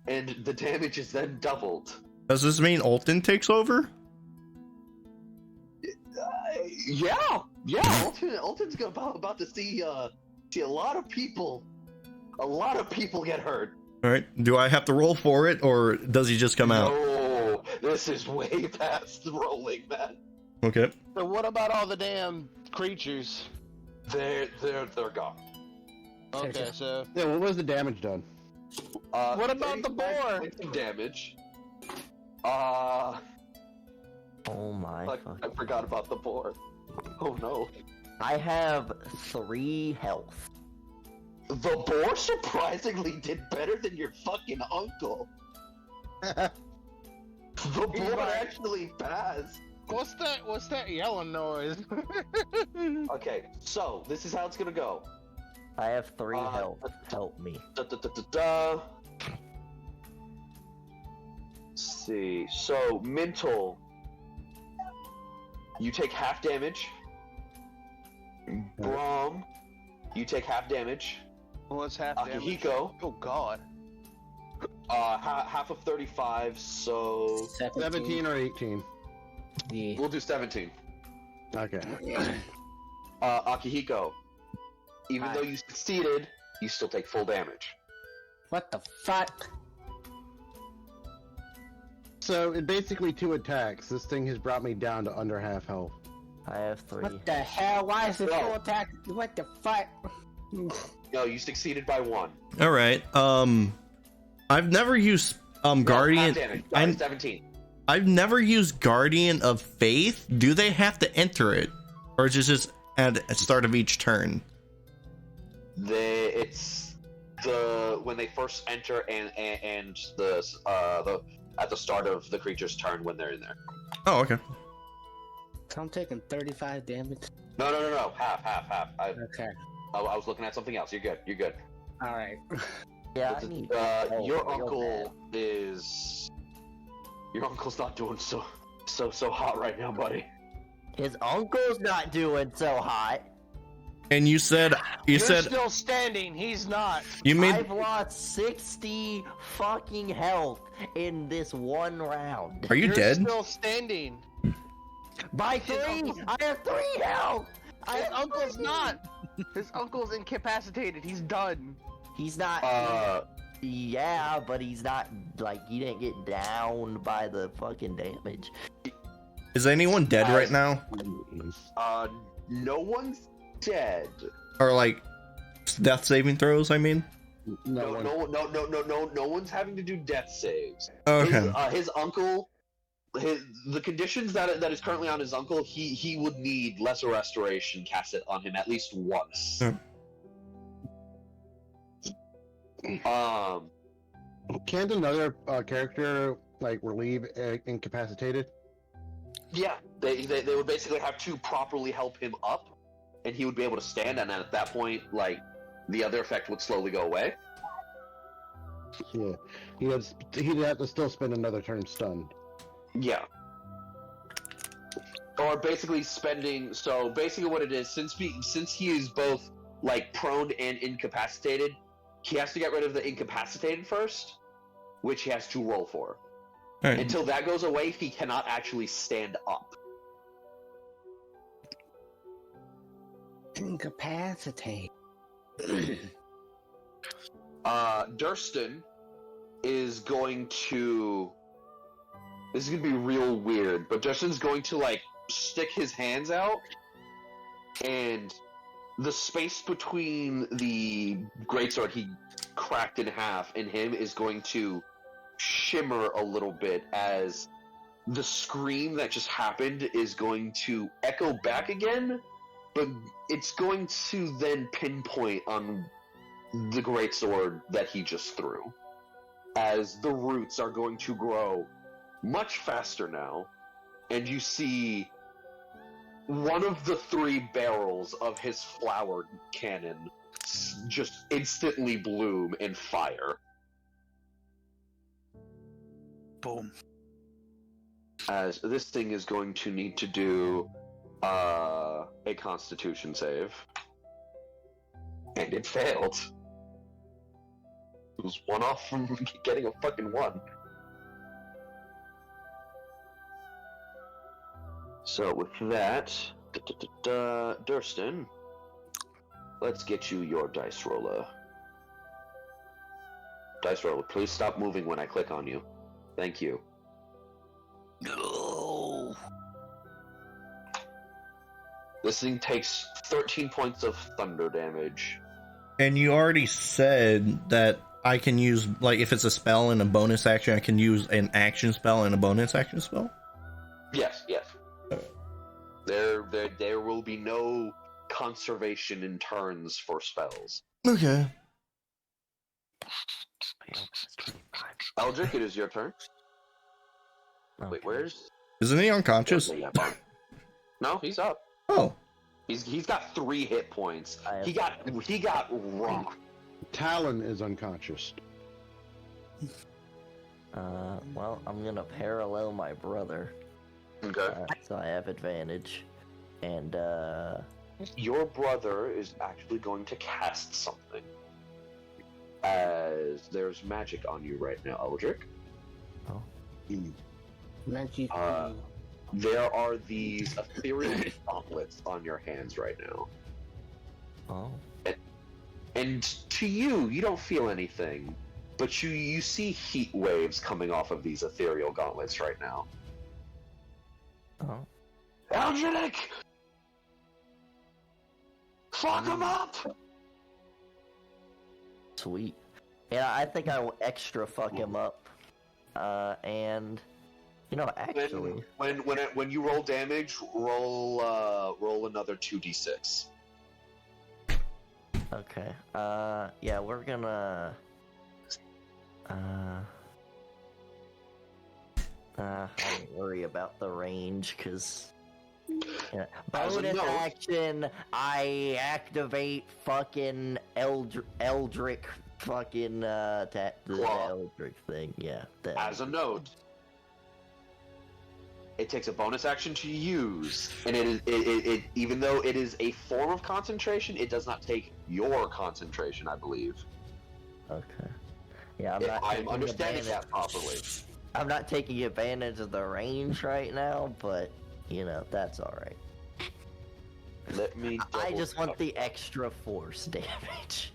and the damage is then doubled. Does this mean Alton takes over? Yeah. Alton's about to see a lot of people get hurt. All right. Do I have to roll for it, or does he just come out? No, this is way past rolling, man. Okay. So what about all the damn creatures? They're gone. Okay, so Yeah, what was the damage done? What about the 35 boar? points of damage. Oh my I fuck. forgot about the boar. Oh no. I have 3 health. The boar surprisingly did better than your fucking uncle. The boar actually passed. What's that yelling noise? Okay, so this is how it's gonna go. I have 3 health. Help me. Let's see. So Mntal, you take half damage. Braum, you take half damage. What's half damage? Akihiko, Oh god. half of 35. So 17 or 18? Yeah. we'll do 17. Okay. Akihiko, even Hi. though you succeeded, you still take full damage. What the fuck? So, in basically 2 attacks, this thing has brought me down to under half health. I have 3. What the hell? Why is it No. full attack? What the fuck? No, you succeeded by 1. All right. I've never used Guardian. Half damage. I'm- 17. I've never used Guardian of Faith. Do they have to enter it, or is it just at the start of each turn? It's when they first enter and the at the start of the creature's turn when they're in there. Oh, okay. So I'm taking 35 damage. No. Half. Okay. I was looking at something else. You're good. All right. Yeah, I need Your real uncle is. Your uncle's not doing so hot right now, buddy. bad. His uncle's not doing so hot. And you said You're still standing. He's not. you made I've lost 60 fucking health in this one round. Are you You're dead? still standing. By 3! I have 3 health! His uncle's not. His uncle's incapacitated. He's done. He's not. Yeah, but he's not. Like, he didn't get down by the fucking damage. Is anyone dead right now? No one's dead. Or like death saving throws? I mean. No one's having to do death saves. Okay. His uncle, the conditions that is currently on his uncle, he would need lesser restoration casted on him at least once. Can't another character, like, relieve incapacitated? Yeah, they would basically have to properly help him up, and he would be able to stand, and then at that point, like, the other effect would slowly go away. Yeah. He'd have to still spend another turn stunned. Yeah. Or basically spending. So basically, what it is, since he is both like prone and incapacitated, he has to get rid of the incapacitated first, which he has to roll for. All right. Until that goes away, he cannot actually stand up. Incapacitate. Durston is going to. This is gonna be real weird, but Durston's going to like stick his hands out, and the space between the greatsword he cracked in half and him is going to shimmer a little bit as the scream that just happened is going to echo back again, but it's going to then pinpoint on the greatsword that he just threw, as the roots are going to grow much faster now, and you see one of the 3 barrels of his flower cannon just instantly bloom in fire. Boom. As this thing is going to need to do a Constitution save. And it failed. It was one off from getting a fucking 1. So with that, Durston, let's get you your dice roller. Dice roller, please stop moving when I click on you. Thank you. No. This thing takes 13 points of thunder damage. And you already said that I can use, like, if it's a spell and a bonus action, I can use an action spell and a bonus action spell? Yes. There will be no conservation in turns for spells. Okay. Eldrik, it is your turn. Okay. Wait, where's... Isn't he unconscious? No, he's up. Oh. He's got 3 hit points. He got rocked. Talon is unconscious. Well, I'm gonna parallel my brother. Okay. So I have advantage. And, Your brother is actually going to cast something. As there's magic on you right now, Eldrik. Oh. Magic. There are these ethereal gauntlets on your hands right now. Oh. And to you, you don't feel anything, but you see heat waves coming off of these ethereal gauntlets right now. Oh. Eldrik! Fuck him up! Sweet. Yeah, I think I will extra fuck him up. And you know, actually, when you roll damage, roll another 2d6. Okay. Yeah, we're gonna. I don't worry about the range, cause. Yeah. Bonus action, I activate fucking Eldrik fucking the Eldrik thing, yeah. As a note, it takes a bonus action to use, and it even though it is a form of concentration, it does not take your concentration, I believe. Okay. Yeah, I'm understanding that properly. I'm not taking advantage of the range right now, but you know, that's alright. Let me I just want the extra force damage.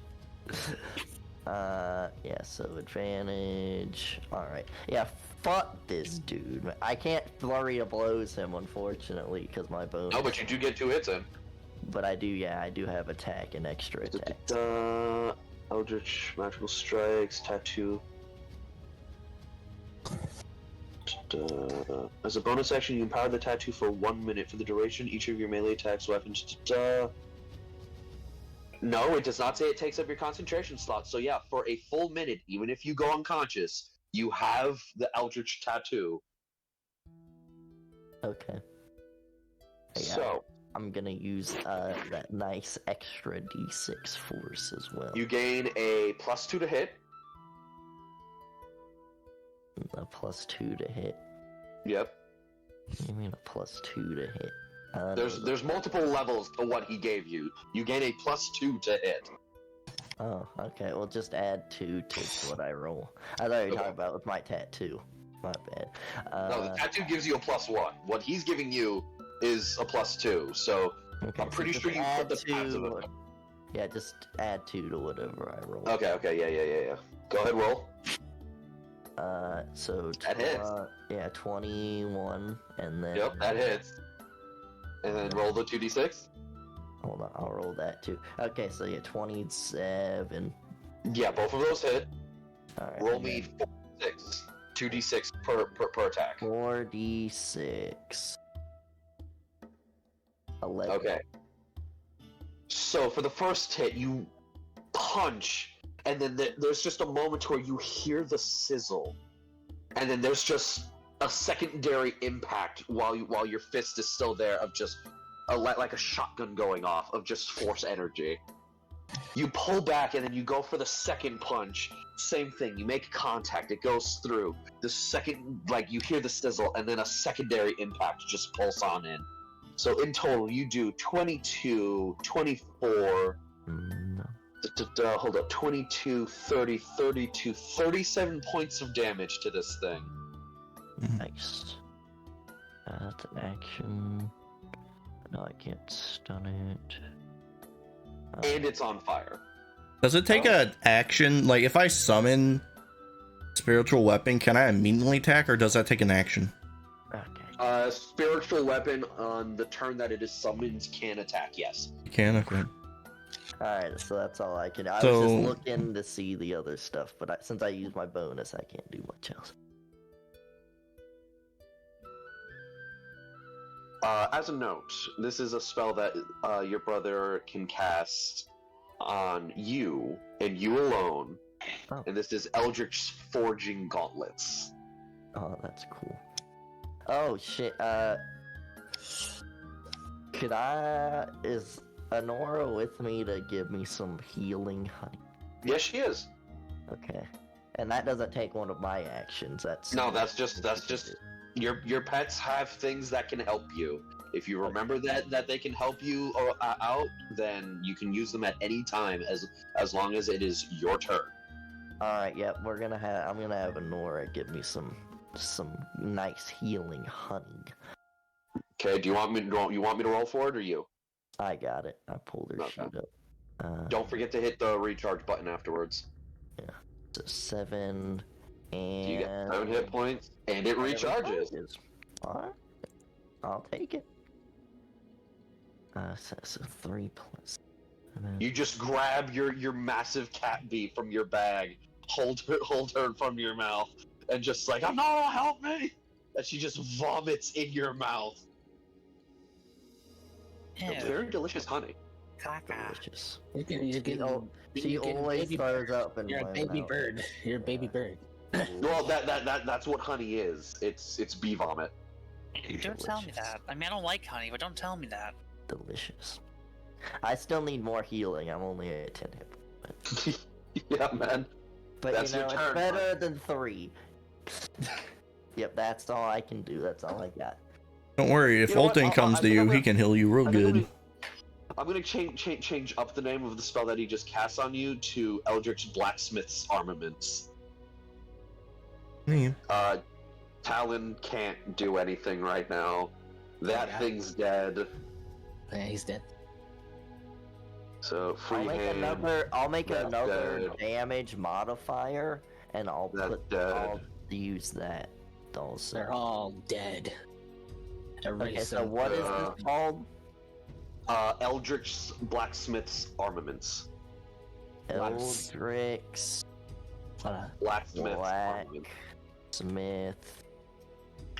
Yeah, so advantage. Alright. Yeah, fuck this dude. I can't flurry of blows him, unfortunately, because my bonus. No, but you do get 2 hits in. But I do have attack and extra attack. Eldritch magical strikes, tattoo. As a bonus action, you empower the tattoo for 1 minute for the duration. Each of your melee attacks, weapons. No, it does not say it takes up your concentration slot. So yeah, for a full minute, even if you go unconscious, you have the Eldritch tattoo. Okay. Yeah, So I'm gonna use that nice extra d6 force as well. you gain a +2 to hit. A +2 to hit. Yep. What do you mean a +2 to hit? There's multiple levels to what he gave you. You gain a +2 to hit. Oh, okay. Well, just add 2 to what I roll. I thought you were talking about with my tattoo. My bad. No, the tattoo gives you a +1. What he's giving you is a +2. So okay, I'm pretty so sure you put the passive. Yeah, just add 2 to whatever I roll. Okay, yeah. Go ahead, roll. So that hits. Yeah, 21, and then. Yep, that hits. And then roll the 2d6. Hold on, I'll roll that too. Okay, so yeah, 27. Yeah, both of those hit. Alright. Roll me 4d6. 2d6 per attack. 4d6. 11. Okay. So for the first hit, you punch, and then there's just a moment where you hear the sizzle, and then there's just a secondary impact while your fist is still there of just like a shotgun going off of just force energy. You pull back, and then you go for the second punch. Same thing. You make contact. It goes through. The second, like, you hear the sizzle, and then a secondary impact just pulse on in. So in total, you do 22, 24, hold up, 22, 30, 32, 37 points of damage to this thing. Nice. That's an action. No, I can't stun it. And it's on fire. Does it take an action? Like, if I summon spiritual weapon, can I immediately attack, or does that take an action? Okay. Spiritual weapon on the turn that it is summoned can attack, yes. You can, okay. Alright, so that's all I can do. I was So- just looking to see the other stuff, but since I used my bonus, I can't do much else. As a note, this is a spell that your brother can cast on you, and you alone. Oh. And this is Eldrik's Forging Gauntlets. Oh, that's cool. Oh, shit, is Honora with me to give me some healing honey? Yes, she is. Okay. And that doesn't take one of my actions, that's just your pets have things that can help you. If you remember that they can help you out, then you can use them at any time as long as it is your turn. Alright, yep, I'm gonna have Honora give me some nice healing honey. Okay, do you want me to roll for it, or you? I got it. I pulled her Okay. sheet up. Don't forget to hit the recharge button afterwards. So 7 and So you get 7 hit points, and it recharges. Alright. I'll take it. So 3 plus. You just grab your massive cat bee from your bag, hold her from your mouth, and just like, "Honora, help me!" And she just vomits in your mouth. It's very delicious honey. Delicious. You can She always throws up in You're my a baby mouth. bird. You're a baby bird. Well, that's what honey is. It's bee vomit. Don't tell me that. I mean, I don't like honey, but don't tell me that. Delicious. I still need more healing. I'm only at 10 hit points. Yeah, man. But That's you know, your it's turn, better than 3. Yep, that's all I can do. That's all I got. Don't worry, if You know what? Fulton comes I to think you, I'm he gonna- can heal you real good. I'm gonna change up the name of the spell that he just cast on you to Eldrik's Blacksmith's Armaments. Yeah. Talon can't do anything right now. That Yeah. thing's dead. Yeah, he's dead. So free I'll make hand. another That's dead. damage modifier, and I'll That's dead. use that also. They're all dead. Okay, so what is this called? Eldrik's Blacksmith's Armaments. Eldrik's Blacksmith's Armaments. Blacksmith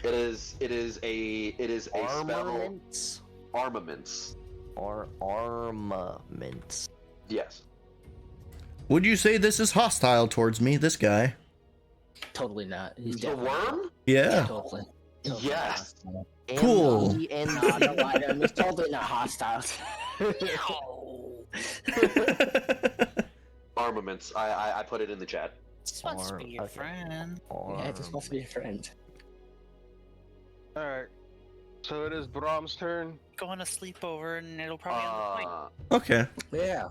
It is a spell. armaments Armaments. or armaments. Yes. Would you say this is hostile towards me, this guy? Totally not. He's The definitely worm? Yeah. Totally. Yes. Cool. No, it's totally not hostile. Armaments. I put it in the chat. Just wants to be your friend. Yeah, it's supposed to be a friend. Alright. So it is Braum's turn. Go on a sleepover, and it'll probably end the fight. Okay. Yeah.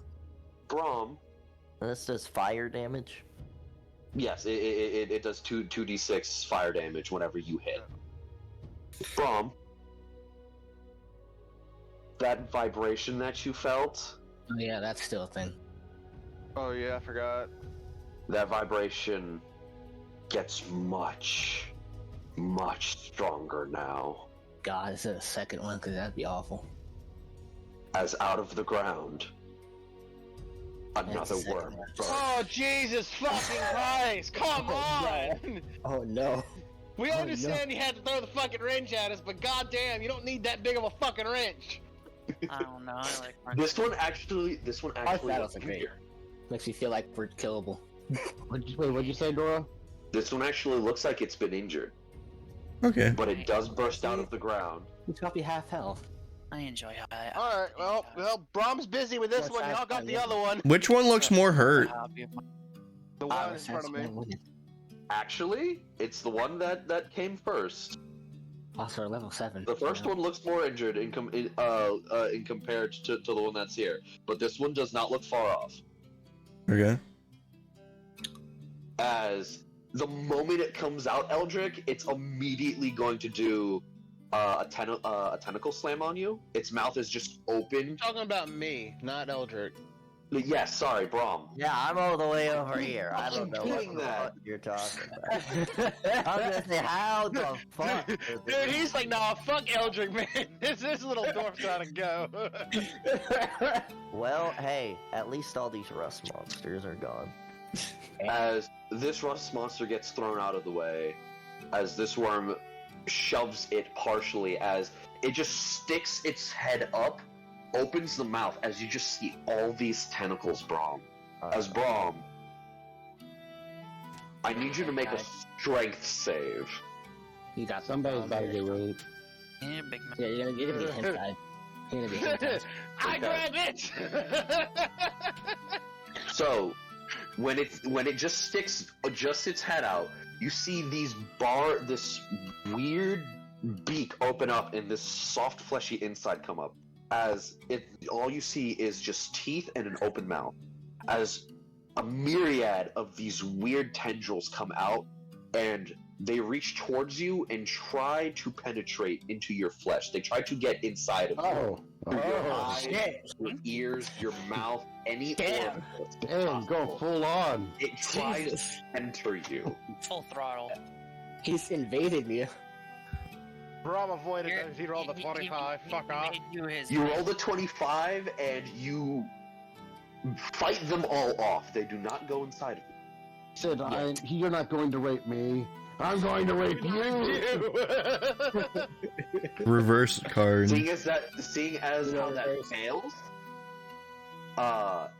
Braum. This does fire damage. Yes, it does 2d6 fire damage whenever you hit. Braum. That vibration that you felt, Oh, yeah, that's still a thing. Oh yeah, I forgot. that vibration gets much, much stronger now. God, is it a second one? Because that'd be awful. as out of the ground, another worm bursts. Oh, Jesus fucking Christ! Come on! Oh no. We Oh, understand you had to throw the fucking wrench at us, but goddamn, you don't need that big of a fucking wrench. I don't know. I like This one actually Our battles looks are great. weird. Makes me feel like we're killable. What'd you say, Dora? This one actually looks like it's been injured, Okay. but it does burst out of the ground. It's got to be half health. I enjoy how. Alright, well, Braum's busy with this Well, one, y'all got the other one. Which one looks more hurt? The one in front of me. Actually, it's the one that came first. Also, level 7. The first one looks more injured in compared to the one that's here, but this one does not look far off. Okay. As the moment it comes out, Eldrik, it's immediately going to do a tentacle slam on you. Its mouth is just open. Talking about me, not Eldrik. Yes, sorry, Braum. Yeah, I'm all the way over here. I don't know what doing the that. fuck you're talking about. I'm gonna say, how the fuck? Dude, he's like, nah, fuck Eldrik, man. This little dwarf's gotta go. Well, hey, at least all these rust monsters are gone. As this rust monster gets thrown out of the way, as this worm shoves it partially, as it just sticks its head up, opens the mouth, as you just see all these tentacles, Braum. As Braum, I need you to make a strength save. You got Somebody's about to get raped. Yeah, big man. Yeah, you're gonna be hentai. You're gonna be hentai. I grab it! So, when it just adjusts its head out, you see this weird beak open up and this soft fleshy inside come up. As all you see is just teeth and an open mouth. As a myriad of these weird tendrils come out, and they reach towards you and try to penetrate into your flesh. They try to get inside of you. Through your eyes, shit. your ears, your mouth, any Damn. orifice Damn, go possible. full on. It tries Jesus. to enter you. Full throttle. He's invaded me. Braum avoided You're- that. He rolled a 25. Fuck off. made you his. You roll the 25 and you fight them all off. They do not go inside of you. Sid, you're not going to rape me. I'm going to rape you. Reverse card. Seeing as how that fails,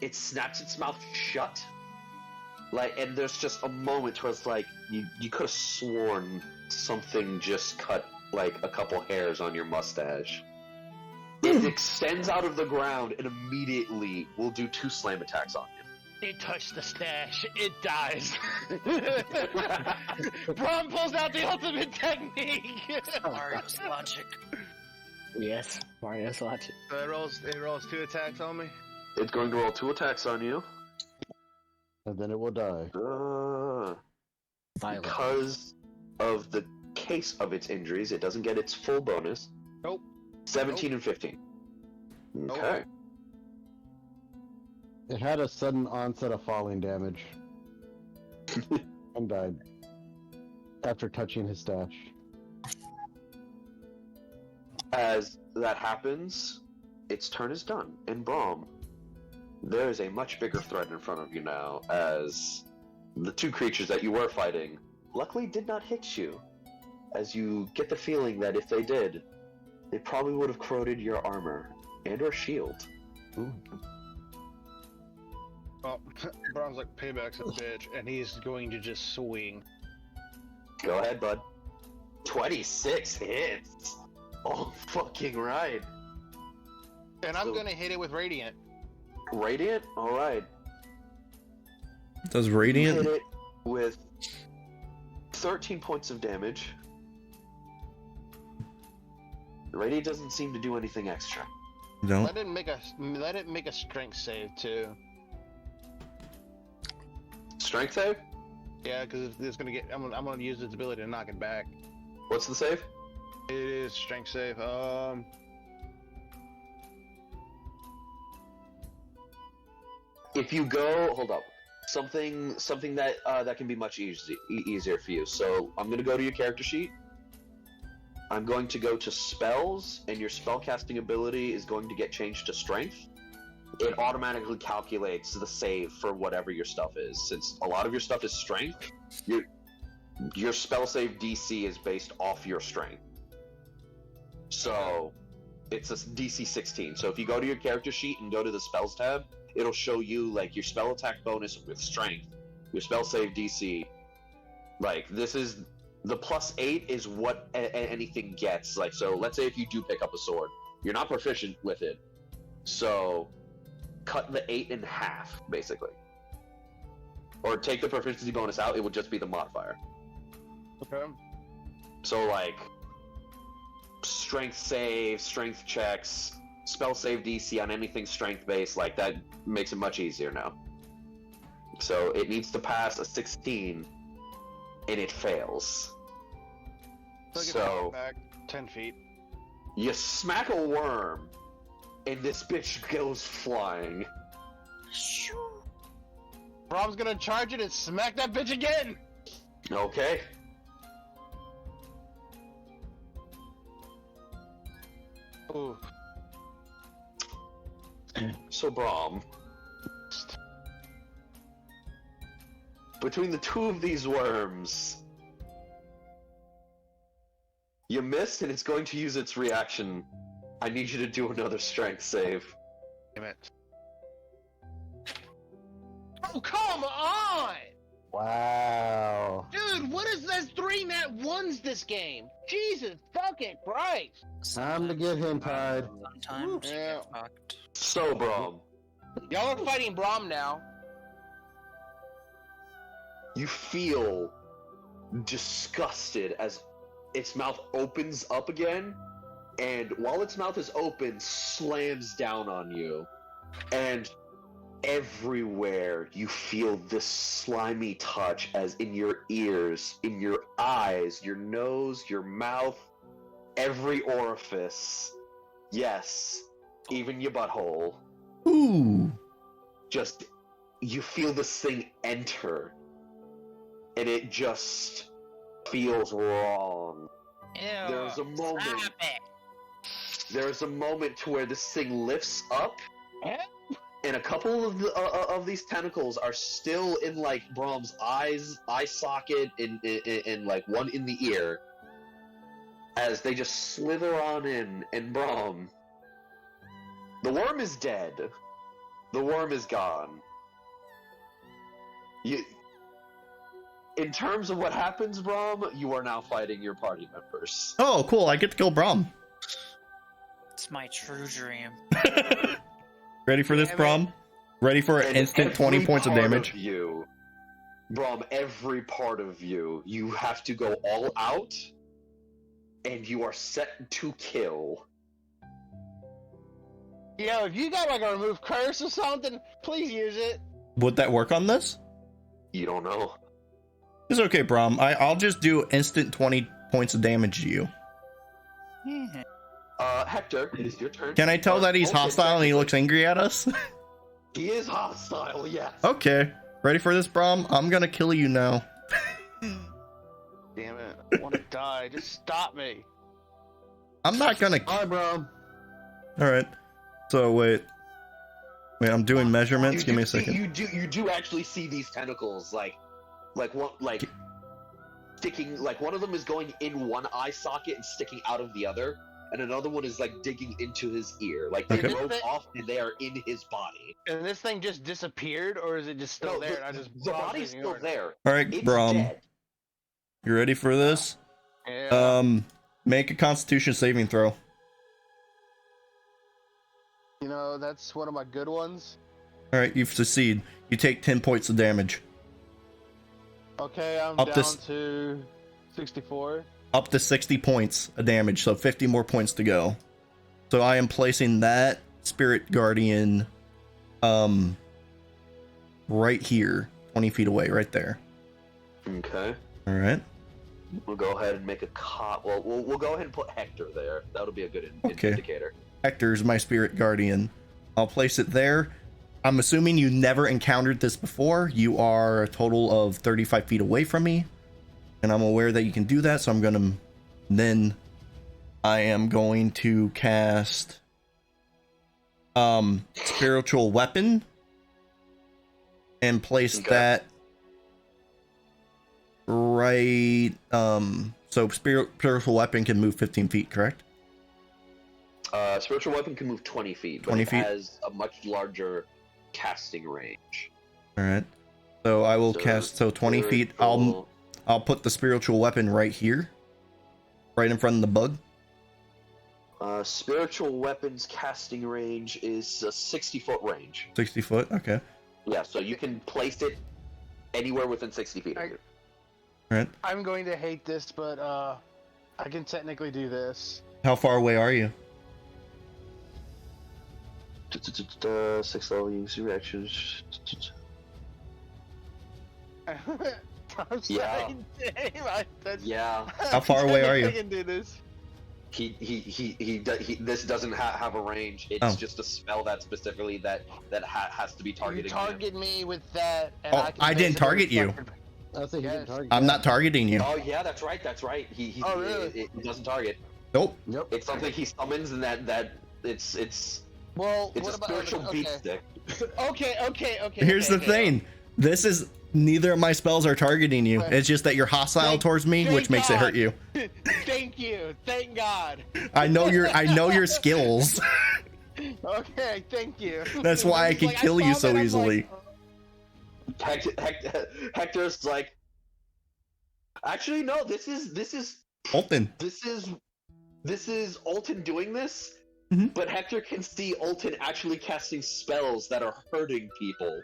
it snaps its mouth shut. And there's just a moment where it's like you could have sworn something just cut like a couple hairs on your mustache. It extends out of the ground and immediately will do 2 slam attacks on you. It touched the stash. It dies. Braum pulls out the ultimate technique. Mario's logic. Yes, Mario's logic. So it rolls 2 attacks on me. It's going to roll 2 attacks on you. And then it will die. Violent. Because of the case of its injuries, it doesn't get its full bonus. Nope. 17 and 15. Okay. It had a sudden onset of falling damage. And died. After touching his stash. As that happens, its turn is done. And Braum, there is a much bigger threat in front of you now, as the 2 creatures that you were fighting luckily did not hit you. As you get the feeling that if they did, they probably would have corroded your armor and or shield. Ooh. Well, Braum's like, payback's a bitch, and he's going to just swing. Go ahead, bud. 26 hits. Oh, fucking right. And I'm So- gonna hit it with Radiant. Radiant? Alright. Does You Radiant? hit it with 13 points of damage. Radiant doesn't seem to do anything extra. No. Let it make a strength save too. Strength save? Yeah, because it's gonna get. I'm gonna use its ability to knock it back. What's the save? It is strength save. If you go, hold up. Something that can be much easier for you. So I'm gonna go to your character sheet. I'm going to go to spells, and your spellcasting ability is going to get changed to strength. It automatically calculates the save for whatever your stuff is. Since a lot of your stuff is strength, your spell save DC is based off your strength. So it's a DC 16. So if you go to your character sheet and go to the spells tab, it'll show you like your spell attack bonus with strength, your spell save DC. Like this is the +8 is what anything gets. Like, so let's say if you do pick up a sword, you're not proficient with it, so cut the 8 in half, basically. Or take the proficiency bonus out, it would just be the modifier. Okay. So like, strength save, strength checks, spell save DC on anything strength based, like that makes it much easier now. So it needs to pass a 16, and it fails. So back 10 feet. you smack a worm, and this bitch goes flying. Braum's gonna charge it and smack that bitch again! Okay. Ooh. So Braum, between the two of these worms, you missed, and it's going to use its reaction. I need you to do another strength save. Damn it. Oh, come on! Wow. Dude, what is this 3 nat 1s this game? Jesus fucking Christ! Time to get him tied. Sometimes you Yeah. get fucked. So Braum, Y'all are fighting Braum now. you feel disgusted as its mouth opens up again, and while its mouth is open, slams down on you, and everywhere you feel this slimy touch, as in your ears, in your eyes, your nose, your mouth, every orifice. Yes, even your butthole. Ooh. Just, you feel this thing enter, and it just feels wrong. Ew. There's a moment. Stop it. There's a moment to where this thing lifts up, and a couple of these tentacles are still in like Braum's eye socket, and like one in the ear, as they just slither on in. And Braum, the worm is dead. The worm is gone. In terms of what happens, Braum, you are now fighting your party members. Oh, cool. I get to kill Braum. It's my true dream. Ready for this, Braum? Ready for an And instant 20 every points of part damage? You, Braum, every part of you, you have to go all out, and you are set to kill. Yo, if you got like a remove curse or something, please use it. Would that work on this? You don't know. It's okay, Braum. I'll just do instant 20 points of damage to you. Yeah. Hector, it is your turn. Can I tell that he's Okay, hostile and he looks angry at us? He is hostile, yes. Okay. Ready for this, Braum? I'm gonna kill you now. Damn it. I want to die. Just stop me. I'm not gonna... Hi, bro. Alright. So, wait, I'm doing measurements. Give me a see- second. You do actually see these tentacles, like sticking, like one of them is going in one eye socket and sticking out of the other, and another one is like digging into his ear. Like they Okay. broke off and they are in his body. And this thing just disappeared, or is it just still No, there? And I just the body's still there. Alright, It's Braum. dead. You ready for this? Yeah. Make a Constitution saving throw. You know, that's one of my good ones. Alright, you succeed. You take 10 points of damage. Okay, I'm Up down this- to 64. Up to 60 points of damage, so 50 more points to go. So I am placing that Spirit Guardian right here, 20 feet away, right there. Okay. Alright. We'll go ahead and make a Well, we'll go ahead and put Hector there. That'll be a good Okay. indicator. Hector's my Spirit Guardian. I'll place it there. I'm assuming you never encountered this before. You are a total of 35 feet away from me. And I'm aware that you can do that, so I'm going to then I am going to cast spiritual weapon and place that right. So spiritual weapon can move 15 feet, correct? Spiritual weapon can move 20 feet, but 20 it feet? has a much larger casting range. All right. So I will cast 20 feet. I'll put the spiritual weapon right here, right in front of the bug. Spiritual weapons casting range is a 60-foot range. 60 foot. Okay. Yeah, so you can place it anywhere within 60 feet of you. All right. I'm going to hate this, but I can technically do this. How far away are you? 6 level use reactions. I'm Yeah. saying, damn, Yeah. How far away are you? I can do this. This doesn't have a range. It's just a spell that specifically that has to be targeting. You target me with that, and Oh, I didn't target you. I think he didn't target. I'm not targeting you. Oh yeah, that's right. He really? it doesn't target. Nope. Yep. It's something he summons, and that it's Well, it's what a about spiritual beat stick. Okay. Here's the thing. This is neither of my spells are targeting you. It's just that you're hostile towards me, which makes it hurt you. Thank you. Thank God. I know your skills. Okay, thank you. That's why I can kill you so easily. Hector's like, actually no. This is Alton. This is Alton doing this. Mhm. But Hector can see Alton actually casting spells that are hurting people.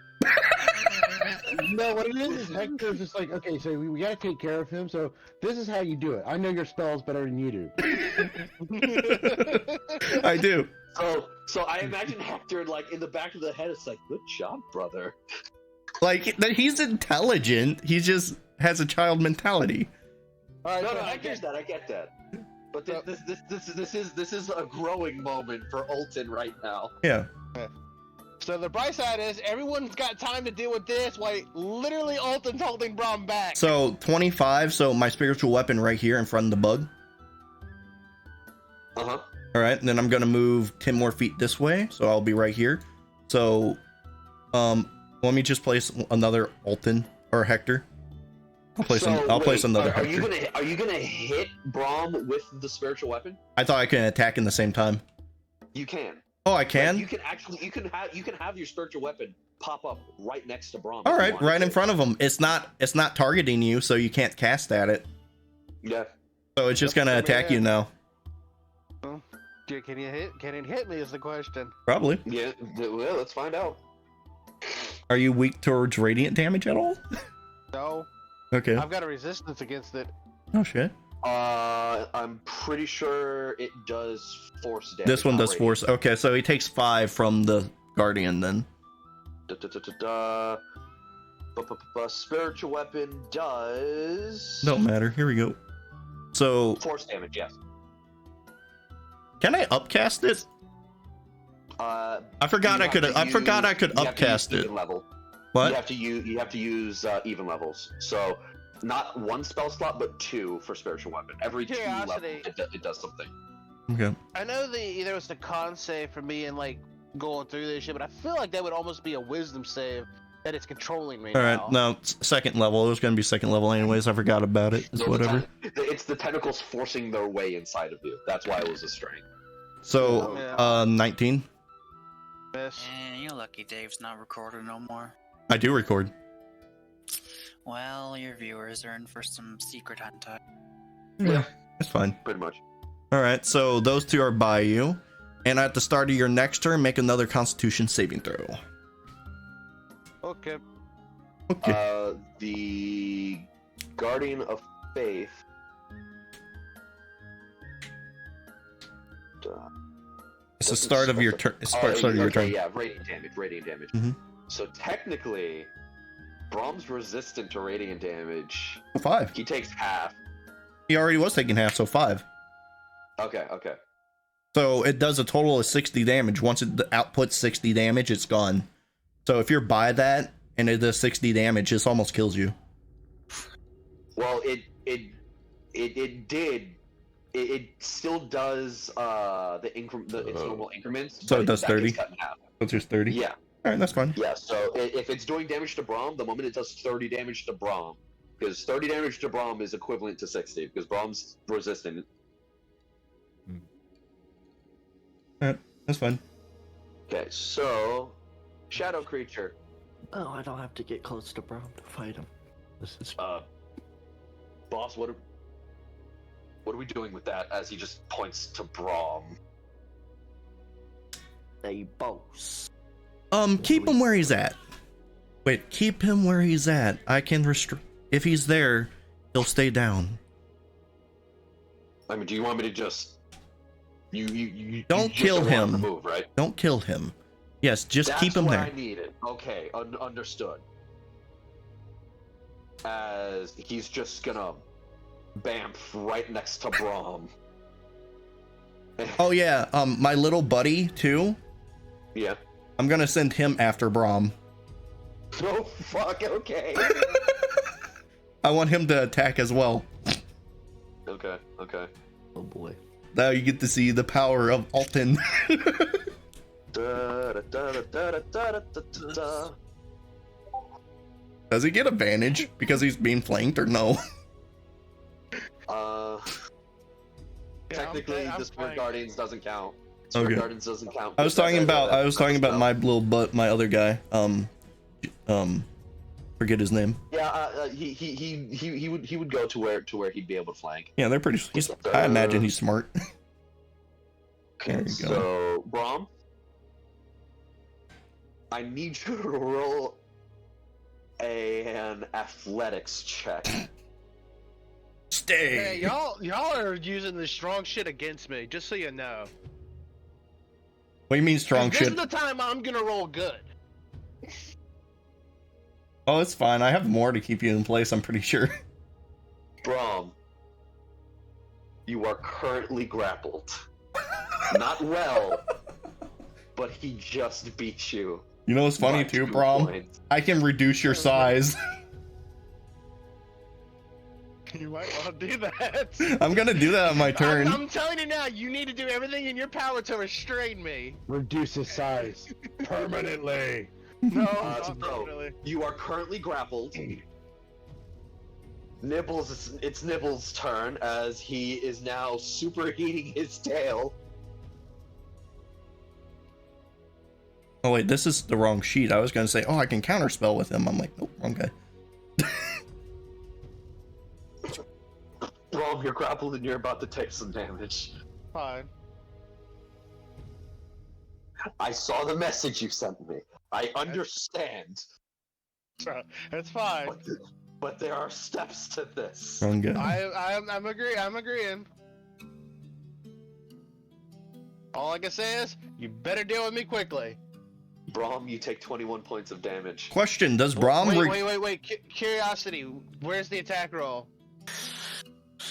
No, what it is Hector's just like, okay, so we gotta take care of him, so this is how you do it. I know your spells better than you do. I do. So I imagine Hector, like, in the back of the head, it's like, good job, brother. Like, he's intelligent. He just has a child mentality. No, I get that. I get that. But this is a growing moment for Alton right now. Yeah. So the bright side is everyone's got time to deal with this while literally Alton's holding Braum back. So 25. So my spiritual weapon right here in front of the bug. Uh-huh. All right. And then I'm gonna move 10 more feet this way, so I'll be right here. So, let me just place another Alton or Hector. I'll place another Hector. Are you gonna hit Braum with the spiritual weapon? I thought I could attack in the same time. You can. Oh, I can. Like, you can have your spiritual weapon pop up right next to Braum. All right, right in front of him. It's not targeting you, so you can't cast at it. Yeah. So it's just gonna attack you now. Well, can it hit me is the question. Probably. Yeah. Well, let's find out. Are you weak towards radiant damage at all? No. Okay. I've got a resistance against it. Oh shit. I'm pretty sure it does force damage. This one does radiant. force. Okay, so he takes 5 from the guardian then. Spiritual weapon does. Don't matter. Here we go. So Force damage, yes. can I upcast it? I forgot I could upcast it. Level. What? You have to use even levels. So not one spell slot, but 2 for spiritual weapon. Every 2 levels, it does something. Okay. I know there was the con save for me and like going through this shit, but I feel like that would almost be a wisdom save that it's controlling me. All right. No, it's second level. It was gonna be second level anyways. I forgot about it. It's whatever. It's the tentacles forcing their way inside of you. That's why it was a strength. So 19. Miss. And you're lucky Dave's not recording no more. I do record. Well, your viewers are in for some secret hentai. Yeah, it's fine. Pretty much. All right. So those 2 are by you, and at the start of your next turn, make another Constitution saving throw. Okay. Okay. The Guardian of Faith. It's the start of your turn. It's the start of your turn. Yeah, radiant damage. Mhm. So technically, Braum's resistant to radiant damage. 5. He takes half. He already was taking half, so 5. Okay. So it does a total of 60 damage. Once it outputs 60 damage, it's gone. So if you're by that and it does 60 damage, this almost kills you. Well, it did it still does its normal increments. So but it does that 30? gets cut in half. So it's just 30? Yeah. Alright, that's fine. Yeah, so if it's doing damage to Braum, the moment it does 30 damage to Braum, because 30 damage to Braum is equivalent to 60, because Braum's resistant. Alright, that's fine. Okay, so Shadow Creature. Oh, I don't have to get close to Braum to fight him. This is Boss, what are we doing with that? As he just points to Braum. a boss. Keep him where he's at. Wait, keep him where he's at. I can if he's there, he'll stay down. I mean, do you want me to just you don't kill him? Move, right? Don't kill him. Yes, just That's keep him there. I needed. Okay, understood. As he's just gonna bamf right next to Braum. Oh yeah, my little buddy too. Yeah. I'm gonna send him after Braum. Oh fuck, okay. I want him to attack as well. Okay. Oh boy. Now you get to see the power of Alton. Does he get advantage because he's being flanked or no? Technically, the Spirit Guardians doesn't count. Okay. Guardians doesn't count. I was talking about my my other guy. Forget his name. Yeah, he would go to where he'd be able to flank. Yeah, they're pretty. I imagine he's smart. Okay, there you go. So Braum, I need you to roll an athletics check. Stay. Hey, y'all are using the strong shit against me, just so you know. What do you mean strong this shit? is the time I'm gonna roll good. Oh, it's fine. I have more to keep you in place, I'm pretty sure. Braum, you are currently grappled. Not well, but he just beat you. You know what's funny too, Braum? I can reduce your size. You might want to do that. I'm gonna do that on my turn. I'm telling you now, you need to do everything in your power to restrain me. Reduce his size permanently. No, So you are currently grappled. Nibbles, it's Nibbles' turn as he is now superheating his tail. Oh wait, this is the wrong sheet. I was gonna say, oh, I can counterspell with him. I'm like, nope, wrong guy. Braum, you're grappled and you're about to take some damage. Fine. I saw the message you sent me. I understand. It's fine. But there are steps to this. Wrong guy. I'm agreeing. All I can say is, you better deal with me quickly. Braum, you take 21 points of damage. Question: does Braum? Wait. Curiosity. Where's the attack roll?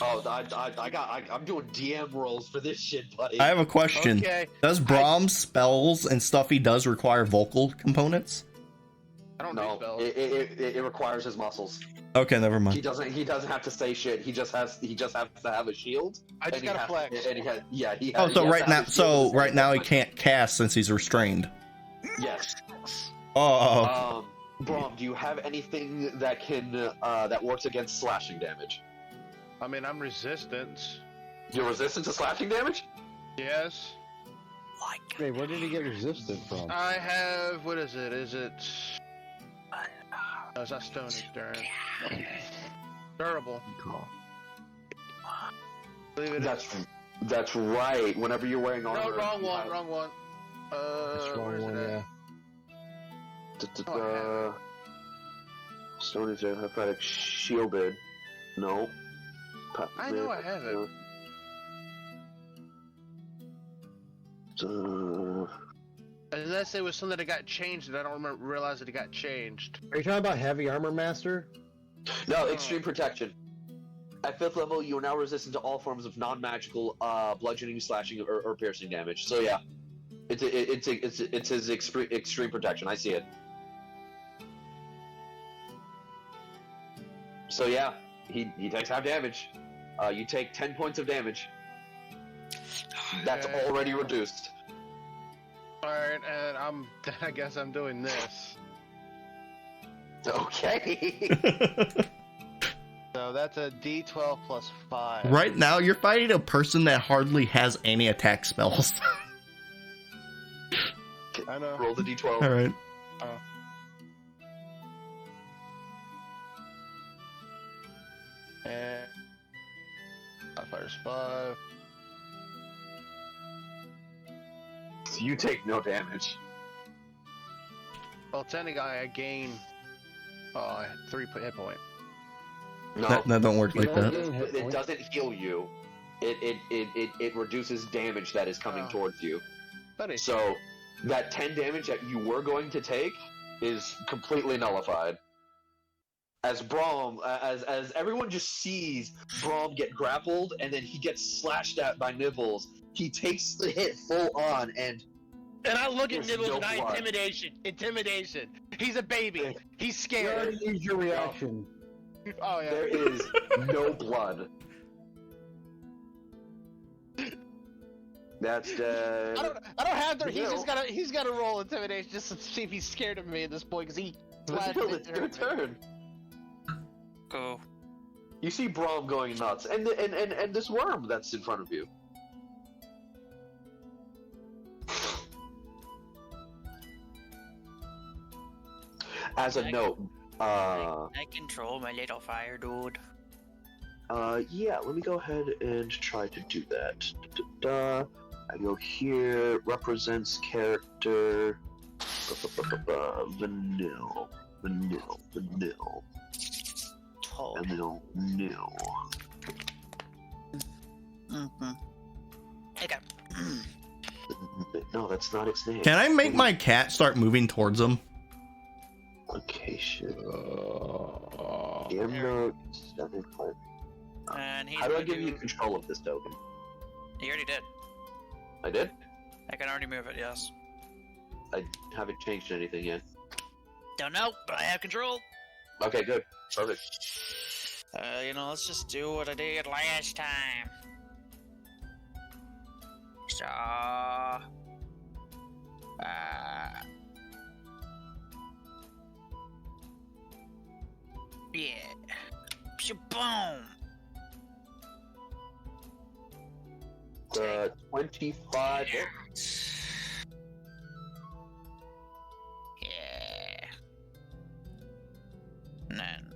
Oh, I'm doing DM rolls for this shit, buddy. I have a question. Okay. Does Braum's spells and stuff he does require vocal components? I don't know. spells. It requires his muscles. Okay, never mind. He doesn't have to say shit. He just has to have a shield. I just gotta flex. Right now he can't cast since he's restrained. Yes. Oh. Braum, do you have anything that can that works against slashing damage? I mean, I'm resistant. You're resistant to slashing damage? Yes. Wait, where did he get resistant from? I have. What is it? Is it? No, it's not stone. It's durable. Believe it That's right. Whenever you're wearing armor. No, wrong one. That's wrong one, yeah. Stone is Hepatic Shielded. No. I know I have it. Unless it was something that got changed and I don't realize that it got changed. Are you talking about Heavy Armor Master? No, Extreme Protection. At 5th level, you are now resistant to all forms of non-magical bludgeoning, slashing, or piercing damage. So yeah, it's his extreme protection. I see it. So yeah, he takes half damage. You take 10 points of damage. That's already reduced. Alright, and I guess I'm doing this. Okay. So that's a D12 plus 5. Right now, you're fighting a person that hardly has any attack spells. I know. Roll the d12. Alright. And I fires 5. So you take no damage. Well, technically I gain 3 hit point. No, That don't work like that. it doesn't heal you. It reduces damage that is coming towards you. So that 10 damage that you were going to take is completely nullified. As Braum, as everyone just sees Braum get grappled and then he gets slashed at by Nibbles, he takes the hit full on and I look at There's Nibbles no and I blood. intimidation. He's a baby. He's You already scared. used your reaction. Oh yeah. there is no blood. That's dead. I don't have to. No. He's gotta roll intimidation just to see if he's scared of me at this point because he. Mistel, it's your turn. Go. You see Braum going nuts, and this worm that's in front of you. As a note, I control my little fire dude. yeah, let me go ahead and try to do that. I go here, represents character, vanilla, Toad. and then nil. Mm-hmm. Okay. No, that's not its name. Can I make my cat start moving towards him? Location. Game note 7. And he's How do I gonna give you control of this token? You already did. I did? I can already move it, yes. I haven't changed anything yet. Don't know, but I have control. Okay, good. Perfect. Let's just do what I did last time. So, yeah. Shaboom! 25 hit. Yeah. And then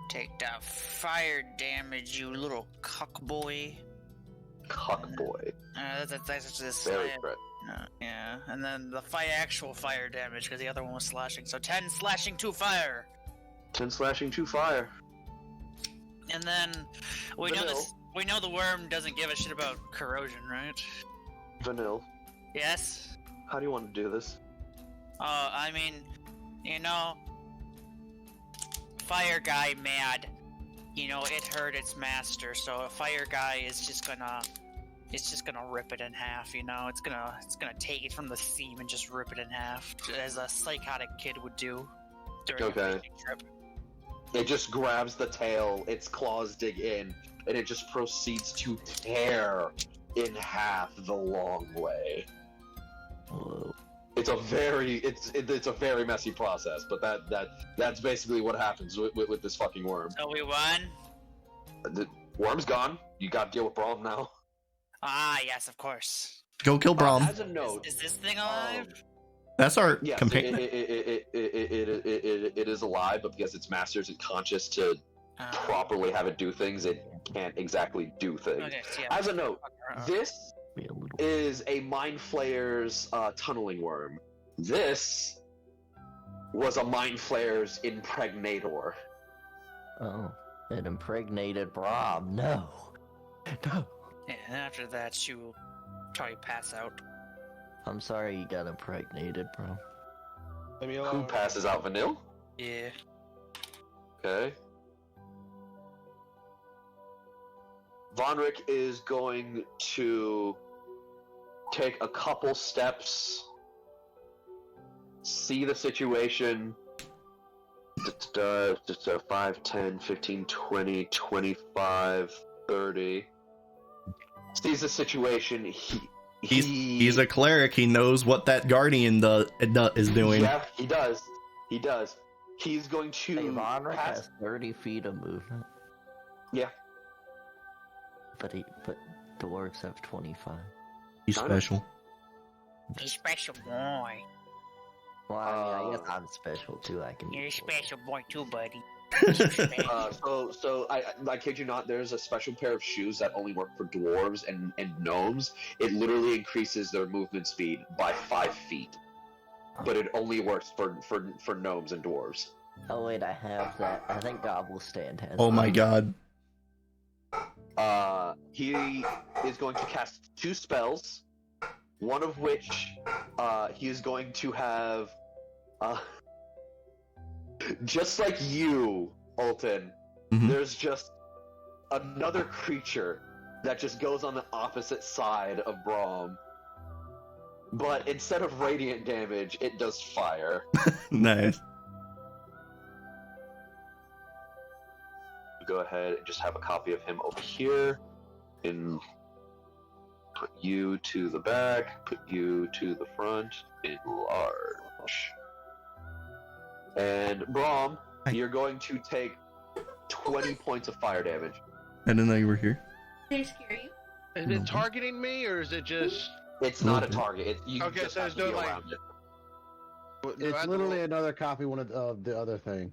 take that fire damage, you little cuck boy. Cock boy. That's just Very correct. yeah, and then the actual fire damage because the other one was slashing. So 10 slashing, 2 fire. 10 slashing, 2 fire. And then we know Vanille. we know the worm doesn't give a shit about corrosion, right? Vanille, Yes. how do you want to do this? I mean, fire guy mad. It hurt its master, so a fire guy is just gonna rip it in half. It's gonna take it from the seam and just rip it in half, as a psychotic kid would do during a Okay. fishing trip. It just grabs the tail, its claws dig in, and it just proceeds to tear in half the long way. Whoa. It's a very messy process, but that's basically what happens with this fucking worm. So we won. The worm's gone. You got to deal with Braum now. Ah, yes, of course. Go kill Braum. As a note, Is this thing alive? That's our yes, companion. it is alive, but because its master isn't conscious to properly have it do things, it can't exactly do things. Okay, so yeah. As a note, this Be a little. is a Mind Flayer's tunneling worm. This was a Mind Flayer's impregnator. Oh, it impregnated Braum. No. No. Yeah, and after that, you will probably pass out. I'm sorry you got impregnated, bro. Leave me Who alone. passes out? Vanille? Yeah. Okay. Vonric is going to take a couple steps, see the situation. 5, 10, 15, 20, 25, 30. sees the situation. He's a cleric. He knows what that guardian is doing. Yeah, he does. He does. He's going to. Vonric has 30 feet of movement. Yeah. But dwarves have 25. He's special. He's special boy. Well, I mean, I guess I'm special too. I can. You're a special boy too, buddy. So I kid you not, there's a special pair of shoes that only work for dwarves and gnomes. It literally increases their movement speed by 5 feet, but it only works for gnomes and dwarves. Oh wait, I have that. I think Gobblestand has. Oh my god. He is going to cast 2 spells, one of which he is going to have just like you, Alton, there's just another creature that just goes on the opposite side of Braum. But instead of radiant damage, it does fire. Nice. Go ahead and just have a copy of him over here. And put you to the back, put you to the front, enlarge. And Braum, you're going to take 20 points of fire damage. I didn't know you were here. Did I scare you? Is it targeting me, or is it just... It's not a target. You okay, just so have it's to be doing like... around it. It's literally another copy of the other thing.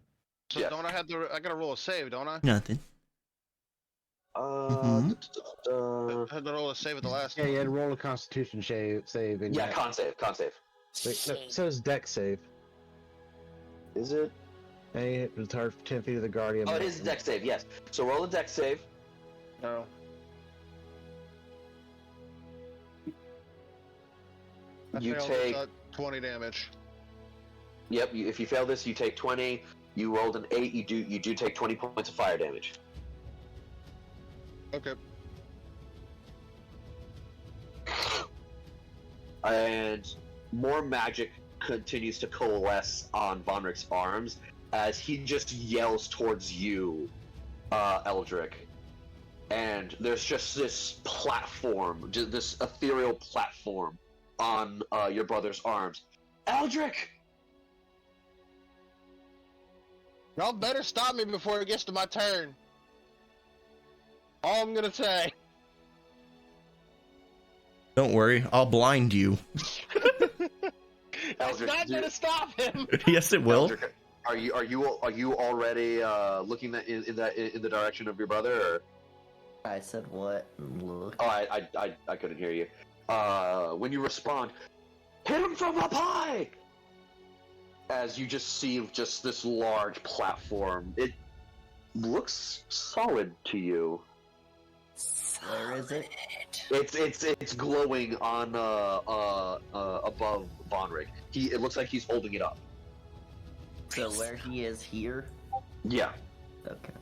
So Yes. don't I have to... I gotta roll a save, don't I? Nothing. I had to roll a save at the last Yeah, you had to roll a Constitution save. And Yeah, con save. Wait, no, it says Dex save. Is it? Hey, it's hard 10 feet of the Guardian. Oh, it is Dex save, yes. So roll a Dex save. No. You take 20 damage. Yep. If you fail this, you take 20. You rolled an 8. You do take 20 points of fire damage. Okay. And more magic continues to coalesce on Vonric's arms as he just yells towards you, Eldrik. And there's just this platform, this ethereal platform on your brother's arms. Eldrik! Y'all better stop me before it gets to my turn. All I'm gonna say. Don't worry, I'll blind you. That's not gonna stop him. Yes, it will. Eldrik, are you already looking in the direction of your brother? Or? I said what? Look. Oh, I couldn't hear you. When you respond, hit him from up high! As you just see just this large platform. It looks solid to you. Where is it? It's glowing on above Vonric. It looks like he's holding it up. So where he is here? Yeah. Okay.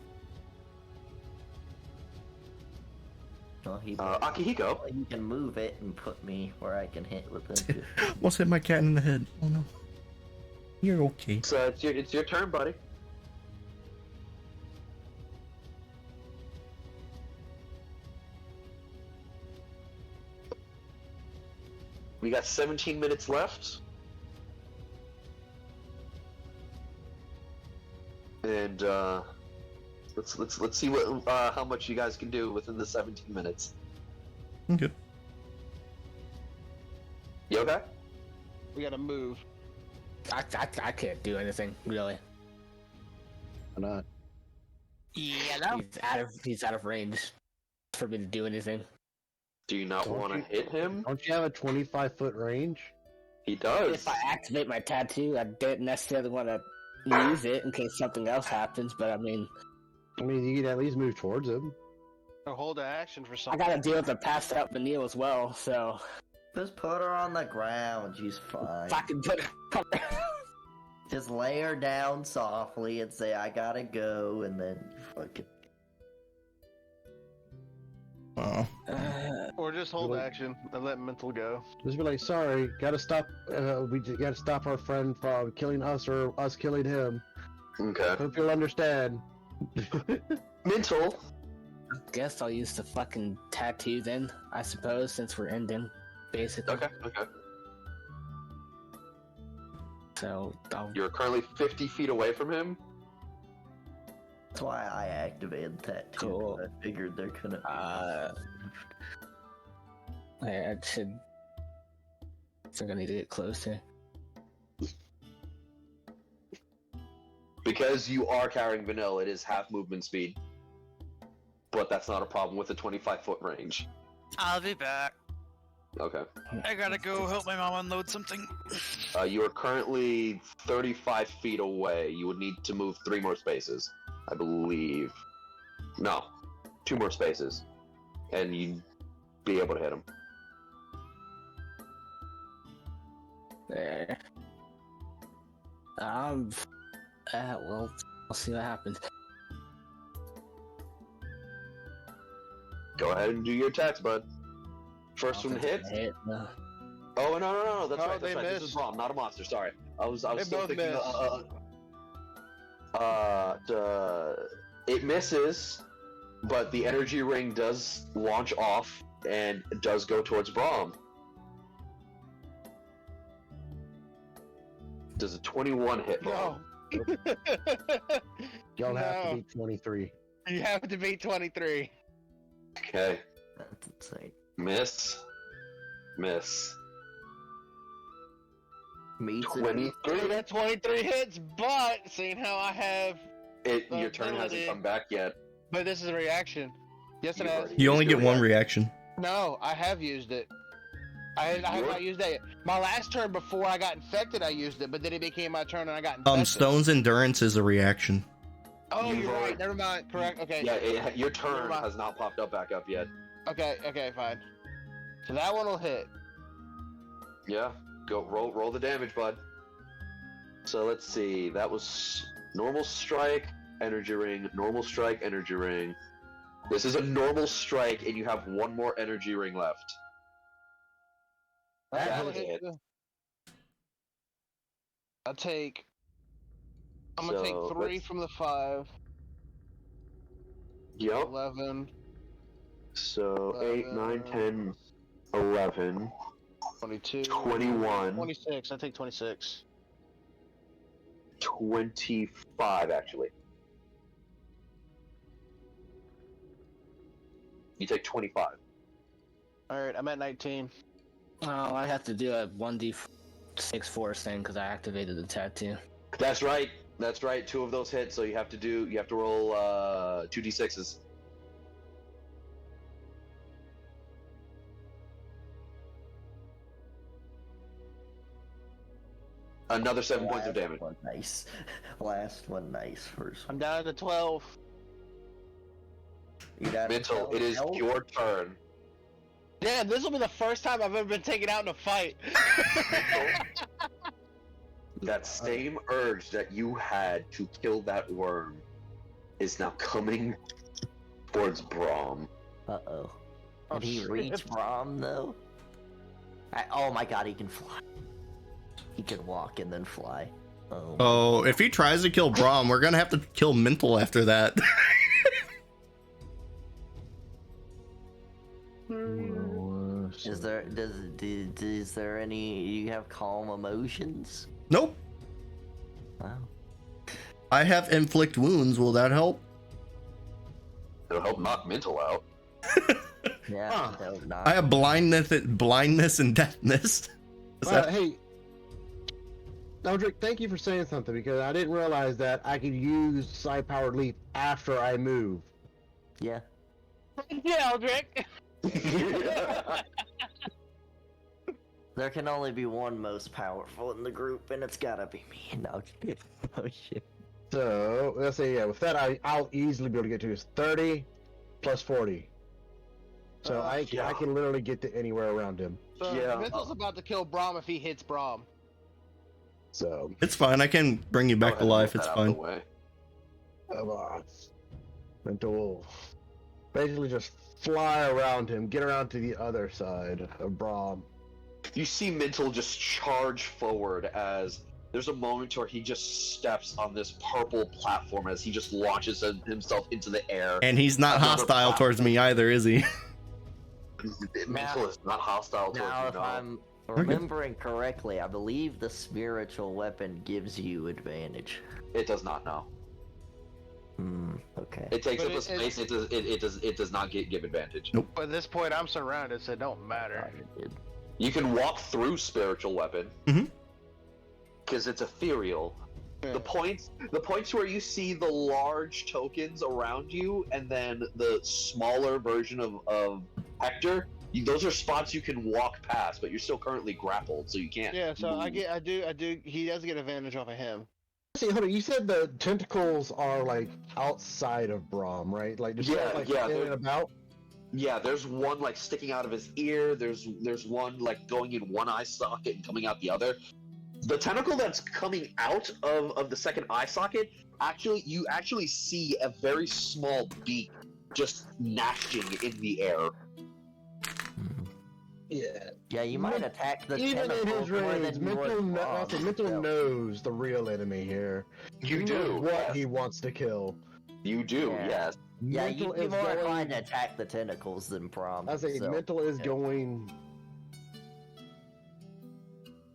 Well, Akihiko. He can move it and put me where I can hit with it. Almost hit my cat in the head. Oh no. You're okay. So it's your turn, buddy. We got 17 minutes left. And let's see what how much you guys can do within the 17 minutes. Okay. You okay? We gotta move. I can't do anything really. Why not? Yeah, He's out of range for me to do anything. Do you not want to hit him? Don't you have a 25-foot range? He does. If I activate my tattoo, I didn't necessarily want to use it in case something else happens. But I mean, you can at least move towards him. Or hold an action for I something. gotta deal with the passed out Vanille as well. So Just put her on the ground. She's fine. if I can put Just lay her down softly and say, I gotta go, and then fucking. Or just hold action and let Mntal go. Just be like, sorry, gotta stop. We gotta stop our friend from killing us or us killing him. Okay. Hope you'll understand. Mntal, guess I'll use the fucking tattoo then, I suppose, since we're ending, basically. Okay. So, You're currently 50 feet away from him. That's why I activated that too. Cool. I figured there couldn't be. I should. So I'm gonna need to get closer. Because you are carrying Vanilla, it is half movement speed. But that's not a problem with a 25-foot range. I'll be back. Okay. I gotta go help my mom unload something. You are currently 35 feet away. You would need to move 3 more spaces, I believe. No, 2 more spaces. And you'd be able to hit him. There. Well, I'll see what happens. Go ahead and do your attacks, bud. First one hit. No. Oh, no. That's Oh, right. they This is missed. Braum, not a monster. Sorry. I was They still both thinking. missed. It misses, but the energy ring does launch off and does go towards Braum. Does a 21 hit Braum? No. Y'all have to No. beat 23. You have to beat 23. Okay. That's insane. Miss. Meets 23. I got 23 hits, but seeing how I have, Your turn hasn't come back yet. but this is a reaction. Yes, it You've has. already You only used get it, one yeah. reaction. No, I have used it. I have not used that yet. My last turn before I got infected, I used it, but then it became my turn and I got infected. Stone's endurance is a reaction. Oh, You've you're right. already- Never mind. Correct. Okay. Yeah, your turn Never mind. has not popped up back up yet. Okay. Fine. So that one will hit. Yeah, go roll the damage, bud. So let's see. That was normal strike, energy ring, normal strike, energy ring. This is a normal strike, and you have 1 more energy ring left. That That will hit. hit. too. I'm gonna So, take 3 let's- from the 5. Yep. 11. So 8, 9, 10, 11, 22. 21. 26. I take 26. 25, actually. You take 25. Alright, I'm at 19. Oh, I have to do a 1d6 force thing because I activated the tattoo. That's right. 2 of those hit, so you have to roll 2d6s. Another 7 points of damage. One nice. Last one nice. First one. I'm down to 12. You got Mntal, it is Hell? your turn. Damn, this will be the first time I've ever been taken out in a fight. That same urge that you had to kill that worm is now coming towards Braum. Uh-oh. Oh, Did he shit. reach Braum, though? Oh my god, he can fly. He can walk and then fly. Oh. Oh, if he tries to kill Braum, we're gonna have to kill Mntal after that. Is there any? You have calm emotions? Nope. Wow. I have inflict wounds. Will that help? It'll help knock Mntal out. Yeah. No, not. I have blindness and deafness. Is that- Hey, Eldrik, thank you for saying something because I didn't realize that I could use side-powered leap after I move. Yeah. Yeah, Eldrik. There can only be one most powerful in the group, and it's gotta be me. No. Oh shit. So let's say with that I'll easily be able to get to is 30 plus 40. So I can literally get to anywhere around him. So Yeah. Mntal's about to kill Braum if he hits Braum. So It's fine. I can bring you back to life. It's fine. Mntal will basically just fly around him, get around to the other side of Braum. You see Mntal just charge forward as there's a moment where he just steps on this purple platform as he just launches himself into the air. And he's not hostile towards me either, is he? Mntal is not hostile towards Now, you, if no. I'm remembering correctly, I believe the spiritual weapon gives you advantage. It does not, no. Okay. It takes up a space. It does not give advantage. Nope. But at this point, I'm surrounded, so it don't matter. You can walk through spiritual weapon. Mhm. Because it's ethereal. The points where you see the large tokens around you, and then the smaller version of Hector, those are spots you can walk past, but you're still currently grappled, so you can't. Yeah, so move. I do. He does get advantage off of him. See, hold on. You said the tentacles are like outside of Braum, right? Like, just in and about. Yeah, there's one like sticking out of his ear. There's one like going in one eye socket and coming out the other. The tentacle that's coming out of the second eye socket, you actually see a very small beak just gnashing in the air. Yeah. Yeah, you might attack the Even in tentacle his more range, than you would Mntal knows the real enemy here. You He do, knows what yes. he wants to kill. You do, Yeah. yes. Yeah, Mntal you're is more going- inclined to attack the tentacles than Braum. I say himself. Mntal is going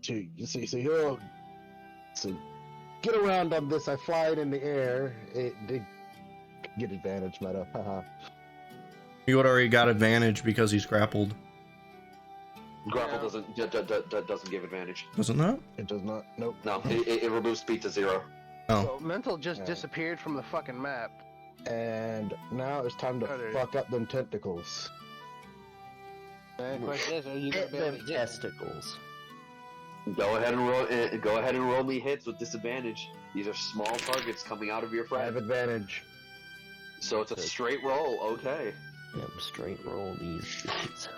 to so he'll get around on this. I fly it in the air. It get advantage, meta. Haha. He would already got advantage because he's grappled. Grapple doesn't give advantage. Does it not? It does not. Nope. No, it removes speed to 0. Oh. So Mntal just disappeared from the fucking map. And now it's time to fuck up them tentacles. The question is, are you gonna Hit be able them to get testicles. Go ahead and roll. Go ahead and roll me hits with disadvantage. These are small targets coming out of your I have friend. advantage. So it's a straight roll. Okay. Yep, straight roll these shits.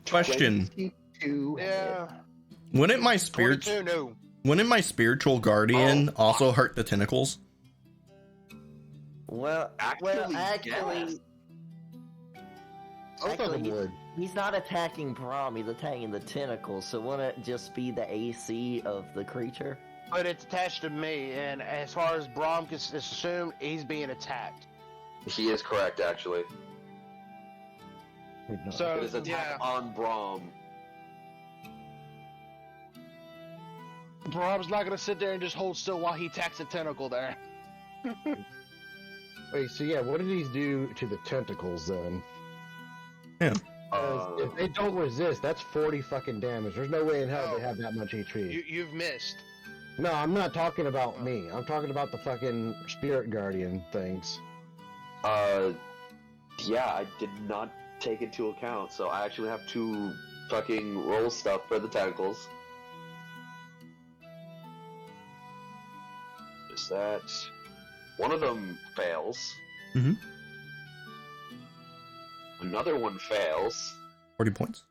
Question. 22. Yeah. Wouldn't my 22, no. Wouldn't my spiritual guardian also hurt the tentacles? Well, Actually, actually, Both of them would. he's not attacking Braum, he's attacking the tentacles, so wouldn't it just be the AC of the creature? But it's attached to me, and as far as Braum is assumed, he's being attacked. He is correct, actually. So, It is attack on Braum. Braum's not gonna sit there and just hold still while he attacks a tentacle there. Wait, so yeah, what did he do to the tentacles then? Yeah. If they don't resist, that's 40 fucking damage. There's no way in hell they have that much HP. You've missed. No, I'm not talking about me. I'm talking about the fucking spirit guardian things. Yeah, I did not take into account, so I actually have to fucking roll stuff for the tentacles. Is that... One of them fails. Mhm. Another one fails. 40 points.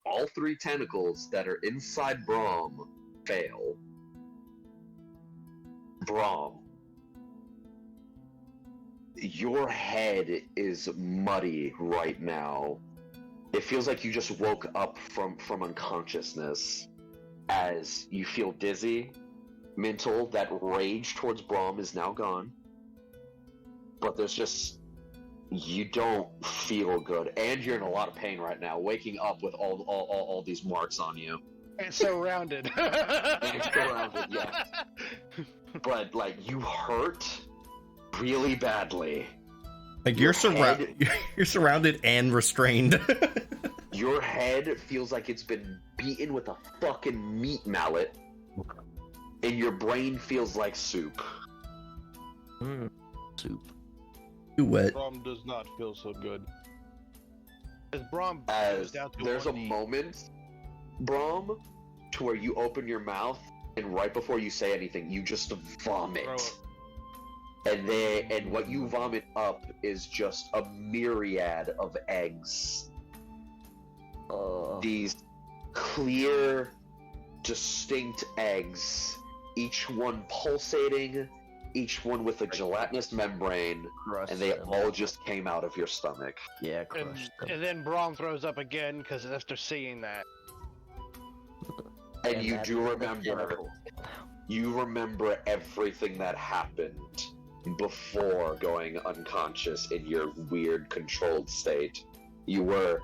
All 3 tentacles that are inside Braum fail. Braum, your head is muddy right now. It feels like you just woke up from unconsciousness as you feel dizzy. Mntal, that rage towards Braum is now gone. But there's just... You don't feel good, and you're in a lot of pain right now, waking up with all these marks on you. And surrounded. And surrounded, yeah. But, like, you hurt really badly. Like Your you're surrounded and restrained. Your head feels like it's been beaten with a fucking meat mallet, and your brain feels like soup. Soup. Too wet. Braum does not feel so good. As Braum As goes down to there's a one knee. moment, Braum, to where you open your mouth, and right before you say anything, you just vomit. And what you vomit up is just a myriad of eggs. These clear, distinct eggs, each one pulsating each one with a gelatinous membrane, Crush and they them. all just came out of your stomach. Yeah, And, crush them. and then Braum throws up again because after seeing that. And you that do is the remember, genitals. you remember everything that happened before going unconscious in your weird controlled state. You were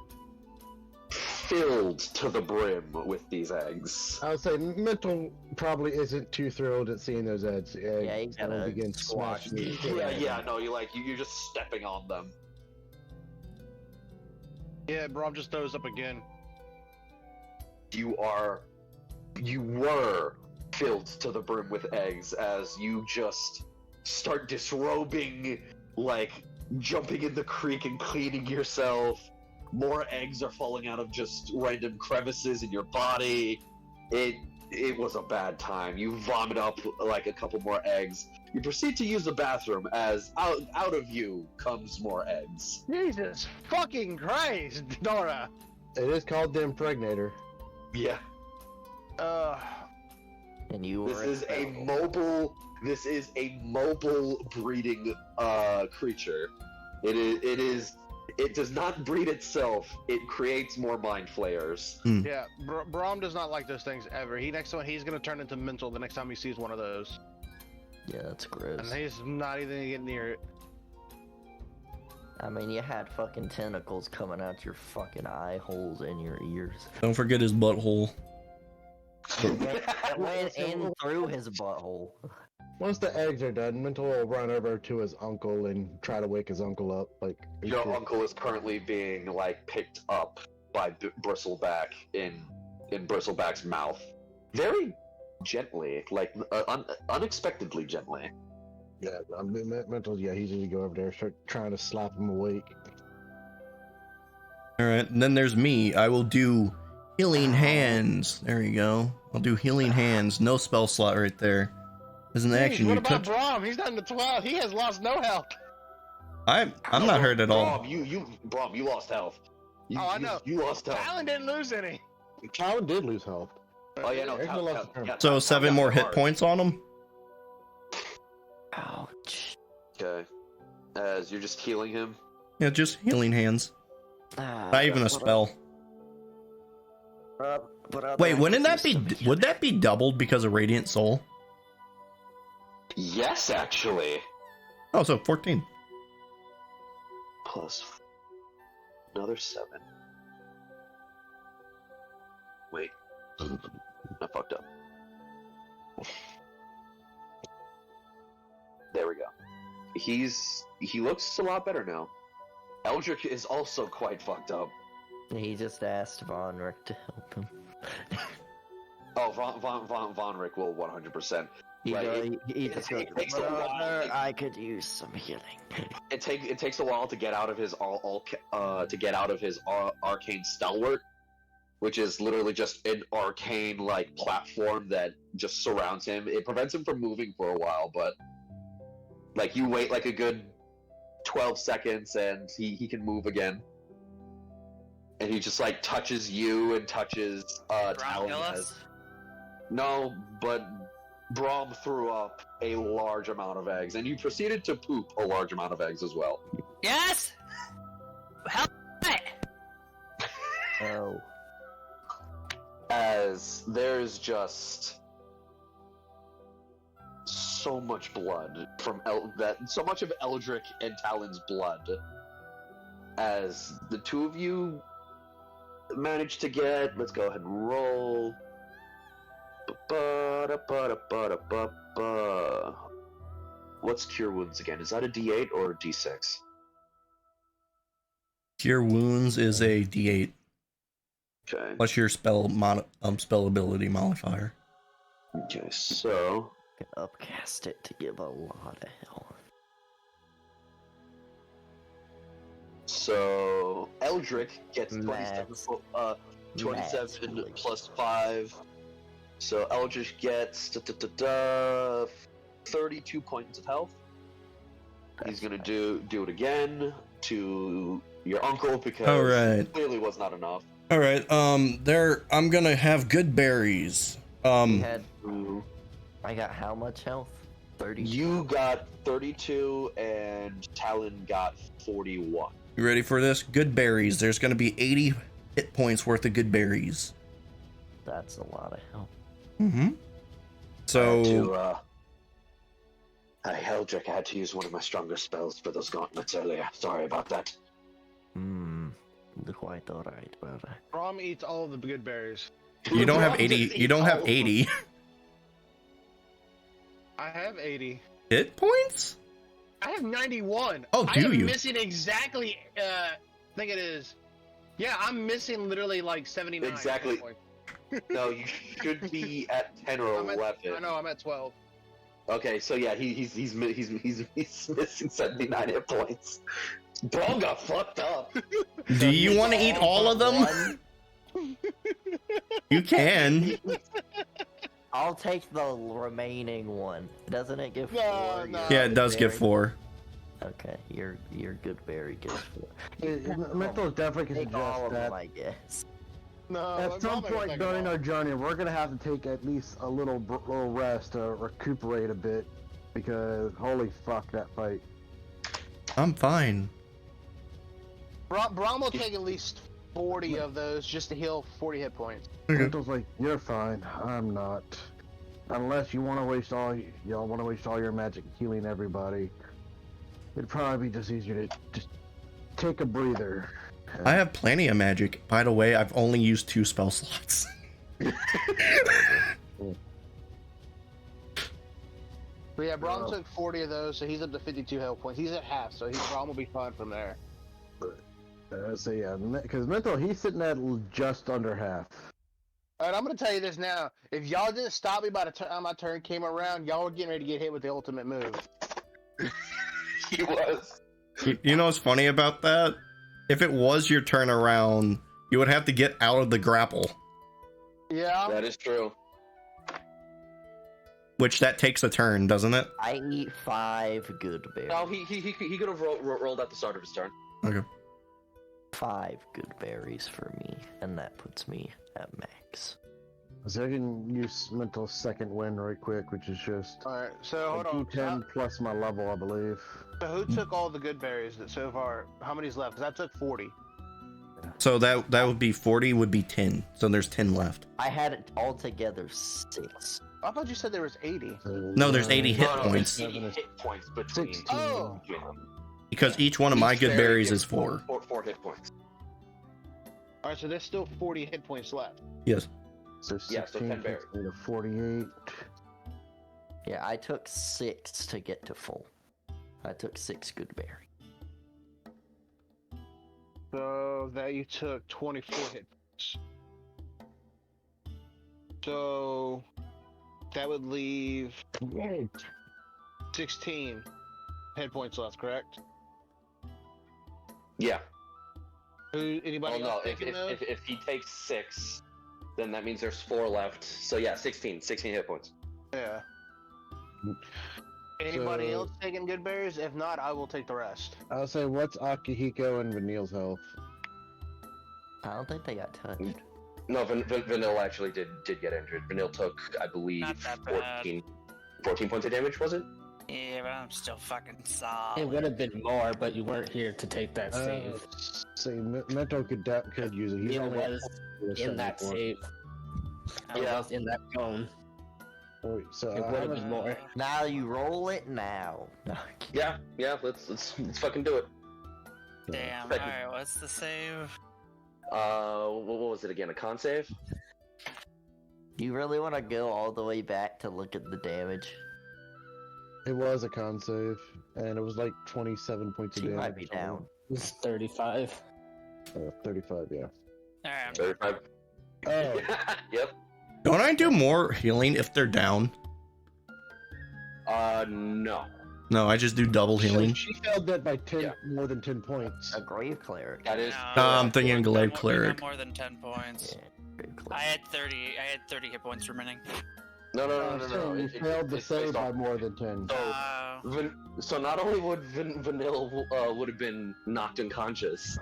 filled to the brim with these eggs. I would say Mntal probably isn't too thrilled at seeing those eggs. Yeah, he's and gonna begin squash smashing these. No, you're just stepping on them. Yeah, Braum just throws up again. You were filled to the brim with eggs as you just start disrobing, like jumping in the creek and cleaning yourself. More eggs are falling out of just random crevices in your body. It was a bad time. You vomit up like a couple more eggs. You proceed to use the bathroom as out of you comes more eggs. Jesus fucking Christ, Nora. It is called the impregnator. Yeah. And you This were is a mobile breeding creature. It does not breed itself. It creates more mind flayers. Yeah, Braum does not like those things ever. He's gonna turn into Mntal the next time he sees one of those. Yeah, that's gross. And he's not even gonna get near it. I mean, you had fucking tentacles coming out your fucking eye holes in your ears. Don't forget his butthole. It went in through his butthole. Once the eggs are done, Mntal will run over to his uncle and try to wake his uncle up. Like Your uncle is currently being picked up by Bristleback in Bristleback's mouth, very gently, unexpectedly gently. Yeah, I mean, Mntal. Yeah, he's gonna go over there, start trying to slap him awake. All right, and then there's me. I will do healing hands. There you go. I'll do healing hands. No spell slot right there. As an action, What you about touch. Braum? He's down to 12. He has lost no health. I'm not hurt at all. Braum, you lost health. I know. You lost health. Talon didn't lose any. Talon did lose health. Oh yeah, no. There's no loss of turn. So 7 more hit points on him. Ouch. Okay. As you're just healing him. Yeah, just healing hands. Not even a spell. Wait, wouldn't that be? Would that be doubled because of Radiant Soul? Yes, actually. Oh, so 14. Plus another 7. Wait. I fucked up. There we go. He looks a lot better now. Eldrik is also quite fucked up. He just asked Von Rick to help him. Oh, Von Rick will 100%. He just goes, it takes a while. I could use some healing. It takes a while to get out of his arcane stalwart, which is literally just an arcane platform that just surrounds him. It prevents him from moving for a while, but you wait a good 12 seconds and he can move again. And he just touches you and touches Talon. No, but Braum threw up a large amount of eggs, and you proceeded to poop a large amount of eggs as well. Yes. Help it. Oh. As there's just so much blood from so much of Eldrik and Talon's blood, as the two of you managed to get. Let's go ahead and roll. What's Cure Wounds again? Is that a D8 or a D6? Cure Wounds is a D8. Okay. Plus your spell ability modifier. Okay, so Upcast it to give a lot of health. So Eldrik gets 27 plus 5. So Eldritch gets 32 points of health. He's gonna do it again to your uncle because it clearly was not enough. All right. I'm gonna have good berries. I got how much health? 30. You got 32, and Talon got 41. You ready for this? Good berries. There's going to be 80 hit points worth of good berries. That's a lot of help. Mm-hmm. So, Eldrik, I had to use one of my stronger spells for those gauntlets earlier. Sorry about that. Quite alright, brother. Braum eats all of the good berries. you don't have 80. You don't have 80 I have 80. hit points? I have 91. Oh, do I am you? missing exactly, I think it is. Yeah, I'm missing literally like 79. Exactly. No, you should be at 10 or 11. I know, I'm at 12. Okay, so yeah, he's missing 79 hit points. Braum got fucked up. Do you want to eat all of them? You can. I'll take the remaining one. Doesn't it give 4? No. Yeah, it does give 4. Okay, your good berry gives 4. Mental definitely can Take all suggest of them, that I guess. No, at some point during our journey, we're gonna have to take at least a little rest to recuperate a bit, because holy fuck that fight. I'm fine. Braum will take at least 40 of those just to heal 40 hit points. Mental's like, you're fine, I'm not. Unless you want to waste all your magic healing everybody, it'd probably be just easier to just take a breather. I have plenty of magic. By the way, I've only used 2 spell slots. But yeah, Braum took 40 of those, so he's up to 52 health points. He's at half, so Braum will be fine from there. So yeah, because Mental, he's sitting at just under half. Alright, I'm gonna tell you this now. If y'all didn't stop me by the time my turn came around, y'all were getting ready to get hit with the ultimate move. He was. You know what's funny about that? If it was your turn around, you would have to get out of the grapple. Yeah. That is true. Which that takes a turn, doesn't it? I eat 5 good berries. No, he could have rolled at the start of his turn. Okay. 5 good berries for me, and that puts me at max. So I can use Mental's second win right quick, which is just Alright, so hold on. D10 plus my level, I believe. So who took all the good berries that so far? How many's left? Because I took 40. So that would be 40 would be 10. So there's 10 left. I had it altogether 6. I thought you said there was 80. No, there's 80 hit points. 80 hit points between 16. Oh! Because each one of my good berries is 4. 4 hit points. Alright, so there's still 40 hit points left. Yes. So 16 Yeah, so 10 berries. takes me to 48. Yeah, I took 6 to get to full. I took 6 good berry. So that you took 24 hit points. So that would leave 16 hit points left, correct? Yeah. Anybody else taking those? If he takes 6, then that means there's 4 left. So yeah, 16 hit points. Yeah. Anybody So- else taking good berries? If not, I will take the rest. I'll say, what's Akihiko and Vanille's health? I don't think they got touched. No, Vanille actually did get injured. Vanille took, I believe, Not that bad. 14 points of damage, was it? Yeah, but I'm still fucking It solid. would have been more, but you weren't here to take that save. Say, Mental could use it. He's It only was in that save. It Yeah. was in that cone. So It would have been more. Now you roll it now. Yeah, let's fucking do it. Damn. Second. Alright, what's the save? What was it again? A con save? You really want to go all the way back to look at the damage? It was a con save, and it was like 27 points of She damage. might be down. It's 35. 35, yeah. Alright, 35. Oh, Yep. Don't I do more healing if they're down? No. No, I just do double healing. She failed that by 10, Yeah. more than 10 points. A grave cleric. That is. No. I'm thinking Glaive not Cleric. more than 10 points. Yeah, grave I cleric. had 30 hit points remaining. No. You failed the It's save based by on- more than 10. So not only would Vanille would have been knocked unconscious,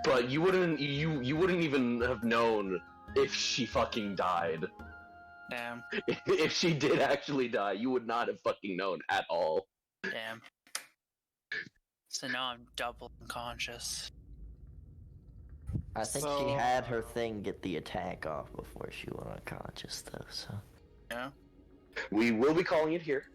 but you wouldn't even have known if she fucking died. Damn. If she did actually die, you would not have fucking known at all. Damn. So now I'm double unconscious. I think So- she had her thing get the attack off before she went unconscious, though. So. Yeah. We will be calling it here.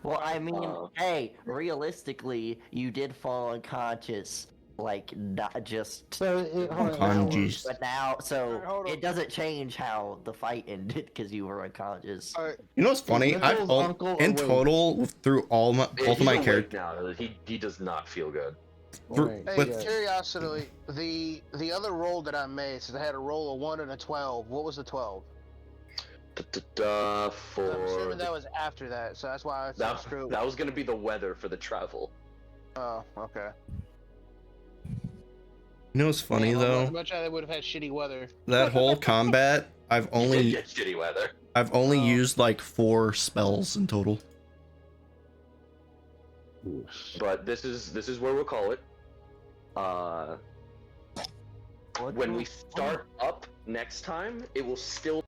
Well, I mean, hey, realistically, you did fall unconscious, like not just. So, hold on. Unconscious. But now, so Alright, hold on. it doesn't change how the fight ended because you were unconscious. All right. You know what's funny? Mitchell's uncle In awake. total, through all my both of He's my awake characters, now. He does not feel good. Right. Hey, with curiosity, the other roll that I made, since I had a roll of 1 and a 12, what was the 12? I'm For assuming that was after that, so that's why I said screw it. that was gonna be the weather for the travel. Oh, okay. you know what's funny Damn, though? much I would have had shitty weather. That whole combat, I've You did only get shitty weather. Oh. used like 4 spells in total. But this is where we'll call it. When we start up next time, it will still